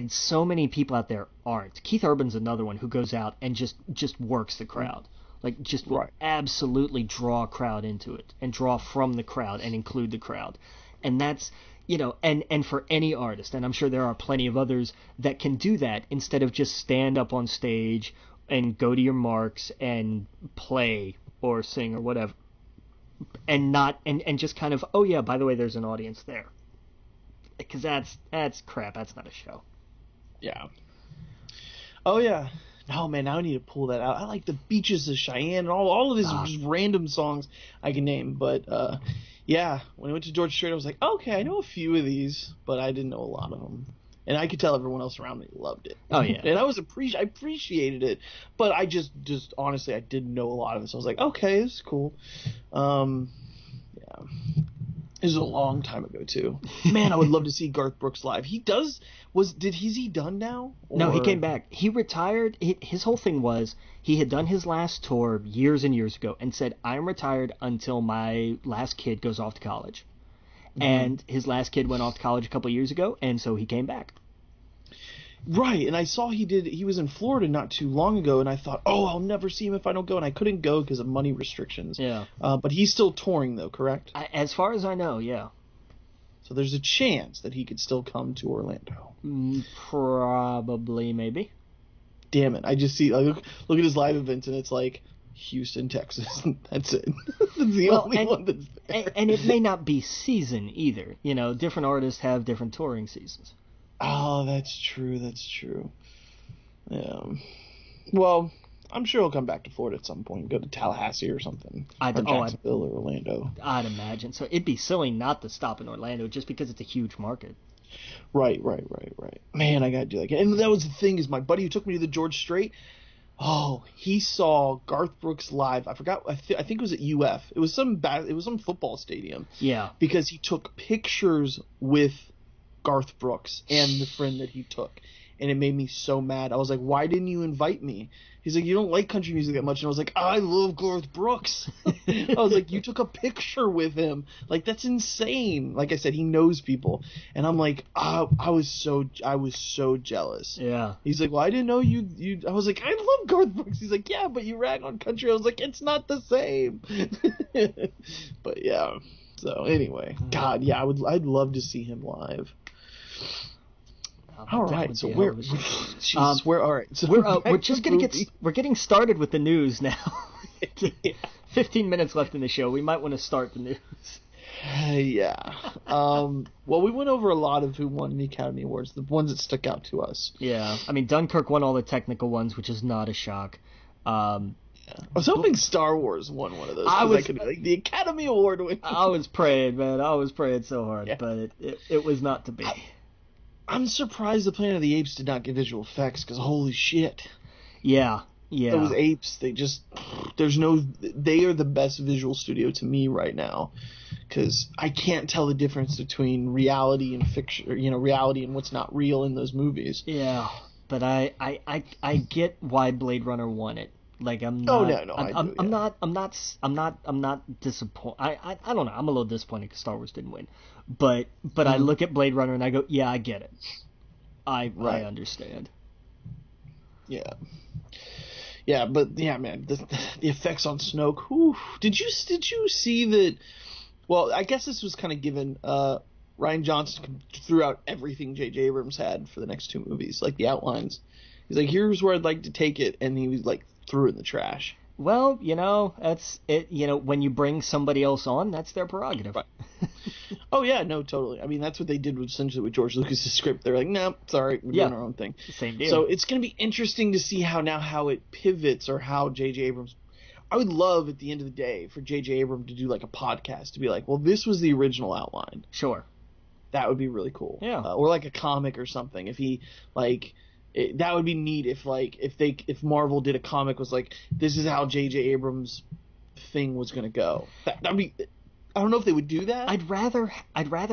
Speaker 2: so many people out there aren't. Keith Urban's another one who goes out and just works the crowd. Like, just will absolutely draw a crowd into it, and draw from the crowd, and include the crowd. And that's, and for any artist, and I'm sure there are plenty of others that can do that, instead of just stand up on stage and go to your marks and play or sing or whatever, and just kind of, oh yeah, by the way, there's an audience there. Because that's crap, that's not a show.
Speaker 1: Yeah. Oh yeah. Oh man, now I need to pull that out. I like the Beaches of Cheyenne and all of his just random songs I can name. But yeah, when I went to George Strait, I was like, okay, I know a few of these, but I didn't know a lot of them. And I could tell everyone else around me loved it.
Speaker 2: Oh yeah,
Speaker 1: and I appreciated it, but I just honestly I didn't know a lot of it. So I was like, okay, this is cool. Yeah. This was a long time ago too. Man, I would love to see Garth Brooks live. Is he done now? Or...
Speaker 2: No, he came back. He retired. His whole thing was he had done his last tour years and years ago and said, I'm retired until my last kid goes off to college. Mm-hmm. And his last kid went off to college a couple of years ago, and so he came back.
Speaker 1: Right, and I saw he was in Florida not too long ago, and I thought, I'll never see him if I don't go, and I couldn't go because of money restrictions.
Speaker 2: Yeah.
Speaker 1: But he's still touring, though, correct?
Speaker 2: As far as I know, yeah.
Speaker 1: So there's a chance that he could still come to Orlando.
Speaker 2: Probably, maybe.
Speaker 1: Damn it, I just see, look at his live events, and it's like Houston, Texas, that's it. That's the only one that's there.
Speaker 2: And it may not be season either. Different artists have different touring seasons.
Speaker 1: Oh, that's true. That's true. Yeah. Well, I'm sure he'll come back to Florida at some point. Go to Tallahassee or something, or Jacksonville or Orlando.
Speaker 2: I'd imagine. So it'd be silly not to stop in Orlando just because it's a huge market.
Speaker 1: Right. Man, I gotta do that again. And that was the thing, is my buddy who took me to the George Strait. Oh, he saw Garth Brooks live. I forgot. I think it was at UF. It was some football stadium.
Speaker 2: Yeah.
Speaker 1: Because he took pictures with Garth Brooks and the friend that he took, and it made me so mad. I was like, "Why didn't you invite me?" He's like, "You don't like country music that much," and I was like, "I love Garth Brooks." I was like, "You took a picture with him? Like, that's insane." Like I said, he knows people, and I'm like, I was so jealous.
Speaker 2: Yeah.
Speaker 1: He's like, "Well, I didn't know you." I was like, "I love Garth Brooks." He's like, "Yeah, but you rag on country." I was like, "It's not the same." But yeah. So anyway, God, yeah, I'd love to see him live. All right, so we're all right. So
Speaker 2: we're just gonna we're getting started with the news now. 15 minutes left in the show. We might want to start the news.
Speaker 1: Yeah. Well, we went over a lot of who won the Academy Awards, the ones that stuck out to us.
Speaker 2: Yeah, I mean, Dunkirk won all the technical ones, which is not a shock.
Speaker 1: I was hoping Star Wars won one of those. I could, like, the Academy Award winner.
Speaker 2: I was praying, man. I was praying so hard, but it was not to be.
Speaker 1: I'm surprised the Planet of the Apes did not get visual effects, because holy shit.
Speaker 2: Yeah.
Speaker 1: Those apes, they are the best visual studio to me right now, because I can't tell the difference between reality and fiction, reality and what's not real in those movies.
Speaker 2: Yeah, but I get why Blade Runner won it. Like, I'm not.
Speaker 1: Oh no,
Speaker 2: I'm not disappointed. I don't know. I'm a little disappointed because Star Wars didn't win, but I look at Blade Runner and I go, yeah, I get it. I understand.
Speaker 1: Yeah. Yeah, but yeah, man, the effects on Snoke. Whew. Did you see that? Well, I guess this was kind of given. Rian Johnson threw out everything J.J. Abrams had for the next two movies, like the outlines. He's like, "Here's where I'd like to take it," and he was like, threw it in the trash.
Speaker 2: Well, that's it. When you bring somebody else on, that's their prerogative.
Speaker 1: Right. Oh yeah, no, totally. I mean, that's what they did essentially with George Lucas' script. They're like, "No, sorry, we're doing our own thing."
Speaker 2: Same deal.
Speaker 1: So it's going to be interesting to see how it pivots, or how J.J. Abrams. I would love at the end of the day for J.J. Abrams to do like a podcast to be like, "Well, this was the original outline."
Speaker 2: Sure.
Speaker 1: That would be really cool.
Speaker 2: Yeah.
Speaker 1: Or like a comic or something. If he that would be neat. If Marvel did a comic was like, this is how J.J. Abrams' thing was going to go. That'd be. I don't know if they would do that.
Speaker 2: I'd rather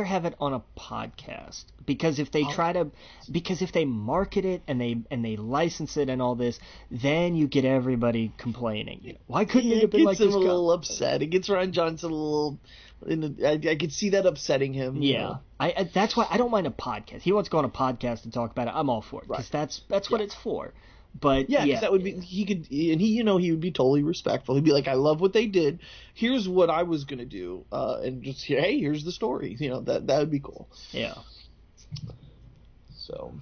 Speaker 2: have it on a podcast, because if they if they market it and they license it and all this, then you get everybody complaining. Why couldn't it have been like this?
Speaker 1: It gets him a little upset. It gets Rian Johnson a little. I could see that upsetting him.
Speaker 2: Yeah, that's why I don't mind a podcast. He wants to go on a podcast and talk about it. I'm all for it, because that's what it's for. But
Speaker 1: yeah, because that would be, he could, and he would be totally respectful. He'd be like, "I love what they did. Here's what I was gonna do," and just, hey, here's the story. That would be cool.
Speaker 2: Yeah.
Speaker 1: So,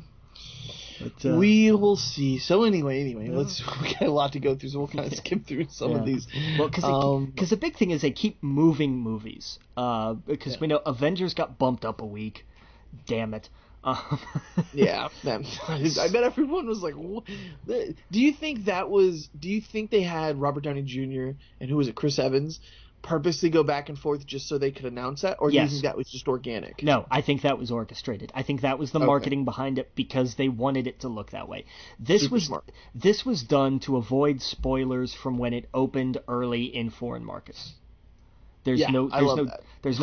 Speaker 1: we will see. So anyway, we got a lot to go through, so we'll kind of skim through some of these.
Speaker 2: Well, because the big thing is they keep moving movies. Because we know Avengers got bumped up a week. Damn it.
Speaker 1: Yeah, I bet everyone was like, do you think they had Robert Downey Jr. and who was it, Chris Evans, purposely go back and forth just so they could announce that, or do you think that was just organic?
Speaker 2: No, I think that was orchestrated. I think that was the marketing behind it, because they wanted it to look that way. This was done to avoid spoilers from when it opened early in foreign markets. There's no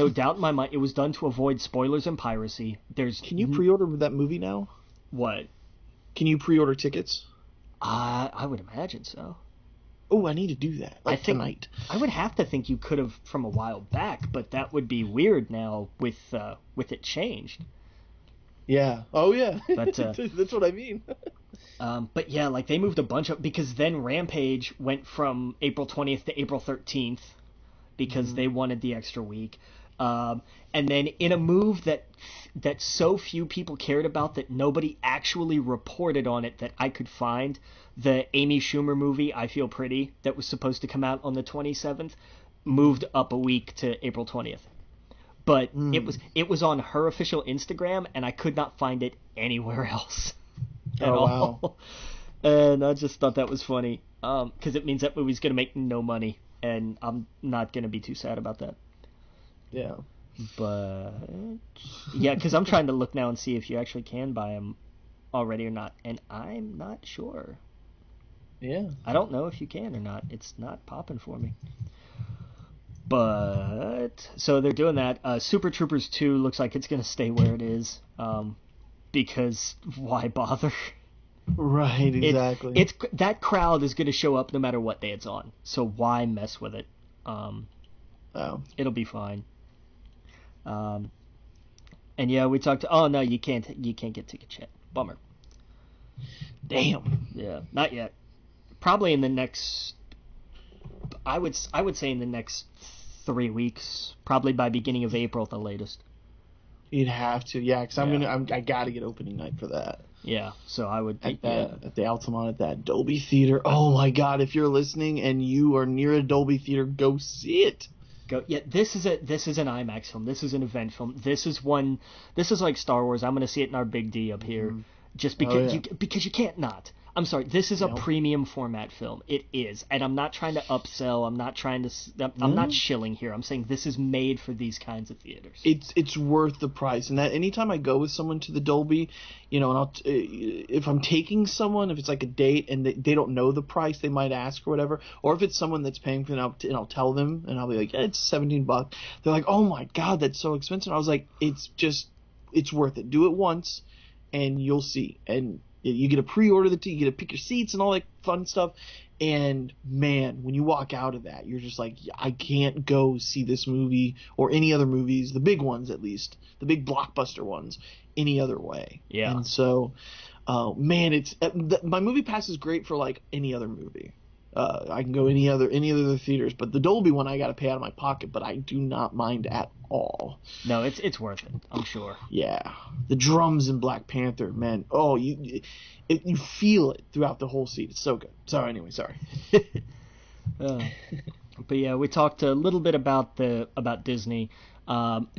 Speaker 2: doubt in my mind it was done to avoid spoilers and piracy. Can
Speaker 1: you pre-order that movie now?
Speaker 2: What?
Speaker 1: Can you pre-order tickets?
Speaker 2: I would imagine so.
Speaker 1: Oh, I need to do that. Tonight.
Speaker 2: I would have to think you could have from a while back, but that would be weird now with it changed.
Speaker 1: Yeah. Oh yeah.
Speaker 2: But,
Speaker 1: that's what I mean.
Speaker 2: But yeah, like they moved a bunch of, because then Rampage went from April 20th to April 13th. Because they wanted the extra week. And then in a move that so few people cared about that nobody actually reported on it that I could find, the Amy Schumer movie, I Feel Pretty, that was supposed to come out on the 27th, moved up a week to April 20th. But it was on her official Instagram, and I could not find it anywhere else at
Speaker 1: Oh,
Speaker 2: all.
Speaker 1: wow.
Speaker 2: And I just thought that was funny, because it means that movie's going to make no money, and I'm not going to be too sad about that.
Speaker 1: Yeah.
Speaker 2: But yeah, because I'm trying to look now and see if you actually can buy them already or not, and I'm not sure.
Speaker 1: Yeah.
Speaker 2: I don't know if you can or not. It's not popping for me. But so they're doing that. Super Troopers 2 looks like it's going to stay where it is, because why bother?
Speaker 1: Right, exactly.
Speaker 2: It's that crowd is going to show up no matter what day it's on. So why mess with it? It'll be fine. And yeah, we talked. Oh no, you can't get tickets yet. Bummer.
Speaker 1: Damn.
Speaker 2: Yeah, not yet. Probably in the next. I would say in the next 3 weeks. Probably by beginning of April at the latest.
Speaker 1: You'd have to, yeah, because I gotta get opening night for that.
Speaker 2: Yeah, so I would think
Speaker 1: at the Altamont at that Dolby Theater. Oh my God! If you're listening and you are near a Dolby Theater, go see it.
Speaker 2: Yeah, this is an IMAX film. This is an event film. This is like Star Wars. I'm gonna see it in our Big D up here, just because because you can't not. I'm sorry. This is a premium format film. It is, and I'm not trying to upsell. I'm not trying to. I'm not shilling here. I'm saying this is made for these kinds of theaters.
Speaker 1: It's worth the price, and that anytime I go with someone to the Dolby, and if I'm taking someone, if it's like a date and they don't know the price, they might ask or whatever, or if it's someone that's paying for it, and I'll tell them, and I'll be like, yeah, it's $17. They're like, oh my God, that's so expensive. I was like, it's worth it. Do it once, and you'll see, and you get to pre-order the ticket, you get to pick your seats and all that fun stuff. And man, when you walk out of that, you're just like, I can't go see this movie or any other movies, the big ones at least, the big blockbuster ones, any other way.
Speaker 2: Yeah.
Speaker 1: And so, man, my movie pass is great for like any other movie. I can go any other theaters, but the Dolby one I got to pay out of my pocket, but I do not mind at all.
Speaker 2: No, it's worth it, I'm sure.
Speaker 1: Yeah, the drums in Black Panther, man. Oh, you feel it throughout the whole seat. It's so good. Sorry.
Speaker 2: But yeah, we talked a little bit about Disney.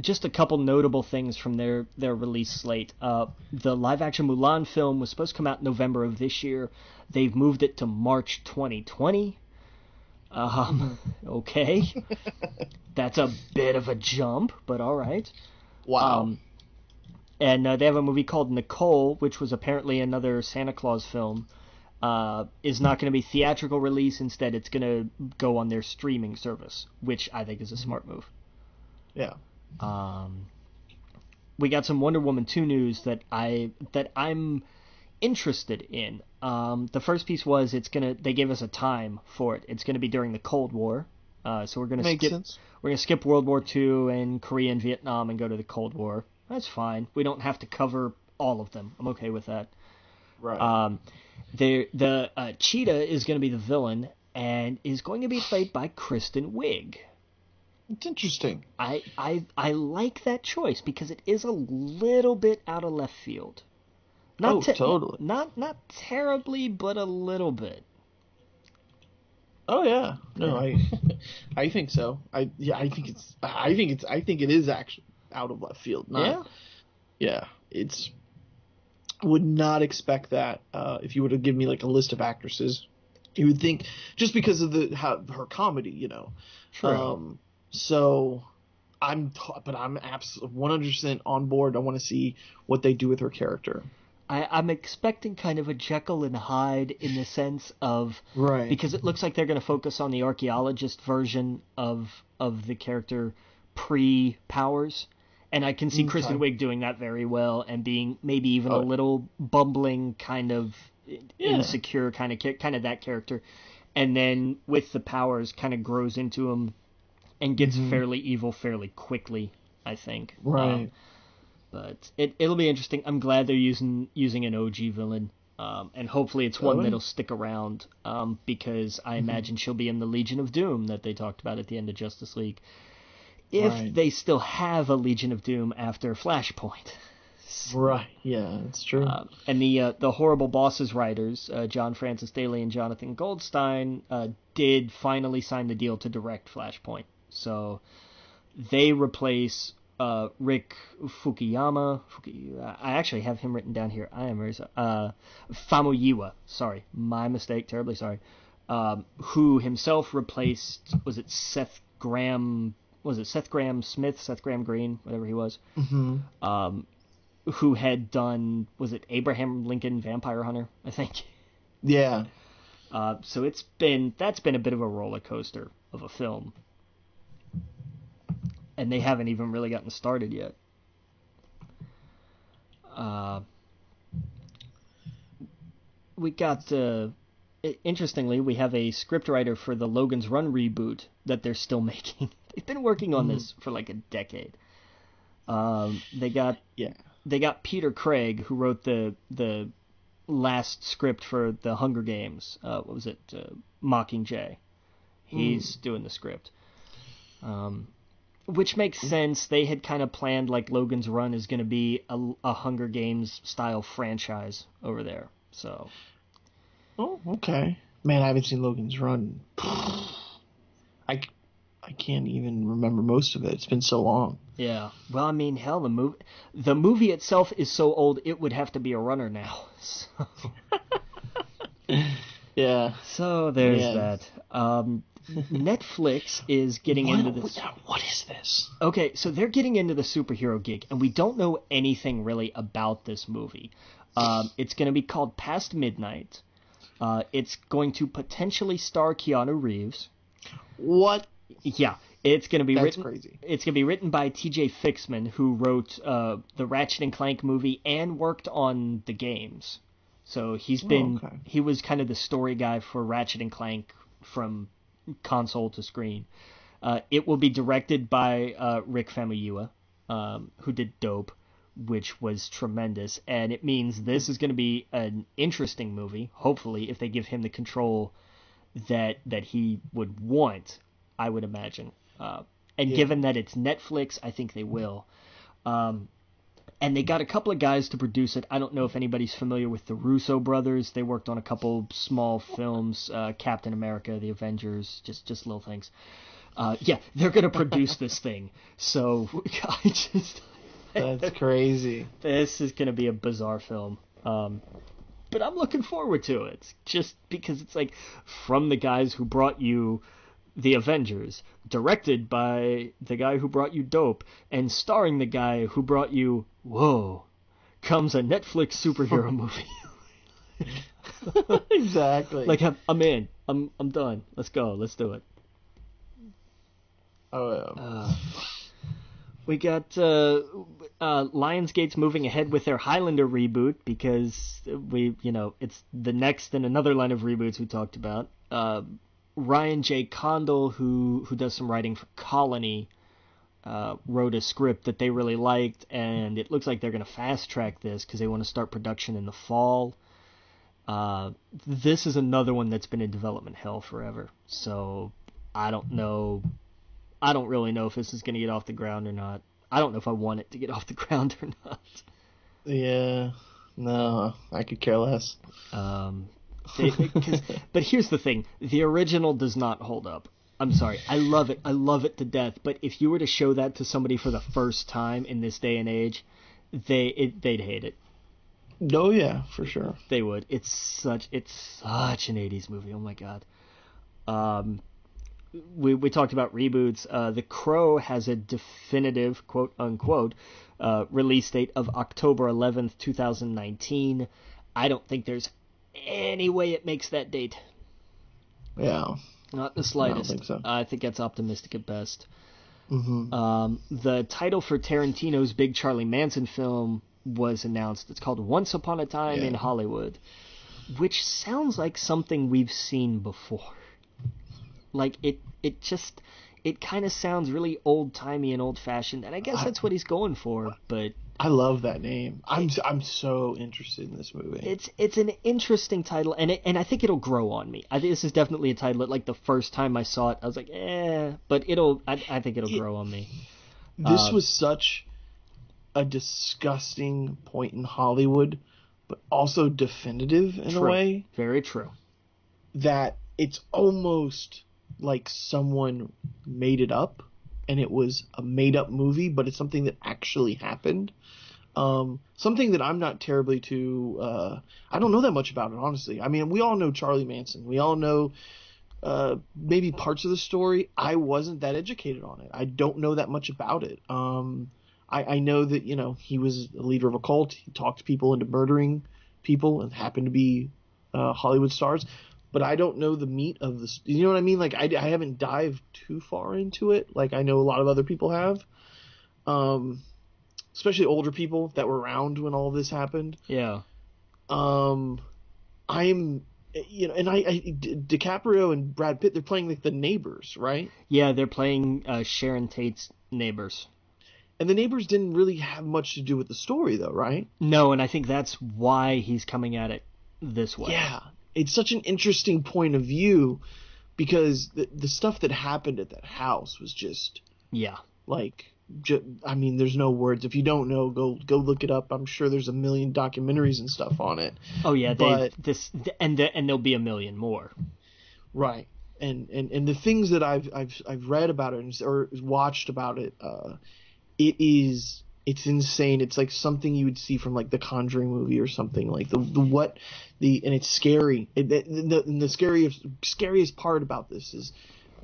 Speaker 2: Just a couple notable things from their release slate. The live-action Mulan film was supposed to come out in November of this year. They've moved it to March 2020. Okay. That's a bit of a jump, but all right.
Speaker 1: Wow.
Speaker 2: And they have a movie called Nicole, which was apparently another Santa Claus film. Is not going to be theatrical release. Instead, it's going to go on their streaming service, which I think is a smart move.
Speaker 1: Yeah.
Speaker 2: We got some Wonder Woman 2 news that I'm interested in. The first piece was they gave us a time for it. It's gonna be during the Cold War. So we're gonna skip World War II and Korea and Vietnam and go to the Cold War. That's fine. We don't have to cover all of them. I'm okay with that.
Speaker 1: Right.
Speaker 2: The Cheetah is gonna be the villain and is going to be played by Kristen Wiig.
Speaker 1: It's interesting.
Speaker 2: I like that choice because it is a little bit out of left field.
Speaker 1: Totally.
Speaker 2: Not terribly, but a little bit.
Speaker 1: Oh yeah. No, I think so. I think it is actually out of left field. Yeah. It's would not expect that if you were to give me like a list of actresses. You would think just because of her comedy,
Speaker 2: True.
Speaker 1: So I'm absolutely 100% on board. I want to see what they do with her character.
Speaker 2: I'm expecting kind of a Jekyll and Hyde in the sense of
Speaker 1: right,
Speaker 2: because it looks like they're going to focus on the archaeologist version of the character pre-powers, and I can see Kristen Wiig doing that very well and being maybe even a little bumbling kind of insecure kind of that character, and then with the powers kind of grows into him and gets fairly evil fairly quickly, I think.
Speaker 1: Right.
Speaker 2: But it'll be interesting. I'm glad they're using an OG villain, and hopefully it's one that'll stick around, because I imagine she'll be in the Legion of Doom that they talked about at the end of Justice League. If they still have a Legion of Doom after Flashpoint.
Speaker 1: Right, yeah, that's true.
Speaker 2: And the Horrible Bosses writers, John Francis Daley and Jonathan Goldstein, did finally sign the deal to direct Flashpoint. So they replace Rick Fukuyama. I actually have him written down here. I am Famuyiwa. Sorry, my mistake. Terribly sorry. Who himself replaced, was it Seth Graham? Was it Seth Graham Smith? Seth Graham Green, whatever he was.
Speaker 1: Mm-hmm.
Speaker 2: Who had done, was it Abraham Lincoln Vampire Hunter? I think.
Speaker 1: Yeah.
Speaker 2: So that's been a bit of a roller coaster of a film. And they haven't even really gotten started yet. We got, interestingly, we have a scriptwriter for the Logan's Run reboot that they're still making. They've been working on this for like a decade. They got Peter Craig, who wrote the last script for the Hunger Games. What was it? Mockingjay. He's doing the script. Which makes sense. They had kind of planned like Logan's Run is going to be a Hunger Games style franchise over there. So.
Speaker 1: Oh, okay. Man, I haven't seen Logan's Run. I can't even remember most of it. It's been so long.
Speaker 2: Yeah. Well, I mean, hell, the movie itself is so old it would have to be a runner now. So.
Speaker 1: Yeah.
Speaker 2: So there's that. Netflix is getting into this.
Speaker 1: What is this?
Speaker 2: Okay, so they're getting into the superhero gig, and we don't know anything really about this movie. It's going to be called Past Midnight. It's going to potentially star Keanu Reeves.
Speaker 1: What?
Speaker 2: Yeah, it's going to be written.
Speaker 1: Crazy.
Speaker 2: It's going to be written by T.J. Fixman, who wrote the Ratchet and Clank movie and worked on the games. So he was kind of the story guy for Ratchet and Clank from console to screen. It will be directed by Rick Famuyiwa, who did Dope, which was tremendous, and it means this is going to be an interesting movie, hopefully, if they give him the control that he would want, I would imagine. Given that it's Netflix, I think they will. And they got a couple of guys to produce it. I don't know if anybody's familiar with the Russo brothers. They worked on a couple small films, Captain America, The Avengers, just little things. They're going to produce this thing. So
Speaker 1: That's crazy.
Speaker 2: This is going to be a bizarre film. But I'm looking forward to it, just because it's like from the guys who brought you The Avengers, directed by the guy who brought you Dope, and starring the guy who brought you Whoa, comes a Netflix superhero movie.
Speaker 1: Exactly.
Speaker 2: Like, I'm in. I'm done. Let's go. Let's do it.
Speaker 1: Oh,
Speaker 2: we got Lionsgate's moving ahead with their Highlander reboot because it's the next in another line of reboots we talked about. Ryan J. Condal, who does some writing for Colony, wrote a script that they really liked, and it looks like they're going to fast track this because they want to start production in the fall. This is another one that's been in development hell forever, so I don't know. I don't really know if this is going to get off the ground or not. I don't know if I want it to get off the ground or not.
Speaker 1: Yeah, no, I could care less.
Speaker 2: But here's the thing: the original does not hold up. I'm sorry, I love it to death. But if you were to show that to somebody for the first time in this day and age, they'd hate it.
Speaker 1: Oh yeah, for sure.
Speaker 2: They would. It's such an 80s movie. Oh my god. We talked about reboots. The Crow has a definitive quote unquote release date of October 11th, 2019. I don't think there's any way it makes that date.
Speaker 1: Yeah.
Speaker 2: Not the slightest.
Speaker 1: I don't think so.
Speaker 2: I think that's optimistic at best.
Speaker 1: Mm-hmm.
Speaker 2: The title for Tarantino's big Charlie Manson film was announced. It's called Once Upon a Time in Hollywood, which sounds like something we've seen before. Like, it kind of sounds really old-timey and old-fashioned, and I guess that's what he's going for, but...
Speaker 1: I love that name. I'm so interested in this movie.
Speaker 2: It's an interesting title, and I think it'll grow on me. I think this is definitely a title that, like, the first time I saw it, I was like, but I think it'll grow on me.
Speaker 1: This was such a disgusting point in Hollywood, but also definitive in a way.
Speaker 2: Very true.
Speaker 1: That it's almost like someone made it up. and it was a made up movie, but it's something that actually happened. Something that I'm not terribly too, I don't know that much about it, honestly. I mean, we all know Charlie Manson. We all know, maybe parts of the story. I wasn't that educated on it. I don't know that much about it. I know that, he was a leader of a cult. He talked people into murdering people and happened to be, Hollywood stars. But I don't know the meat of this. You know what I mean? Like, I haven't dived too far into it. Like, I know a lot of other people have. Especially older people that were around when all this happened.
Speaker 2: Yeah.
Speaker 1: I'm, and DiCaprio and Brad Pitt, they're playing like the neighbors, right?
Speaker 2: Yeah, they're playing Sharon Tate's neighbors.
Speaker 1: And the neighbors didn't really have much to do with the story, though, right?
Speaker 2: No, and I think that's why he's coming at it this way.
Speaker 1: Yeah, it's such an interesting point of view because the stuff that happened at that house was just like. I mean, there's no words. If you don't know, go look it up. I'm sure there's a million documentaries and stuff on it.
Speaker 2: Oh yeah, and there'll be a million more.
Speaker 1: Right, and the things that I've read about it or watched about it, it's insane. It's like something you would see from like the Conjuring movie or something. Like and it's scary. The scariest part about this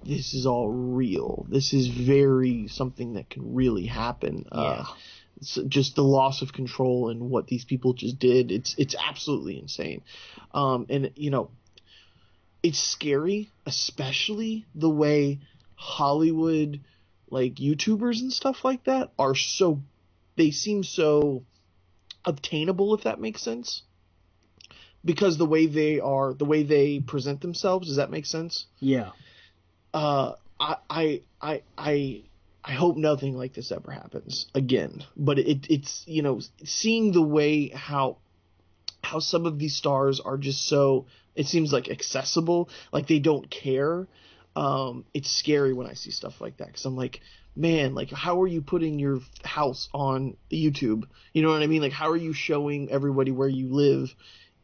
Speaker 1: is all real. This is very something that can really happen. Just the loss of control and what these people just did. It's absolutely insane. And it's scary, especially the way Hollywood, like YouTubers and stuff like that they seem so obtainable, if that makes sense. Because the way they present themselves, does that make sense?
Speaker 2: Yeah.
Speaker 1: I hope nothing like this ever happens again. But it's seeing the way how some of these stars are just so, it seems like accessible, like they don't care. It's scary when I see stuff like that because I'm like, man, like how are you putting your house on YouTube? You know what I mean? Like how are you showing everybody where you live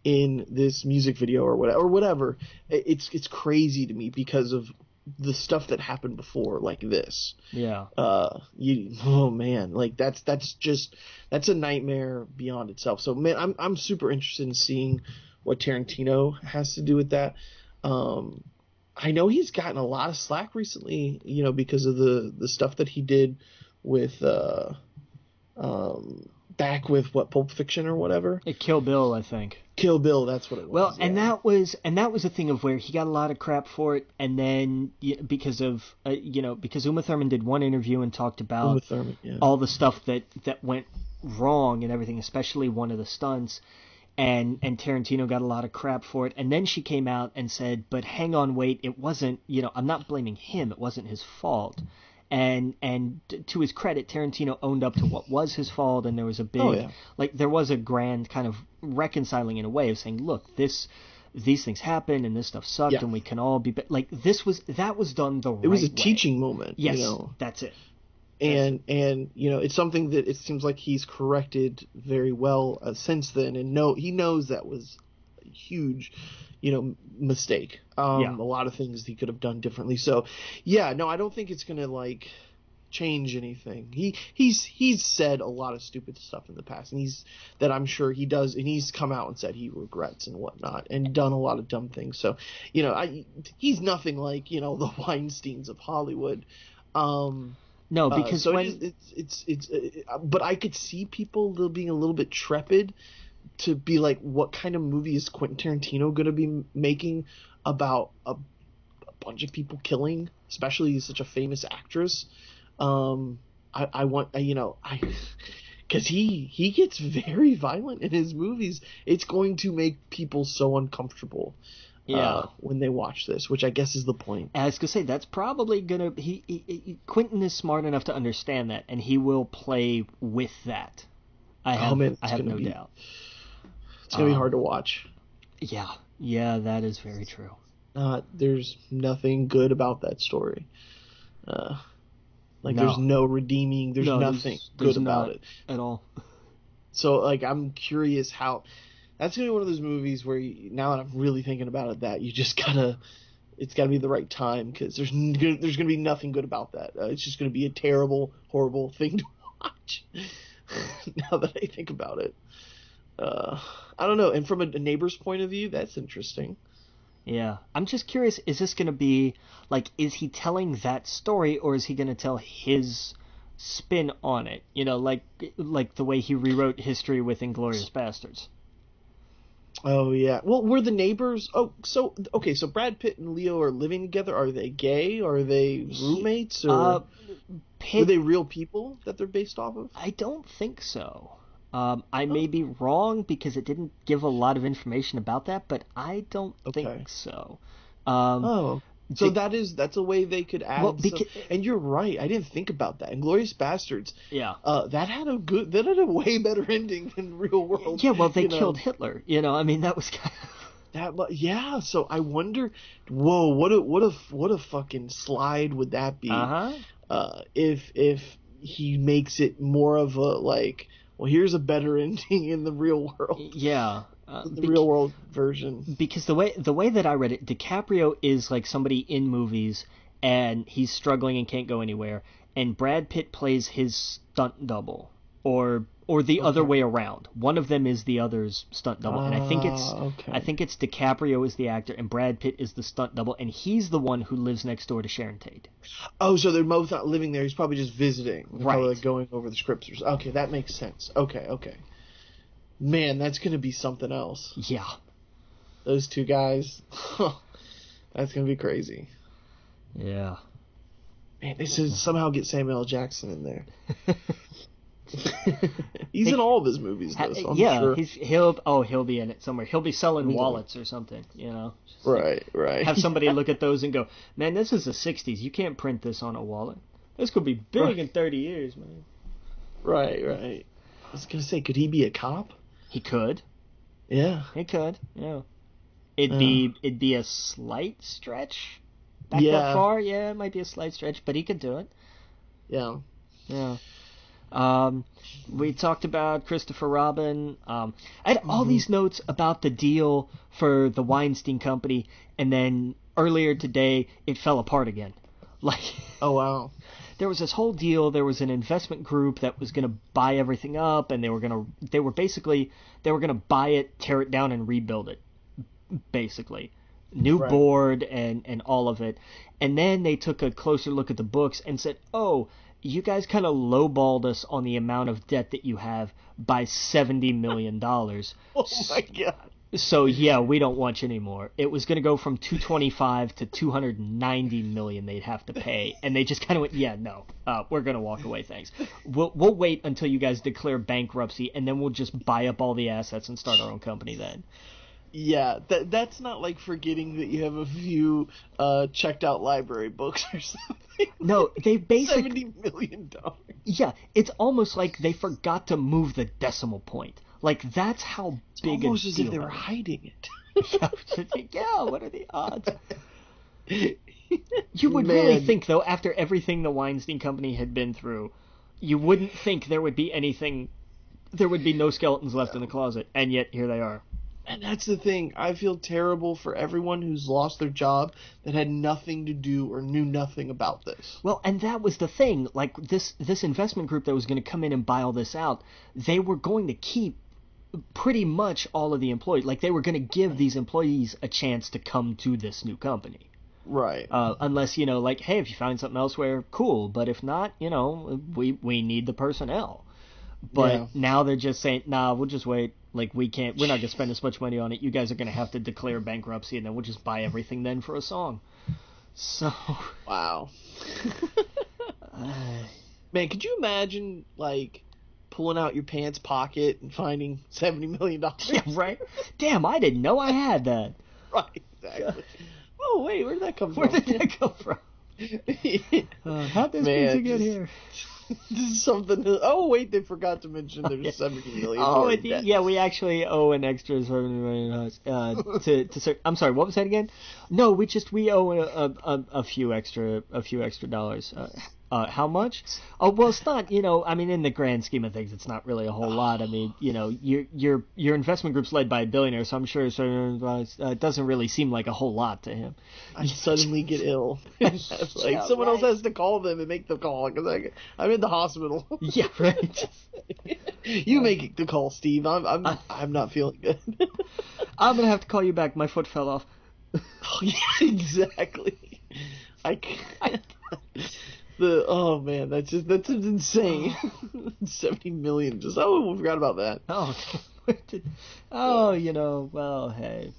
Speaker 1: in this music video or whatever? It's crazy to me because of the stuff that happened before, like this.
Speaker 2: Yeah.
Speaker 1: Oh man, like that's a nightmare beyond itself. So man, I'm super interested in seeing what Tarantino has to do with that. I know he's gotten a lot of slack recently, because of the stuff that he did with back with Pulp Fiction or whatever.
Speaker 2: Kill Bill, I think.
Speaker 1: Kill Bill, that's what it was.
Speaker 2: Well,
Speaker 1: yeah.
Speaker 2: and that was a thing of where he got a lot of crap for it, and then because Uma Thurman did one interview and talked about all the stuff that went wrong and everything, especially one of the stunts, and Tarantino got a lot of crap for it, and then she came out and said, "But hang on, wait, it wasn't. I'm not blaming him. It wasn't his fault." And to his credit, Tarantino owned up to what was his fault, and there was a big, there was a grand kind of reconciling in a way of saying, look, these things happen, and this stuff sucked, and we can all be, that was done the right way.
Speaker 1: It was a teaching moment.
Speaker 2: Yes, that's it.
Speaker 1: And it's something that it seems like he's corrected very well since then, and he knows that was a huge mistake. A lot of things he could have done differently. So I don't think it's gonna change anything. He's said a lot of stupid stuff in the past, and that I'm sure he does, and he's come out and said he regrets and whatnot, and done a lot of dumb things. So he's nothing like the Weinsteins of Hollywood.
Speaker 2: No, because
Speaker 1: but I could see people being a little bit trepid to be like, what kind of movie is Quentin Tarantino going to be making about a bunch of people killing, especially such a famous actress? I want, because he gets very violent in his movies. It's going to make people so uncomfortable. When they watch this, which I guess is the point.
Speaker 2: I was gonna say that's probably gonna. Quentin is smart enough to understand that, and he will play with that. I have no doubt.
Speaker 1: It's gonna be hard to watch.
Speaker 2: Yeah, that is very true.
Speaker 1: There's nothing good about that story. There's no redeeming. There's nothing good about it
Speaker 2: at all.
Speaker 1: So I'm curious how. That's gonna be one of those movies where now that I'm really thinking about it, that you just gotta it's got to be the right time because there's gonna be nothing good about that. It's just gonna be a terrible, horrible thing to watch. Now that I think about it, I don't know. And from a neighbor's point of view, that's interesting.
Speaker 2: Yeah, I'm just curious. Is this gonna be like? Is he telling that story, or is he gonna tell his spin on it? You know, like the way he rewrote history with Inglourious Bastards.
Speaker 1: Oh yeah. Well, were the neighbors? Oh, so okay. So Brad Pitt and Leo are living together. Are they gay? Are they roommates? Or were
Speaker 2: Pitt,
Speaker 1: they real people that they're based off of?
Speaker 2: I don't think so. I
Speaker 1: Oh,
Speaker 2: may be wrong because it didn't give a lot of information about that, but I don't
Speaker 1: okay.
Speaker 2: think so. Um,
Speaker 1: Oh, so
Speaker 2: be,
Speaker 1: that's a way they could
Speaker 2: well,
Speaker 1: add some.
Speaker 2: because
Speaker 1: And you're right. I didn't think about that. Inglorious Bastards.
Speaker 2: yeah,
Speaker 1: That had a way better ending than Real World.
Speaker 2: yeah. Well, they
Speaker 1: You
Speaker 2: killed
Speaker 1: know
Speaker 2: Hitler. You know, I mean, that was kind of
Speaker 1: yeah. So I wonder. Whoa, what a fucking slide would that be?
Speaker 2: uh-huh.
Speaker 1: If he makes it more of a like, well, here's a better ending in the real world,
Speaker 2: Yeah.
Speaker 1: the real world version.
Speaker 2: Because the way that I read it, DiCaprio is like somebody in movies and he's struggling and can't go anywhere, and Brad Pitt plays his stunt double, or the other
Speaker 1: Okay.
Speaker 2: way around. One of them is the other's stunt double, and I
Speaker 1: Okay.
Speaker 2: think it's DiCaprio is the actor and Brad Pitt is the stunt double, and he's the one who lives next door to Sharon Tate.
Speaker 1: Oh, so they're both not living there. He's probably just visiting. They're probably
Speaker 2: Right.
Speaker 1: like going over the scripts. Okay, that makes sense. Okay. Man, that's gonna be something else.
Speaker 2: Yeah.
Speaker 1: Those two guys. That's gonna be crazy.
Speaker 2: Yeah.
Speaker 1: Man, they should somehow get Samuel L. Jackson in there. He's in all of his movies, though, so I'm
Speaker 2: yeah,
Speaker 1: sure.
Speaker 2: he'll be in it somewhere. He'll be selling
Speaker 1: Yeah.
Speaker 2: wallets or something, you know. Just like,
Speaker 1: Right.
Speaker 2: have somebody look at those and go, "Man, this is the '60s. You can't print this on a wallet. This could be big
Speaker 1: Right.
Speaker 2: in 30 years, man."
Speaker 1: Right. I was gonna say, could he be a cop?
Speaker 2: He could.
Speaker 1: Yeah.
Speaker 2: He could. Yeah. It'd be a slight stretch. Back that
Speaker 1: Yeah.
Speaker 2: far, yeah, it might be a slight stretch, but he could do it.
Speaker 1: Yeah.
Speaker 2: Yeah. We talked about Christopher Robin. I had all these notes about the deal for the Weinstein Company, and then earlier today it fell apart again. Like,
Speaker 1: Oh wow.
Speaker 2: there was this whole deal. There was an investment group that was going to buy everything up, and they were going to buy it, tear it down, and rebuild it. Basically, new
Speaker 1: Right.
Speaker 2: board and all of it. And then they took a closer look at the books and said, "Oh, you guys kind of lowballed us on the amount of debt that you have by $70 million.
Speaker 1: Oh my god.
Speaker 2: So yeah, we don't want you anymore." It was going to go from 225 to 290 million they'd have to pay, and they just kind of went, "Yeah, no, we're going to walk away, thanks. We'll wait until you guys declare bankruptcy, and then we'll just buy up all the assets and start our own company then."
Speaker 1: Yeah, that's not like forgetting that you have a few checked out library books or something.
Speaker 2: No, they basically
Speaker 1: $70 million.
Speaker 2: yeah, it's almost like they forgot to move the decimal point. Like that's how big
Speaker 1: Almost
Speaker 2: a
Speaker 1: as
Speaker 2: deal
Speaker 1: if they were
Speaker 2: that was.
Speaker 1: hiding it.
Speaker 2: Yeah, what are the odds? You would really
Speaker 1: Man.
Speaker 2: think, though, after everything the Weinstein Company had been through, you wouldn't think there would be anything, there would be no skeletons left in the closet, and yet here they are.
Speaker 1: And that's the thing. I feel terrible for everyone who's lost their job that had nothing to do or knew nothing about this.
Speaker 2: Well, and that was the thing. Like this investment group that was going to come in and buy all this out, they were going to keep pretty much all of the employees. Like they were going to give these employees a chance to come to this new company.
Speaker 1: Right.
Speaker 2: Unless, like, hey, if you find something elsewhere, cool. But if not, we need the personnel. But
Speaker 1: Yeah.
Speaker 2: now they're just saying, nah, we'll just wait. Like, we're not going to spend as much money on it. You guys are going to have to declare bankruptcy, and then we'll just buy everything then for a song. So.
Speaker 1: Wow. Man, could you imagine, like, pulling out your pants pocket and finding $70 million?
Speaker 2: Yeah, right? Damn, I didn't know I had that.
Speaker 1: Right, exactly. Oh, wait, where did that come
Speaker 2: Where
Speaker 1: from?
Speaker 2: did that come from? How'd this
Speaker 1: Man,
Speaker 2: pizza get here?
Speaker 1: This is something. Oh, wait, they forgot to mention there's $70 million.
Speaker 2: Oh,
Speaker 1: in debt.
Speaker 2: yeah, we actually owe an extra $70 million to. I'm sorry, what was that again? No, we owe a few extra dollars. How much? Oh, well, it's not, I mean, in the grand scheme of things, it's not really a whole lot. I mean, your investment group's led by a billionaire, so I'm sure it doesn't really seem like a whole lot to him.
Speaker 1: I suddenly get ill. Like someone else has to call them and make the call because I'm in the hospital.
Speaker 2: Yeah, right.
Speaker 1: You make the call, Steve. I'm not feeling good.
Speaker 2: I'm gonna have to call you back. My foot fell off.
Speaker 1: Oh, yeah, exactly. Oh man, that's insane. 70 million. Just we forgot about that.
Speaker 2: Well, hey,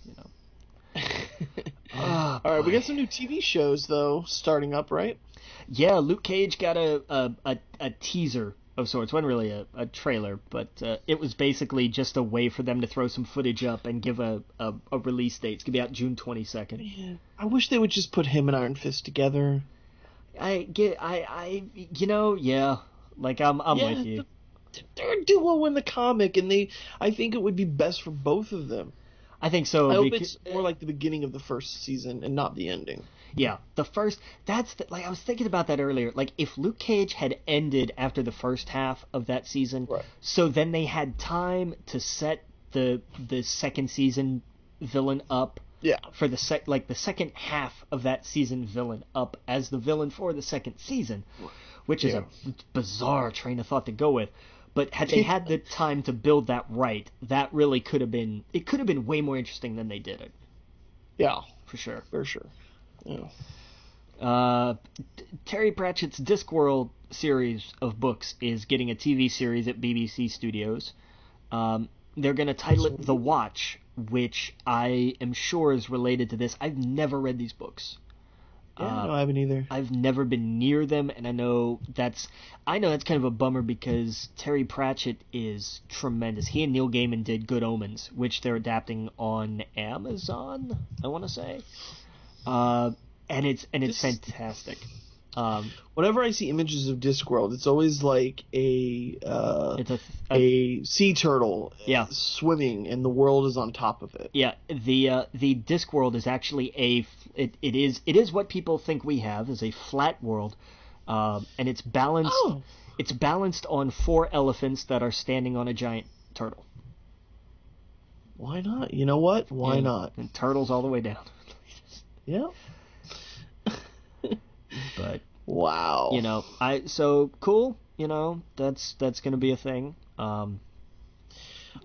Speaker 1: All right, we got some new TV shows though starting up, right?
Speaker 2: Yeah, Luke Cage got a teaser of sorts. It wasn't really a trailer, but it was basically just a way for them to throw some footage up and give a release date. It's gonna be out June 22nd.
Speaker 1: Yeah, I wish they would just put him and Iron Fist together.
Speaker 2: Yeah. Like I'm with you.
Speaker 1: They're a duo in the comic, and I think it would be best for both of them.
Speaker 2: I think so.
Speaker 1: I hope it's more like the beginning of the first season and not the ending.
Speaker 2: Yeah, I was thinking about that earlier. Like, if Luke Cage had ended after the first half of that season,
Speaker 1: right.
Speaker 2: So then they had time to set the second season villain up.
Speaker 1: Yeah.
Speaker 2: For the second half of that season villain up as the villain for the second season, which is a bizarre train of thought to go with. But had they had the time to build that right, that really could have been way more interesting than they did it.
Speaker 1: Yeah.
Speaker 2: For sure.
Speaker 1: Yeah.
Speaker 2: Terry Pratchett's Discworld series of books is getting a TV series at BBC Studios. They're going to title it The Watch, which I am sure is related to this. I've never read these books.
Speaker 1: Yeah, no, I haven't either.
Speaker 2: I've never been near them, and I know that's kind of a bummer because Terry Pratchett is tremendous. He and Neil Gaiman did Good Omens, which they're adapting on Amazon, I want to say. And it's fantastic.
Speaker 1: Whenever I see images of Discworld, it's always like a sea turtle swimming, and the world is on top of it.
Speaker 2: Yeah, the Discworld is actually it is what people think we have, is a flat world, and it's balanced.
Speaker 1: Oh.
Speaker 2: It's balanced on 4 elephants that are standing on a giant turtle.
Speaker 1: Why not? You know what? Why not?
Speaker 2: And turtles all the way down.
Speaker 1: Yeah.
Speaker 2: But
Speaker 1: wow.
Speaker 2: So cool. That's going to be a thing.
Speaker 1: I'm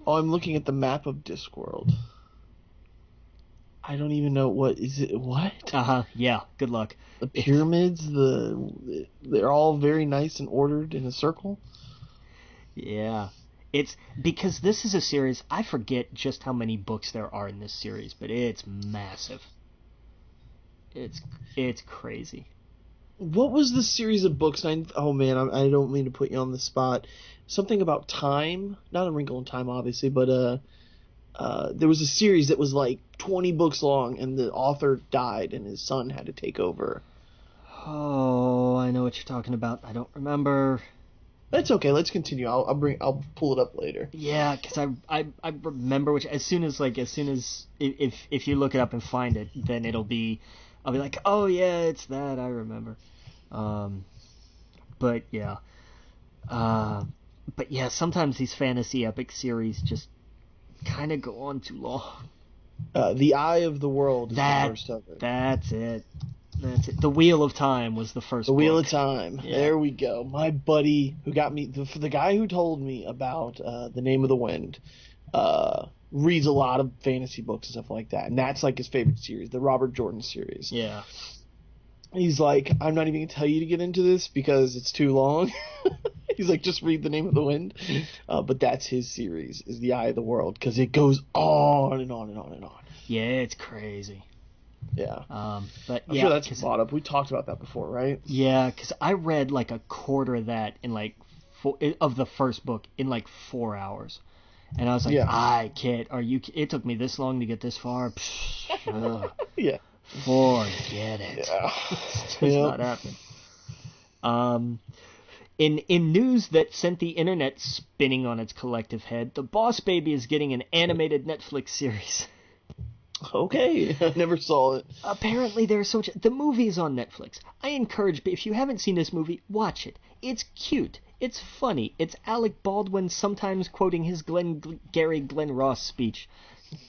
Speaker 1: looking at the map of Discworld. I don't even know what is it. What?
Speaker 2: Yeah. Good luck.
Speaker 1: The pyramids. They're all very nice and ordered in a circle.
Speaker 2: Yeah. It's because this is a series. I forget just how many books there are in this series, but it's massive. It's crazy.
Speaker 1: What was the series of books? Oh man, I don't mean to put you on the spot. Something about time, not A Wrinkle in Time, obviously, but there was a series that was like 20 books long, and the author died, and his son had to take over.
Speaker 2: Oh, I know what you're talking about. I don't remember.
Speaker 1: That's okay. Let's continue. I'll pull it up later.
Speaker 2: Yeah, because I remember as soon as if you look it up and find it, then I'll be like, oh yeah, it's that, I remember. But yeah, sometimes these fantasy epic series just kind of go on too long.
Speaker 1: The Eye of the World is the first of it.
Speaker 2: That's it. The Wheel of Time was the first book.
Speaker 1: The Wheel of Time.
Speaker 2: Yeah.
Speaker 1: There we go. My buddy who got me, the guy who told me about The Name of the Wind, reads a lot of fantasy books and stuff like that. And that's like his favorite series, the Robert Jordan series.
Speaker 2: Yeah.
Speaker 1: He's like, I'm not even going to tell you to get into this because it's too long. He's like, just read The Name of the Wind. But that's his series, is The Eye of the World, because it goes on and on and on and on.
Speaker 2: Yeah, it's crazy.
Speaker 1: Yeah.
Speaker 2: But
Speaker 1: I'm sure that's brought up. We talked about that before, right?
Speaker 2: Yeah, because I read like a quarter of that in like of the first book in like 4 hours. And I was like, I can't. It took me this long to get this far.
Speaker 1: Yeah.
Speaker 2: Forget it.
Speaker 1: Yeah.
Speaker 2: It's just not happening. In news that sent the internet spinning on its collective head, the Boss Baby is getting an animated Netflix series.
Speaker 1: Okay, I never saw it.
Speaker 2: Apparently, there's so much. The movie is on Netflix. I encourage, if you haven't seen this movie, watch it. It's cute. It's funny. It's Alec Baldwin sometimes quoting his Glenn Ross speech.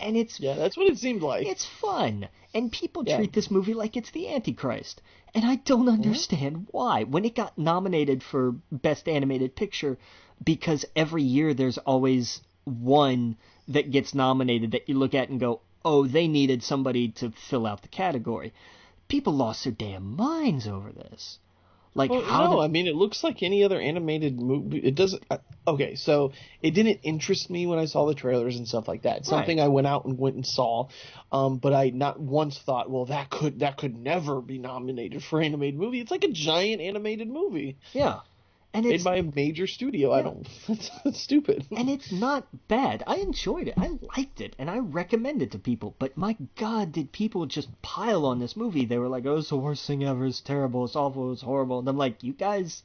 Speaker 2: And
Speaker 1: Yeah, that's what it seemed like.
Speaker 2: it's fun. And people treat this movie like it's the Antichrist. And I don't understand why. When it got nominated for Best Animated Picture, because every year there's always one that gets nominated that you look at and go, oh, they needed somebody to fill out the category. People lost their damn minds over this. Like,
Speaker 1: I mean, it looks like any other animated movie. It doesn't. Okay, so it didn't interest me when I saw the trailers and stuff like that. It's something I went and saw, but I not once thought, well, that could never be nominated for animated movie. It's like a giant animated movie.
Speaker 2: Yeah. And it's
Speaker 1: made by a major studio. I don't. That's stupid.
Speaker 2: And it's not bad. I enjoyed it. I liked it, and I recommend it to people. But my God, did people just pile on this movie? They were like, "Oh, it's the worst thing ever. It's terrible. It's awful. It's horrible." And I'm like, "You guys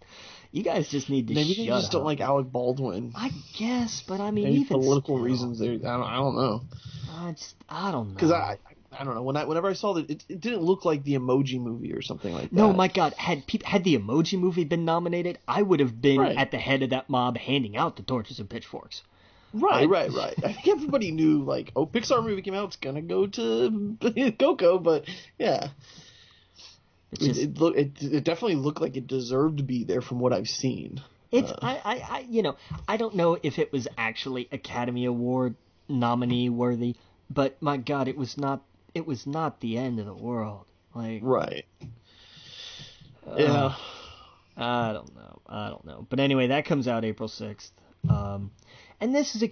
Speaker 2: just need to
Speaker 1: Maybe
Speaker 2: shut
Speaker 1: they just
Speaker 2: up."
Speaker 1: don't like Alec Baldwin.
Speaker 2: I guess, but I mean,
Speaker 1: Maybe
Speaker 2: even
Speaker 1: political
Speaker 2: still,
Speaker 1: reasons. There, I don't know.
Speaker 2: I don't know.
Speaker 1: Because I don't know. Whenever I saw that, it didn't look like the Emoji Movie or something like that.
Speaker 2: No, my God, had the Emoji Movie been nominated, I would have been at the head of that mob handing out the torches and pitchforks.
Speaker 1: Right. I think everybody knew, like, oh, Pixar movie came out, it's gonna go to Coco, but yeah. It definitely looked like it deserved to be there from what I've seen.
Speaker 2: I don't know if it was actually Academy Award nominee worthy, but my God, it was not the end of the world. Like,
Speaker 1: right. Yeah.
Speaker 2: I don't know. But anyway, that comes out April 6th. And this is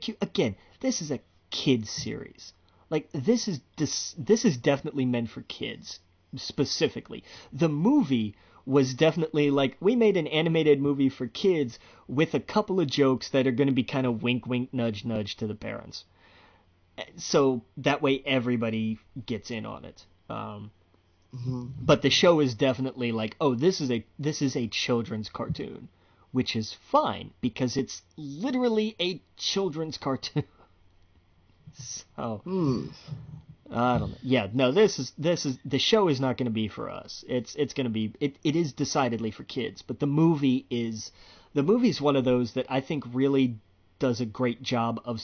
Speaker 2: this is a kids series. Like, this is definitely meant for kids specifically. The movie was definitely like, we made an animated movie for kids with a couple of jokes that are going to be kind of wink wink nudge nudge to the parents. So that way everybody gets in on it. But the show is definitely like, oh, this is a children's cartoon, which is fine because it's literally a children's cartoon. So I don't know. Yeah, no, this is the show is not going to be for us. It's going to be it is decidedly for kids, but the movie's one of those that I think really does a great job of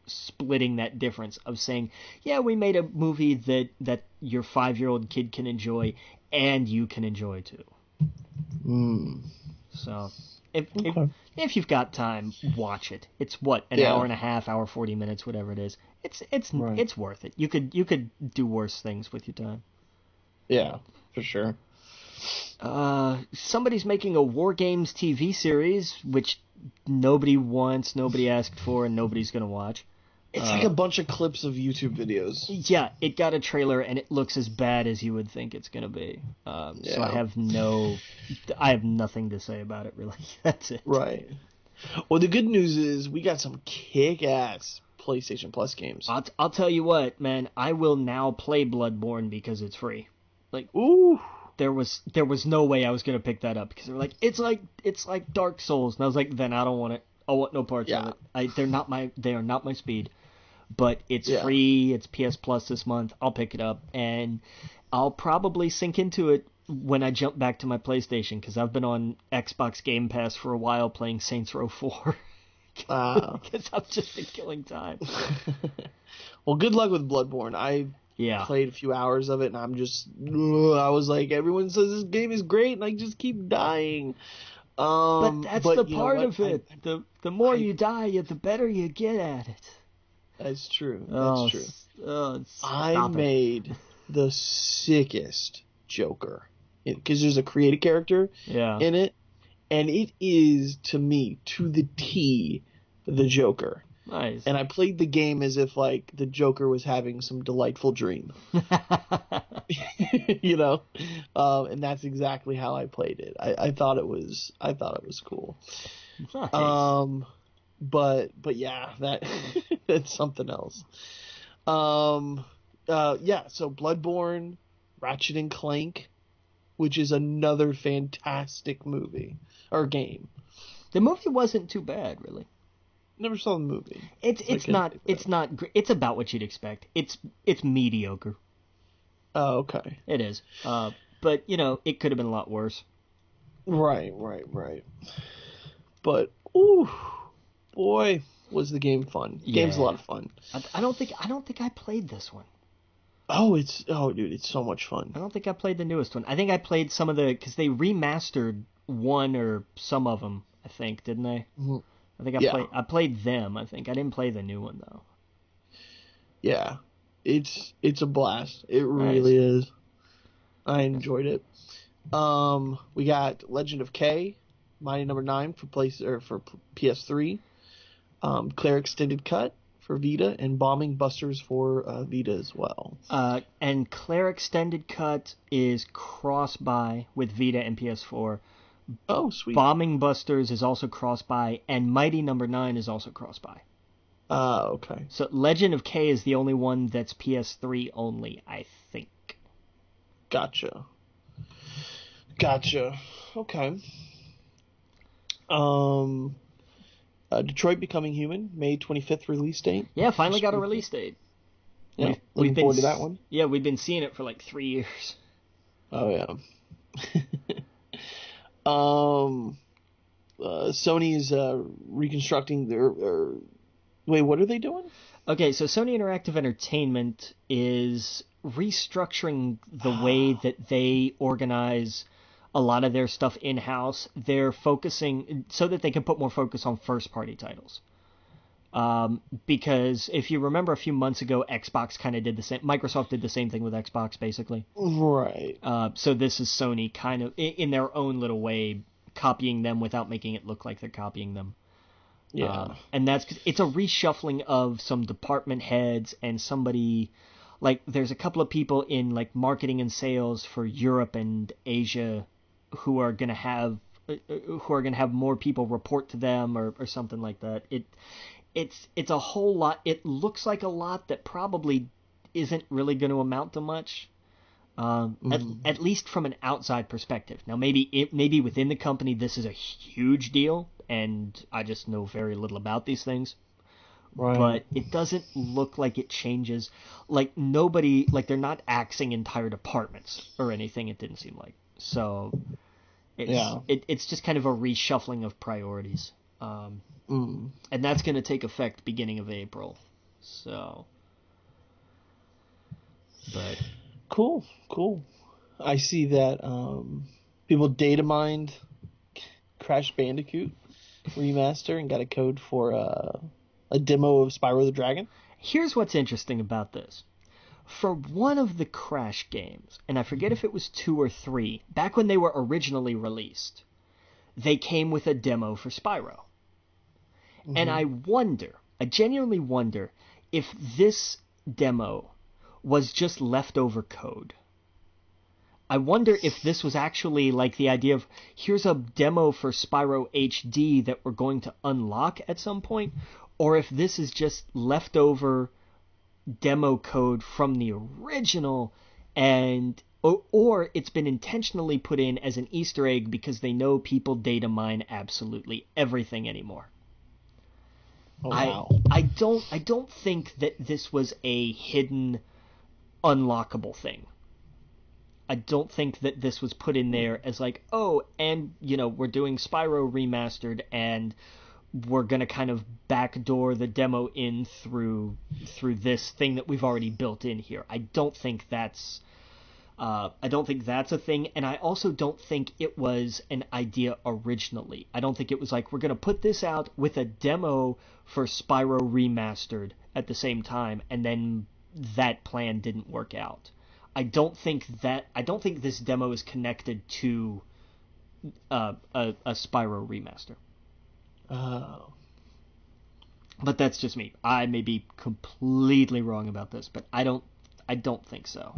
Speaker 2: splitting that difference of saying, yeah, we made a movie that your 5-year-old kid can enjoy and you can enjoy too. So if you've got time, watch it. It's an hour and a half, hour 40 minutes, whatever it is. It's worth it. You could do worse things with your time.
Speaker 1: Yeah, for sure.
Speaker 2: Somebody's making a War Games TV series, which nobody wants, nobody asked for, and nobody's gonna watch.
Speaker 1: It's like a bunch of clips of YouTube videos.
Speaker 2: Yeah, it got a trailer and it looks as bad as you would think it's gonna be. So I have nothing to say about it really. That's it.
Speaker 1: Right. Well, the good news is we got some kick-ass PlayStation Plus games.
Speaker 2: I'll tell you what, man. I will now play Bloodborne because it's free. Like,
Speaker 1: ooh.
Speaker 2: There was no way I was gonna pick that up because they were like, it's like Dark Souls, and I was like, then I don't want it. I want no parts of it. They are not my speed. But it's free. It's PS Plus this month. I'll pick it up, and I'll probably sink into it when I jump back to my PlayStation because I've been on Xbox Game Pass for a while playing Saints Row 4. Because I've just been killing time.
Speaker 1: Well, good luck with Bloodborne. I played a few hours of it, and I was like, everyone says this game is great, and I just keep dying.
Speaker 2: But that's the part of it. The more you die, the better you get at it.
Speaker 1: That's true. That's true.
Speaker 2: I
Speaker 1: made the sickest Joker because there's a creative character in it, and it is, to me, to the T, the Joker.
Speaker 2: Nice.
Speaker 1: And I played the game as if like the Joker was having some delightful dream. And that's exactly how I played it. I thought it was cool.
Speaker 2: Nice.
Speaker 1: But yeah, that's something else. So Bloodborne, Ratchet and Clank, which is another fantastic movie or game.
Speaker 2: The movie wasn't too bad, really.
Speaker 1: Never saw the movie.
Speaker 2: It's not it's about what you'd expect. It's mediocre.
Speaker 1: Oh, okay.
Speaker 2: It is. But it could have been a lot worse.
Speaker 1: Right. But ooh, boy, was the game fun. The game's a lot of fun.
Speaker 2: I don't think I played this one.
Speaker 1: Oh, dude, it's so much fun.
Speaker 2: I don't think I played the newest one. I think I played some of because they remastered one or some of them. I think, didn't they?
Speaker 1: Mm-hmm.
Speaker 2: I think I played them. I think I didn't play the new one though.
Speaker 1: Yeah, it's a blast. It really is. I enjoyed it. We got Legend of K, Mighty Number 9 for PS3. Claire Extended Cut for Vita, and Bombing Busters for Vita as well.
Speaker 2: And Claire Extended Cut is cross-buy with Vita and PS4.
Speaker 1: Oh, sweet.
Speaker 2: Bombing Busters is also cross-buy, and Mighty Number 9 is also cross-buy.
Speaker 1: Okay.
Speaker 2: So Legend of K is the only one that's PS3 only, I think.
Speaker 1: Gotcha. Okay. Detroit Becoming Human, May 25th release date.
Speaker 2: Yeah, finally got a release date.
Speaker 1: Yeah, looking forward to that one.
Speaker 2: Yeah, we've been seeing it for like 3 years.
Speaker 1: Oh, yeah. Sony's reconstructing their... Wait, what are they doing?
Speaker 2: Okay, so Sony Interactive Entertainment is restructuring the way that they organize a lot of their stuff in-house. They're focusing so that they can put more focus on first-party titles. Because if you remember a few months ago, Xbox kind of did the same. Microsoft did the same thing with Xbox, basically.
Speaker 1: Right.
Speaker 2: So this is Sony kind of, in their own little way, copying them without making it look like they're copying them.
Speaker 1: Yeah.
Speaker 2: And that's because it's a reshuffling of some department heads and somebody... Like, there's a couple of people in, like, marketing and sales for Europe and Asia who are going to have more people report to them or something like that. It's a whole lot. It looks like a lot that probably isn't really going to amount to much, at least from an outside perspective. Now, maybe within the company this is a huge deal, and I just know very little about these things.
Speaker 1: Right.
Speaker 2: But it doesn't look like it changes. Like, they're not axing entire departments or anything, it didn't seem like. So, it's just kind of a reshuffling of priorities. And that's going to take effect beginning of April. So. But.
Speaker 1: Cool. I see that people data mined Crash Bandicoot remaster and got a code for a demo of Spyro the Dragon.
Speaker 2: Here's what's interesting about this. For one of the Crash games, and I forget if it was 2 or 3, back when they were originally released, they came with a demo for Spyro. Mm-hmm. And I genuinely wonder if this demo was just leftover code. I wonder if this was actually like the idea of, here's a demo for Spyro HD that we're going to unlock at some point, or if this is just leftover demo code from the original, and or it's been intentionally put in as an Easter egg because they know people data mine absolutely everything anymore.
Speaker 1: Oh, wow.
Speaker 2: I don't think that this was a hidden unlockable thing. I don't think that this was put in there as like, oh, and we're doing Spyro remastered and we're going to kind of backdoor the demo in through this thing that we've already built in here. I don't think that's a thing, and I also don't think it was an idea originally. I don't think it was like, we're going to put this out with a demo for Spyro Remastered at the same time, and then that plan didn't work out. I don't think this demo is connected to a Spyro Remaster.
Speaker 1: Oh.
Speaker 2: But that's just me. I may be completely wrong about this, but I don't think so.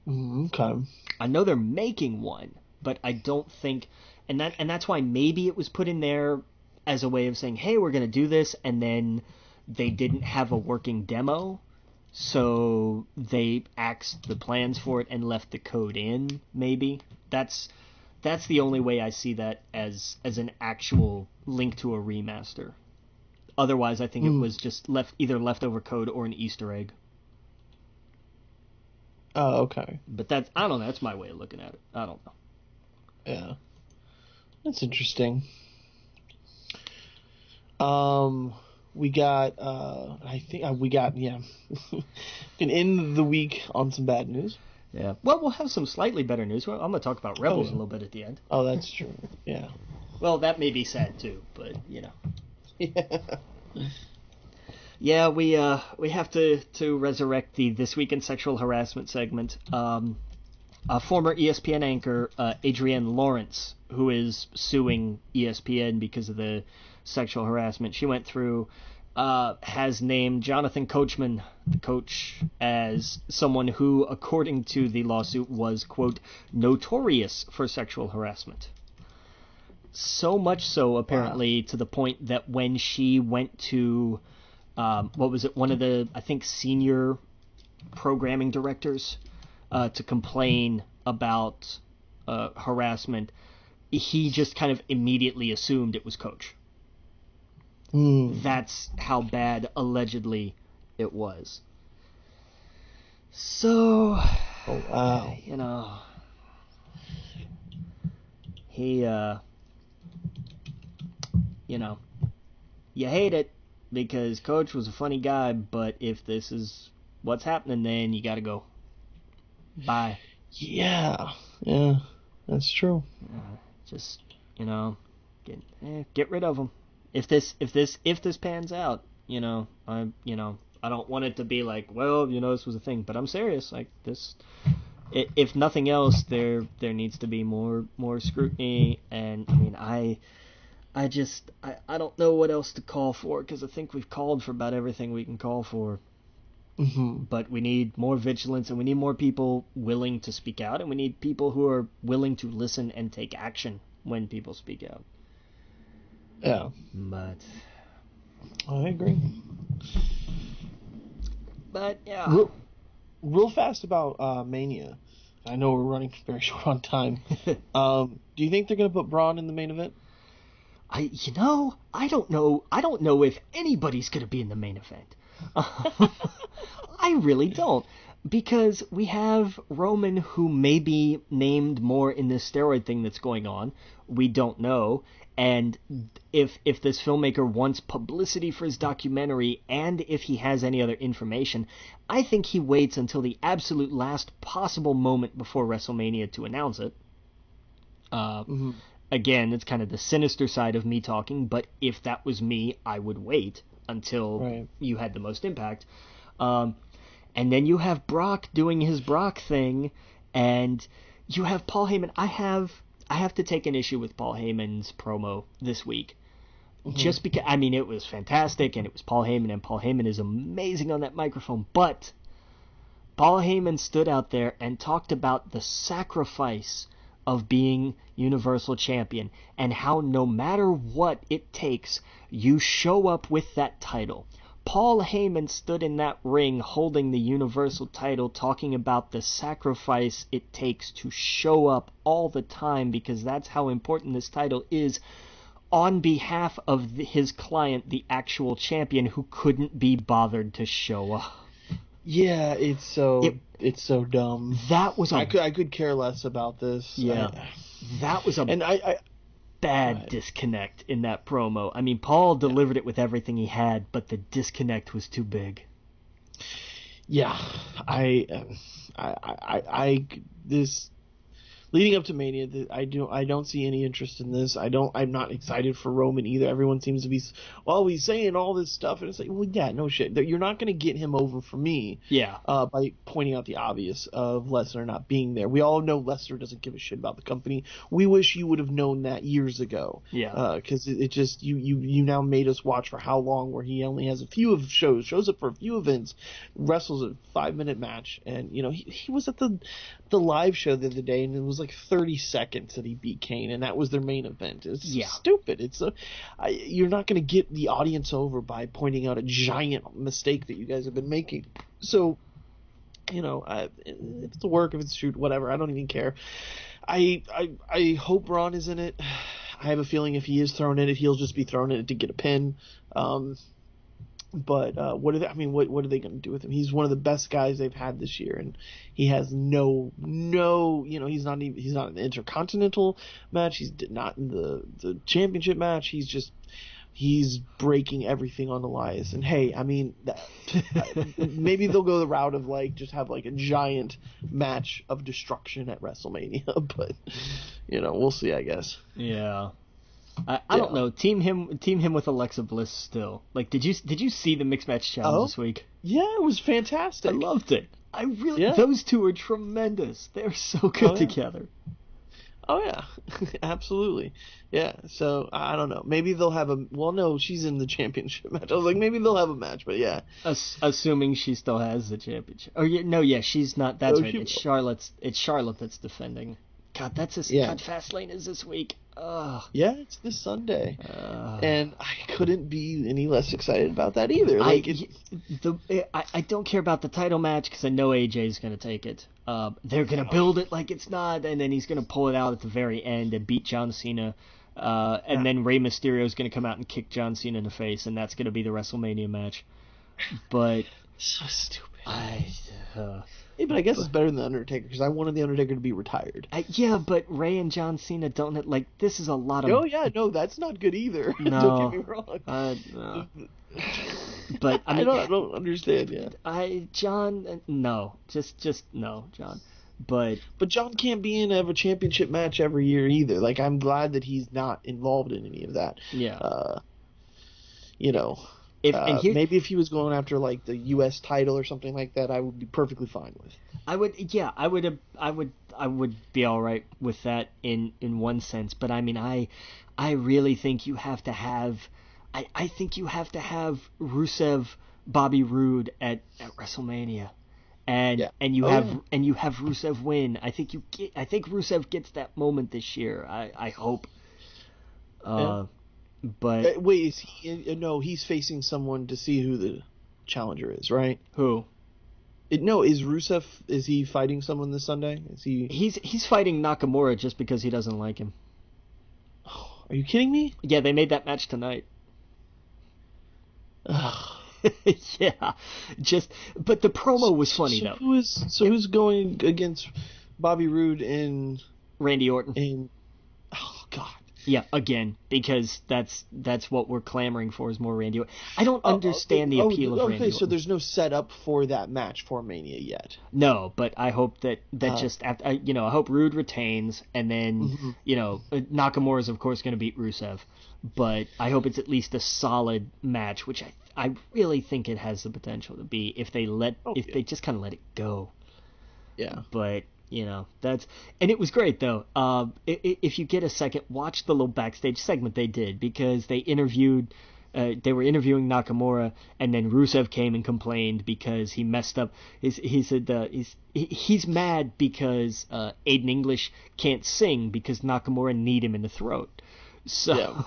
Speaker 1: Okay.
Speaker 2: I know they're making one, but I don't think, and that's why maybe it was put in there as a way of saying, hey, we're going to do this, and then they didn't have a working demo, so they axed the plans for it and left the code in, maybe. That's That's the only way I see that as an actual link to a remaster. Otherwise, I think it was just either leftover code or an Easter egg.
Speaker 1: Oh, okay.
Speaker 2: But I don't know. That's my way of looking at it. I don't know.
Speaker 1: Yeah, that's interesting. We got been end the week on some bad news.
Speaker 2: Yeah. Well, we'll have some slightly better news. Well, I'm going to talk about Rebels a little bit at the end.
Speaker 1: Oh, that's true. Yeah.
Speaker 2: Well, that may be sad too, but Yeah. Yeah, we have to resurrect the This Week in Sexual Harassment segment. Former ESPN anchor Adrienne Lawrence, who is suing ESPN because of the sexual harassment she went through, has named Jonathan Coachman, the coach, as someone who, according to the lawsuit, was, quote, notorious for sexual harassment. So much so, apparently, to the point that when she went to, one of the, I think, senior programming directors to complain about harassment, he just kind of immediately assumed it was Coach. That's how bad, allegedly, it was. So,
Speaker 1: oh wow,
Speaker 2: he, you hate it because Coach was a funny guy, but if this is what's happening, then you gotta go. Bye.
Speaker 1: Yeah, that's true.
Speaker 2: Just, get rid of him. If this pans out, I don't want it to be like, well, this was a thing, but I'm serious. Like this, if nothing else, there needs to be more scrutiny. And I mean, I don't know what else to call for, because I think we've called for about everything we can call for.
Speaker 1: Mm-hmm.
Speaker 2: But we need more vigilance, and we need more people willing to speak out, and we need people who are willing to listen and take action when people speak out.
Speaker 1: Yeah.
Speaker 2: But
Speaker 1: I agree.
Speaker 2: But yeah.
Speaker 1: Real fast about Mania. I know we're running very short on time. Do you think they're going to put Braun in the main event?
Speaker 2: I don't know. I don't know if anybody's going to be in the main event. I really don't, because we have Roman, who may be named more in this steroid thing that's going on. We don't know. And if this filmmaker wants publicity for his documentary, and if he has any other information, I think he waits until the absolute last possible moment before WrestleMania to announce it. Again, it's kind of the sinister side of me talking, but if that was me, I would wait until you had the most impact. And then you have Brock doing his Brock thing, and you have Paul Heyman. I have to take an issue with Paul Heyman's promo this week. Just because, I mean, it was fantastic, and it was Paul Heyman, and Paul Heyman is amazing on that microphone, but Paul Heyman stood out there and talked about the sacrifice of being Universal Champion, and how no matter what it takes, you show up with that title. Paul Heyman stood in that ring holding the Universal title, talking about the sacrifice it takes to show up all the time, because that's how important this title is, on behalf of his client, the actual champion, who couldn't be bothered to show up.
Speaker 1: Yeah, it's so dumb.
Speaker 2: That was
Speaker 1: I could care less about this.
Speaker 2: Yeah, that was bad disconnect in that promo. I mean, Paul delivered it with everything he had, but the disconnect was too big.
Speaker 1: Yeah, this leading up to Mania, I don't see any interest in this. I'm not excited for Roman either. Everyone seems to be, well, he's saying all this stuff, and it's like, well, yeah, no shit. You're not going to get him over for me.
Speaker 2: Yeah.
Speaker 1: By pointing out the obvious of Lesnar not being there. We all know Lesnar doesn't give a shit about the company. We wish you would have known that years ago.
Speaker 2: Yeah.
Speaker 1: Because it just you now made us watch for how long, where he only has a few of shows up for a few events, wrestles a 5-minute match, and he was at the live show the other day, and it was like 30 seconds that he beat Kane, and that was their main event. It's stupid. You're not going to get the audience over by pointing out a giant mistake that you guys have been making. So, if it's a work, if it's a shoot, whatever, I don't even care. I hope Braun is in it. I have a feeling if he is thrown in it, he'll just be thrown in it to get a pin. But what are they, I mean, what are they going to do with him? He's one of the best guys they've had this year, and he has no, he's not in the Intercontinental match. He's not in the championship match. He's breaking everything on Elias. And hey, I mean, maybe they'll go the route of like just have like a giant match of destruction at WrestleMania, but we'll see, I guess.
Speaker 2: Yeah. I don't know. Team him with Alexa Bliss still. Like, did you see the mixed match challenge this week?
Speaker 1: Yeah, it was fantastic.
Speaker 2: I loved it. Those two are tremendous. They're so good together.
Speaker 1: Oh yeah, absolutely. Yeah. So I don't know. Maybe they'll have she's in the championship match. I was like, maybe they'll have a match, but yeah.
Speaker 2: Assuming she still has the championship. She's not. That's right. It's Charlotte that's defending. God, God, Fastlane is this week. Ugh.
Speaker 1: Yeah, it's this Sunday, and I couldn't be any less excited about that either.
Speaker 2: I don't care about the title match because I know AJ's going to take it. They're going to build it like it's not, and then he's going to pull it out at the very end and beat John Cena, and then Rey Mysterio is going to come out and kick John Cena in the face, and that's going to be the WrestleMania match. But
Speaker 1: so stupid. Yeah, but I guess it's better than The Undertaker because I wanted The Undertaker to be retired.
Speaker 2: But Ray and John Cena don't like. This is a lot of.
Speaker 1: Oh yeah, no, that's not good either.
Speaker 2: No,
Speaker 1: don't get me wrong.
Speaker 2: No. But I mean,
Speaker 1: I don't understand. Yeah,
Speaker 2: John, no, just no, John. But
Speaker 1: John can't be in a championship match every year either. Like, I'm glad that he's not involved in any of that.
Speaker 2: Yeah.
Speaker 1: Maybe if he was going after like the U.S. title or something like that, I would be perfectly fine with.
Speaker 2: I would be all right with that in one sense. But I mean, I really think you have to have. I think you have to have Rusev, Bobby Roode at WrestleMania, and you have Rusev win. I think Rusev gets that moment this year. I hope. But
Speaker 1: wait, is he? No, he's facing someone to see who the challenger is, right?
Speaker 2: Who?
Speaker 1: Is Rusev? Is he fighting someone this Sunday? Is he?
Speaker 2: He's fighting Nakamura just because he doesn't like him.
Speaker 1: Are you kidding me?
Speaker 2: Yeah, they made that match tonight. Yeah, but the promo was funny though.
Speaker 1: Who's going against Bobby Roode and
Speaker 2: Randy Orton?
Speaker 1: Oh God.
Speaker 2: Yeah, again, because that's what we're clamoring for is more Randy Orton. I don't understand the appeal of Randy Orton.
Speaker 1: Okay, so there's no setup for that match for Mania yet.
Speaker 2: No, but I hope that I hope Rude retains, and then Nakamura is of course going to beat Rusev, but I hope it's at least a solid match, which I really think it has the potential to be if they they just kind of let it go.
Speaker 1: Yeah,
Speaker 2: but. And it was great though. If you get a second, watch the little backstage segment they did because they were interviewing Nakamura, and then Rusev came and complained because he messed up. He said he's mad because Aiden English can't sing because Nakamura kneed him in the throat. So,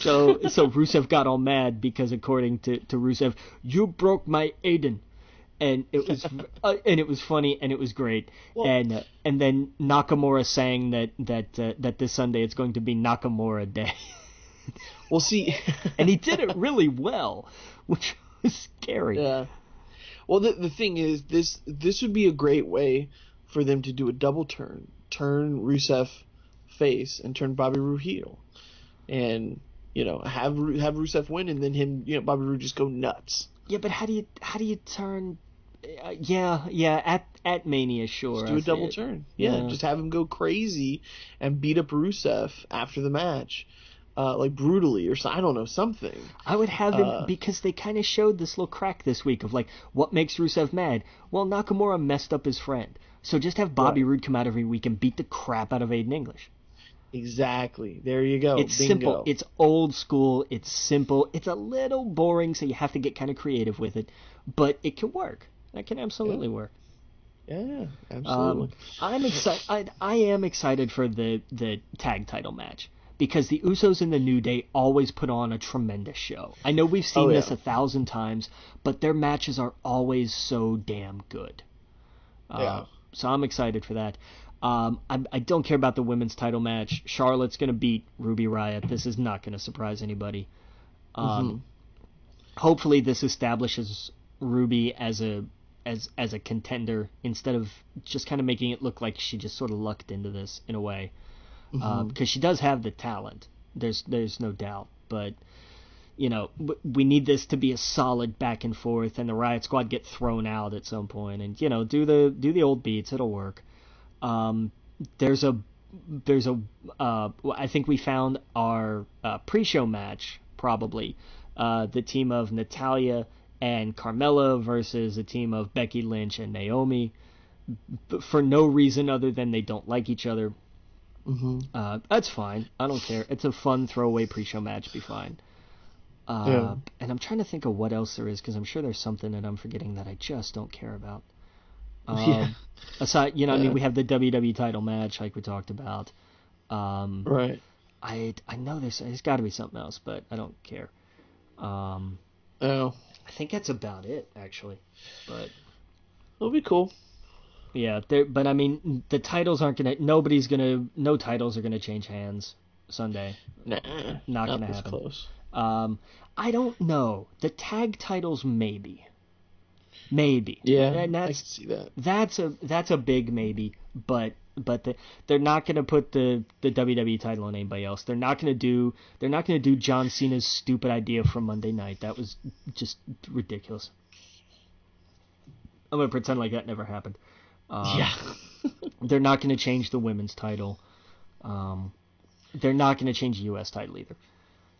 Speaker 2: so Rusev got all mad because according to Rusev, you broke my Aiden. And it was funny and it was great. Well, and then Nakamura saying that this Sunday it's going to be Nakamura Day.
Speaker 1: We'll see.
Speaker 2: And he did it really well, which was scary.
Speaker 1: Yeah. Well, the thing is, this would be a great way for them to do a double turn Rusev face and turn Bobby Roode heel, and have Rusev win and then him Bobby Roode just go nuts.
Speaker 2: Yeah, but how do you turn? At Mania, sure.
Speaker 1: Just do a double turn. Yeah, just have him go crazy and beat up Rusev after the match, like brutally or I don't know, something.
Speaker 2: I would have him because they kind of showed this little crack this week of like what makes Rusev mad. Well, Nakamura messed up his friend, so just have Bobby Roode come out every week and beat the crap out of Aiden English.
Speaker 1: Exactly. There you go.
Speaker 2: It's
Speaker 1: Bingo.
Speaker 2: Simple. It's old school. It's simple. It's a little boring, so you have to get kind of creative with it, but it can work. That can absolutely work.
Speaker 1: Yeah, absolutely.
Speaker 2: I'm excited. I am excited for the tag title match because the Usos and the New Day always put on a tremendous show. I know we've seen this 1,000 times, but their matches are always so damn good. So I'm excited for that. I don't care about the women's title match. Charlotte's going to beat Ruby Riott. This is not going to surprise anybody. Hopefully this establishes Ruby as a contender instead of just kind of making it look like she just sort of lucked into this in a way. Because she does have the talent. There's no doubt. But, we need this to be a solid back and forth, and the Riot Squad get thrown out at some point, and, do the old beats. It'll work. I think we found our pre-show match, probably. The team of Natalya and Carmella versus a team of Becky Lynch and Naomi, for no reason other than they don't like each other. That's fine. I don't care. It's a fun throwaway pre-show match. Be fine. And I'm trying to think of what else there is, because I'm sure there's something that I'm forgetting that I just don't care about. Aside, we have the WWE title match, like we talked about.
Speaker 1: Right.
Speaker 2: I know there's got to be something else, but I don't care.
Speaker 1: Oh.
Speaker 2: I think that's about it, actually. But
Speaker 1: it'll be cool.
Speaker 2: Yeah, but I mean, the titles aren't gonna. No titles are gonna change hands Sunday.
Speaker 1: Nah,
Speaker 2: not gonna
Speaker 1: this
Speaker 2: happen.
Speaker 1: Close.
Speaker 2: I don't know. The tag titles, maybe.
Speaker 1: Yeah,
Speaker 2: and
Speaker 1: I can see that.
Speaker 2: That's a big maybe, but they're not gonna put the WWE title on anybody else. They're not gonna do John Cena's stupid idea from Monday night. That was just ridiculous. I'm gonna pretend like that never happened.
Speaker 1: Yeah.
Speaker 2: They're not gonna change the women's title. They're not gonna change the U.S. title either.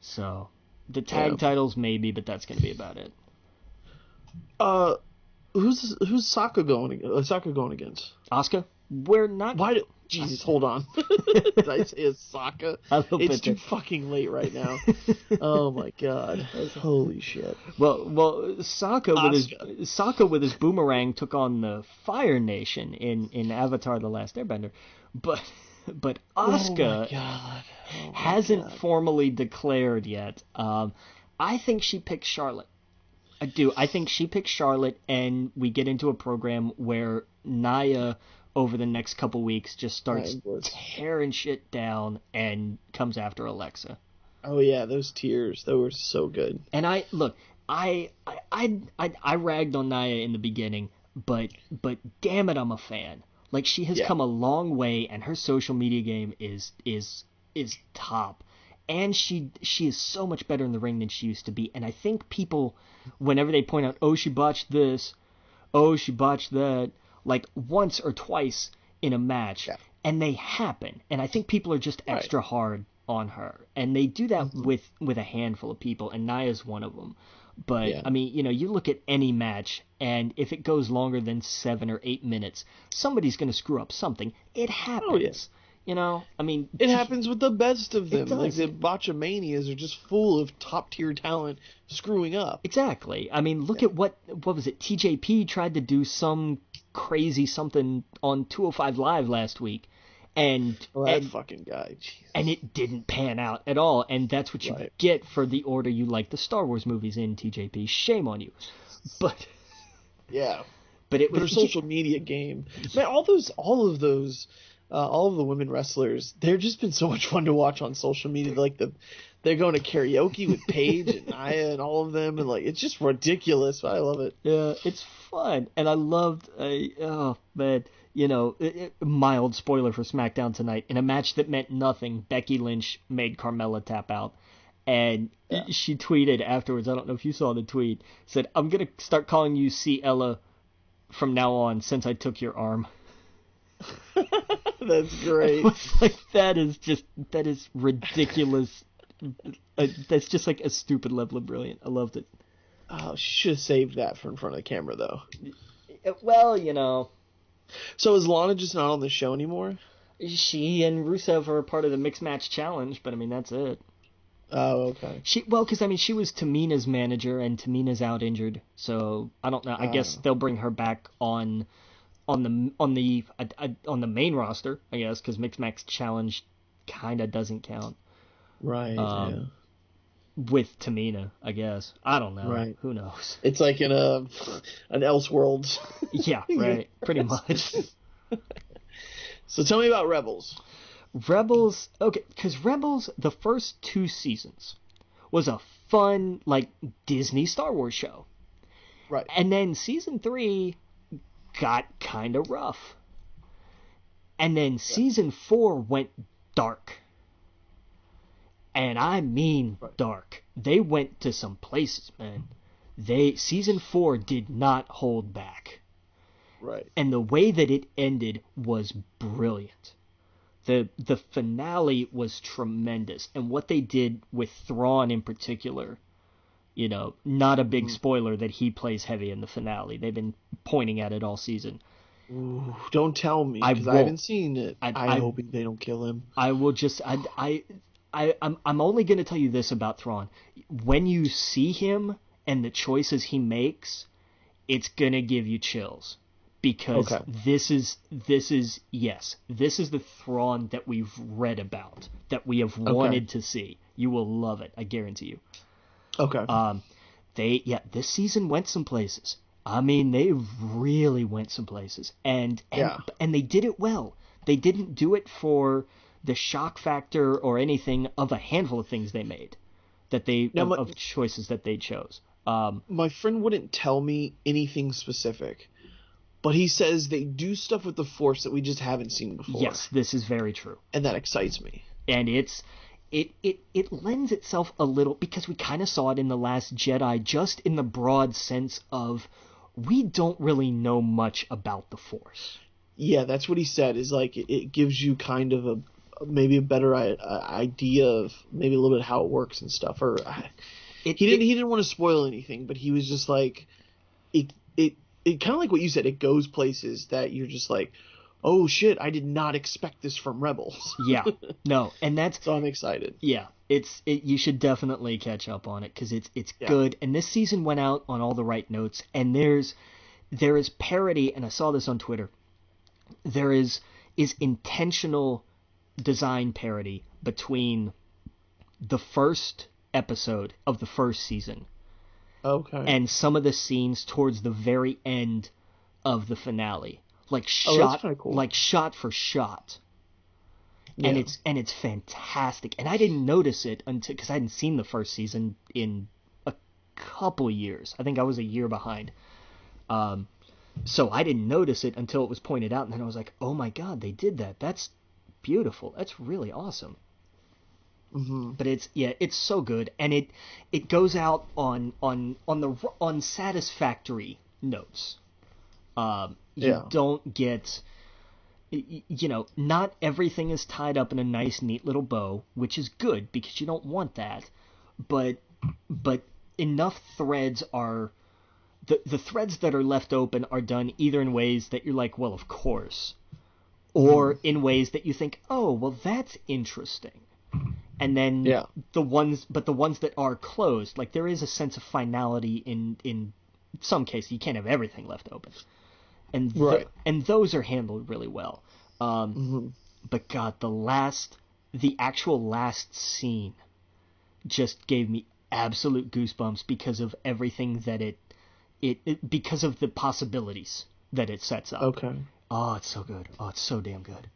Speaker 2: So the tag titles maybe, but that's gonna be about it.
Speaker 1: Who's Saka going against?
Speaker 2: Asuka? We're not.
Speaker 1: Why? Jesus, hold on. Did I say it's Saka? It's too fucking late right now. Oh my god! Holy shit.
Speaker 2: Well, Saka with his boomerang took on the Fire Nation in Avatar: The Last Airbender, but Asuka hasn't formally declared yet. I think she picked Charlotte. I do. I think she picks Charlotte, and we get into a program where Nia, over the next couple weeks, just starts tearing shit down and comes after Alexa.
Speaker 1: Oh yeah, those tears, they were so good.
Speaker 2: And I ragged on Nia in the beginning, but damn it, I'm a fan. Like, she has come a long way, and her social media game is top. And she is so much better in the ring than she used to be. And I think people, whenever they point out, oh, she botched this, oh, she botched that, like once or twice in a match, and they happen. And I think people are just extra hard on her. And they do that with a handful of people, and Nia's one of them. But, I mean, you look at any match, and if it goes longer than 7 or 8 minutes, somebody's going to screw up something. It happens.
Speaker 1: Oh, yeah.
Speaker 2: I mean...
Speaker 1: It happens with the best of them. Like, the Botchamanias are just full of top-tier talent screwing up.
Speaker 2: Exactly. I mean, look at what was it? TJP tried to do some crazy something on 205 Live last week. And
Speaker 1: fucking guy. Jesus.
Speaker 2: And it didn't pan out at all. And that's what you get for the order you like the Star Wars movies in, TJP. Shame on you. But...
Speaker 1: Yeah.
Speaker 2: But it was...
Speaker 1: Their social media game. Man, all of the women wrestlers, they've just been so much fun to watch on social media. Like they're going to karaoke with Paige and Nia and all of them, and like it's just ridiculous. But I love it.
Speaker 2: Yeah, it's fun, and I loved. Mild spoiler for SmackDown tonight. In a match that meant nothing, Becky Lynch made Carmella tap out, and she tweeted afterwards. I don't know if you saw the tweet. Said, "I'm gonna start calling you C. Ella from now on since I took your arm."
Speaker 1: That's great.
Speaker 2: Like, that is ridiculous. That's just like a stupid level of brilliant. I loved it.
Speaker 1: Oh, she should have saved that for in front of the camera, though.
Speaker 2: Well,
Speaker 1: So is Lana just not on the show anymore?
Speaker 2: She and Rusev are part of the Mixed Match Challenge, but I mean, that's it.
Speaker 1: Oh, okay.
Speaker 2: She was Tamina's manager, and Tamina's out injured, so I don't know. I guess they'll bring her back on the main roster, I guess, because Mixed Match Challenge kind of doesn't count.
Speaker 1: Right.
Speaker 2: With Tamina, I guess. I don't know.
Speaker 1: Right.
Speaker 2: Who knows?
Speaker 1: It's like in an Elseworlds.
Speaker 2: Yeah, right. Pretty much.
Speaker 1: So tell me about Rebels.
Speaker 2: Rebels, okay, because Rebels, the first 2 seasons, was a fun, like, Disney Star Wars show.
Speaker 1: Right.
Speaker 2: And then season 3 got kind of rough. And then season 4 went dark. And I mean dark. They went to some places, man. Season 4 did not hold back.
Speaker 1: Right.
Speaker 2: And the way that it ended was brilliant. The finale was tremendous. And what they did with Thrawn in particular, you know, not a big spoiler that he plays heavy in the finale. They've been pointing at it all season.
Speaker 1: Ooh, don't tell me, because I haven't seen it. I hope they don't kill him.
Speaker 2: I will just... I'm only going to tell you this about Thrawn. When you see him and the choices he makes, it's going to give you chills. Because this is the Thrawn that we've read about, that we have wanted to see. You will love it, I guarantee you.
Speaker 1: Okay.
Speaker 2: This season went some places. I mean, they really went some places, and they did it well. They didn't do it for the shock factor or anything of a handful of things they made, of choices that they chose.
Speaker 1: My friend wouldn't tell me anything specific, but he says they do stuff with the Force that we just haven't seen before.
Speaker 2: Yes, this is very true,
Speaker 1: and that excites me.
Speaker 2: And it lends itself a little, because we kind of saw it in The Last Jedi, just in the broad sense of we don't really know much about the Force.
Speaker 1: Yeah, that's what he said, is like it gives you kind of maybe a better idea of maybe a little bit how it works and stuff. Or he didn't want to spoil anything, but he was just like it kind of like what you said. It goes places that you're just like, oh shit, I did not expect this from Rebels.
Speaker 2: Yeah, no, and that's
Speaker 1: so I'm excited.
Speaker 2: Yeah, you should definitely catch up on it, because it's good. And this season went out on all the right notes. And there is parody, and I saw this on Twitter. There is intentional design parody between the first episode of the first season, and some of the scenes towards the very end of the finale, like shot for shot. Yeah. And it's fantastic. And I didn't notice it until, because I hadn't seen the first season in a couple years. I think I was a year behind. So I didn't notice it until it was pointed out, and then I was like, oh my god, they did that. That's beautiful. That's really awesome. Mm-hmm. But it's so good, and it goes out on satisfactory notes. You don't get, not everything is tied up in a nice, neat little bow, which is good, because you don't want that. But enough threads are, the threads that are left open are done either in ways that you're like, well, of course, or in ways that you think, oh, well, that's interesting. And then the ones that are closed, like, there is a sense of finality in some cases. You can't have everything left open. And and those are handled really well. But God, the actual last scene just gave me absolute goosebumps, because of everything that it because of the possibilities that it sets up. Okay. Oh, it's so good. Oh, it's so damn good.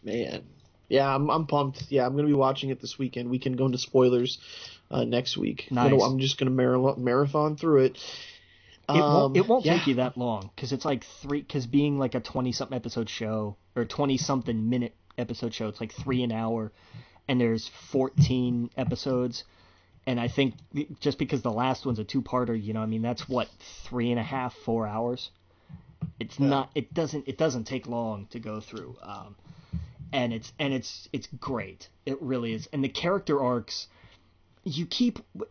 Speaker 1: Man. Yeah, I'm pumped. Yeah, I'm going to be watching it this weekend. We can go into spoilers next week.
Speaker 2: Nice.
Speaker 1: I'm just going to marathon through it.
Speaker 2: It won't take you that long, because it's like because being like a 20-something episode show, or 20-something minute episode show, it's like 3 an hour, and there's 14 episodes. And I think just because the last one's a 2-parter, that's what, 3.5, 4 hours. It's not. It doesn't take long to go through. And it's great. It really is. And the character arcs,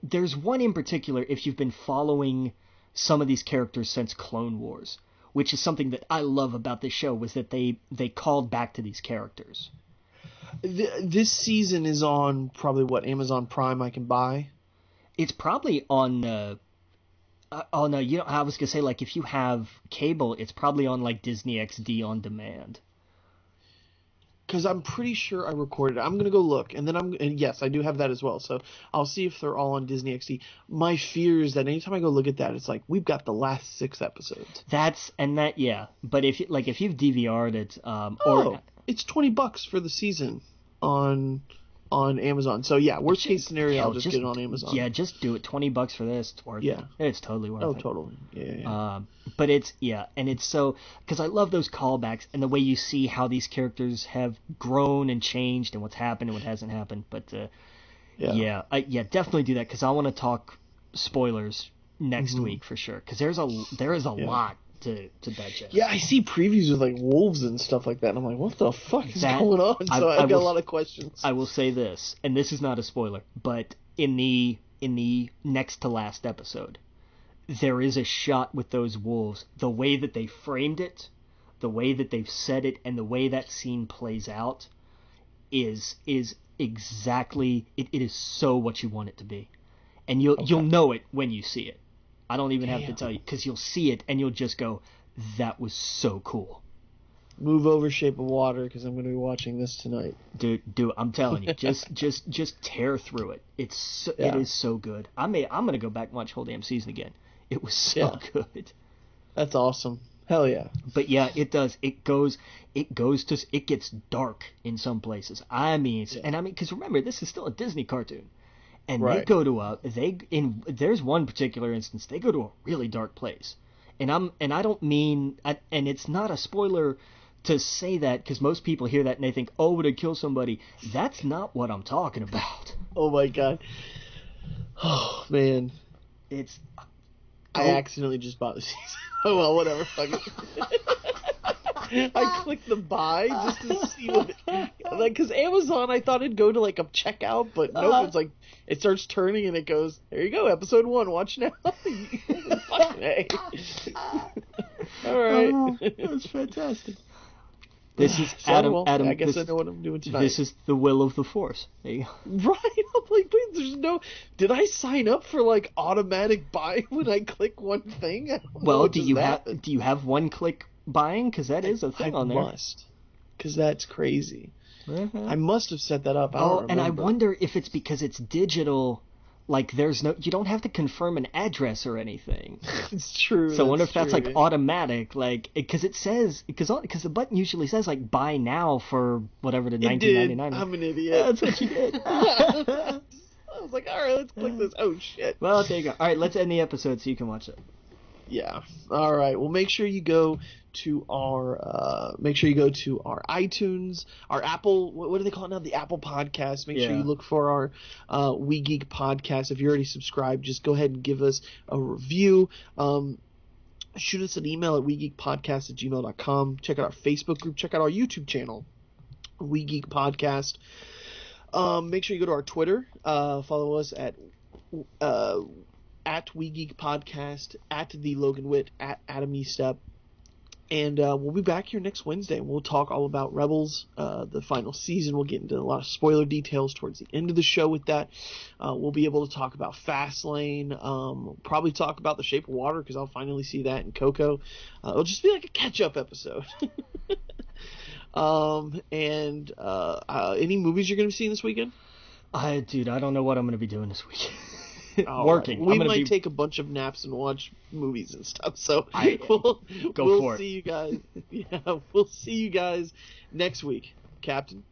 Speaker 2: there's one in particular, if you've been following some of these characters since Clone Wars, which is something that I love about this show, was that they called back to these characters.
Speaker 1: This season is on probably what, Amazon Prime I can buy?
Speaker 2: It's probably on oh no, I was gonna say, like, if you have cable, it's probably on like Disney XD on demand.
Speaker 1: Because I'm pretty sure I recorded it. I'm going to go look. And yes, I do have that as well. So I'll see if they're all on Disney XD. My fear is that anytime I go look at that, it's like, we've got the last 6 episodes.
Speaker 2: But if you've DVR'd it,
Speaker 1: it's $20 for the season on Amazon. So yeah, worst case scenario, I'll just get it on Amazon.
Speaker 2: Yeah, just do it. $20 for this. It's worth it. It's totally worth it.
Speaker 1: Oh, totally. Yeah.
Speaker 2: But it's and it's so, because I love those callbacks and the way you see how these characters have grown and changed and what's happened and what hasn't happened. But definitely do that, because I want to talk spoilers next week for sure, because there is a lot to digest.
Speaker 1: Yeah, I see previews with like wolves and stuff like that, and I'm like, what the fuck is going on? So I've got a lot of questions.
Speaker 2: I will say this, and this is not a spoiler, but in the next to last episode, there is a shot with those wolves. The way that they framed it, the way that they've said it, and the way that scene plays out is exactly it is so what you want it to be, and you'll know it when you see it. I don't even have to tell you, because you'll see it and you'll just go, that was so cool.
Speaker 1: Move over Shape of Water, because I'm going to be watching this tonight.
Speaker 2: Dude, I'm telling you, just tear through it. It is so good. I'm going to go back and watch the whole damn season again. It was so good.
Speaker 1: That's awesome. Hell yeah.
Speaker 2: But yeah, it does. It gets dark in some places. Because remember, this is still a Disney cartoon. And they go to there's one particular instance, they go to a really dark place. And I don't mean, and it's not a spoiler to say that, because most people hear that and they think, oh, would it kill somebody? That's not what I'm talking about.
Speaker 1: Oh my god. Oh man. I accidentally just bought the season. Oh well, whatever. Fuck it. I clicked the buy just to see what because Amazon, I thought it'd go to like a checkout, but nope, it's like it starts turning and it goes, there you go, episode 1, watch now. Fucking all right.
Speaker 2: That's fantastic. This is
Speaker 1: so,
Speaker 2: Adam.
Speaker 1: I guess I know what I'm doing tonight.
Speaker 2: This is the will of the Force. There you go.
Speaker 1: Right. I'm like, wait, there's no. Did I sign up for like automatic buy when I click one thing?
Speaker 2: Well, do you have one click buying? Because that is a thing on there.
Speaker 1: I must. Because that's crazy. I must have set that up. I don't remember.
Speaker 2: And I wonder if it's because it's digital. Like, you don't have to confirm an address or anything.
Speaker 1: It's true.
Speaker 2: So I wonder if that's like automatic, like, because it says, because the button usually says like buy now for whatever the $19.99.
Speaker 1: I'm an idiot.
Speaker 2: That's what you did.
Speaker 1: I was like, all right, let's click this. Oh shit.
Speaker 2: Well, there you go. All right, let's end the episode so you can watch it.
Speaker 1: Yeah. All right. Well, make sure you go to our iTunes, our Apple. What do they call it now? The Apple Podcast. Make sure you look for our We Geek podcast. If you're already subscribed, just go ahead and give us a review. Shoot us an email at wegeekpodcast@gmail.com. Check out our Facebook group. Check out our YouTube channel, We Geek Podcast. Make sure you go to our Twitter. Follow us at We Geek Podcast, at the Logan Witt, at Adam Estep. And we'll be back here next Wednesday, and we'll talk all about Rebels, the final season. We'll get into a lot of spoiler details towards the end of the show with that. We'll be able to talk about Fastlane, probably talk about The Shape of Water, because I'll finally see that in Coco. It'll just be like a catch-up episode. Any movies you're going to be seeing this weekend?
Speaker 2: Dude, I don't know what I'm going to be doing this weekend.
Speaker 1: Working. Right. We might take a bunch of naps and watch movies and stuff. So we'll see you guys. Yeah, we'll see you guys next week, Captain.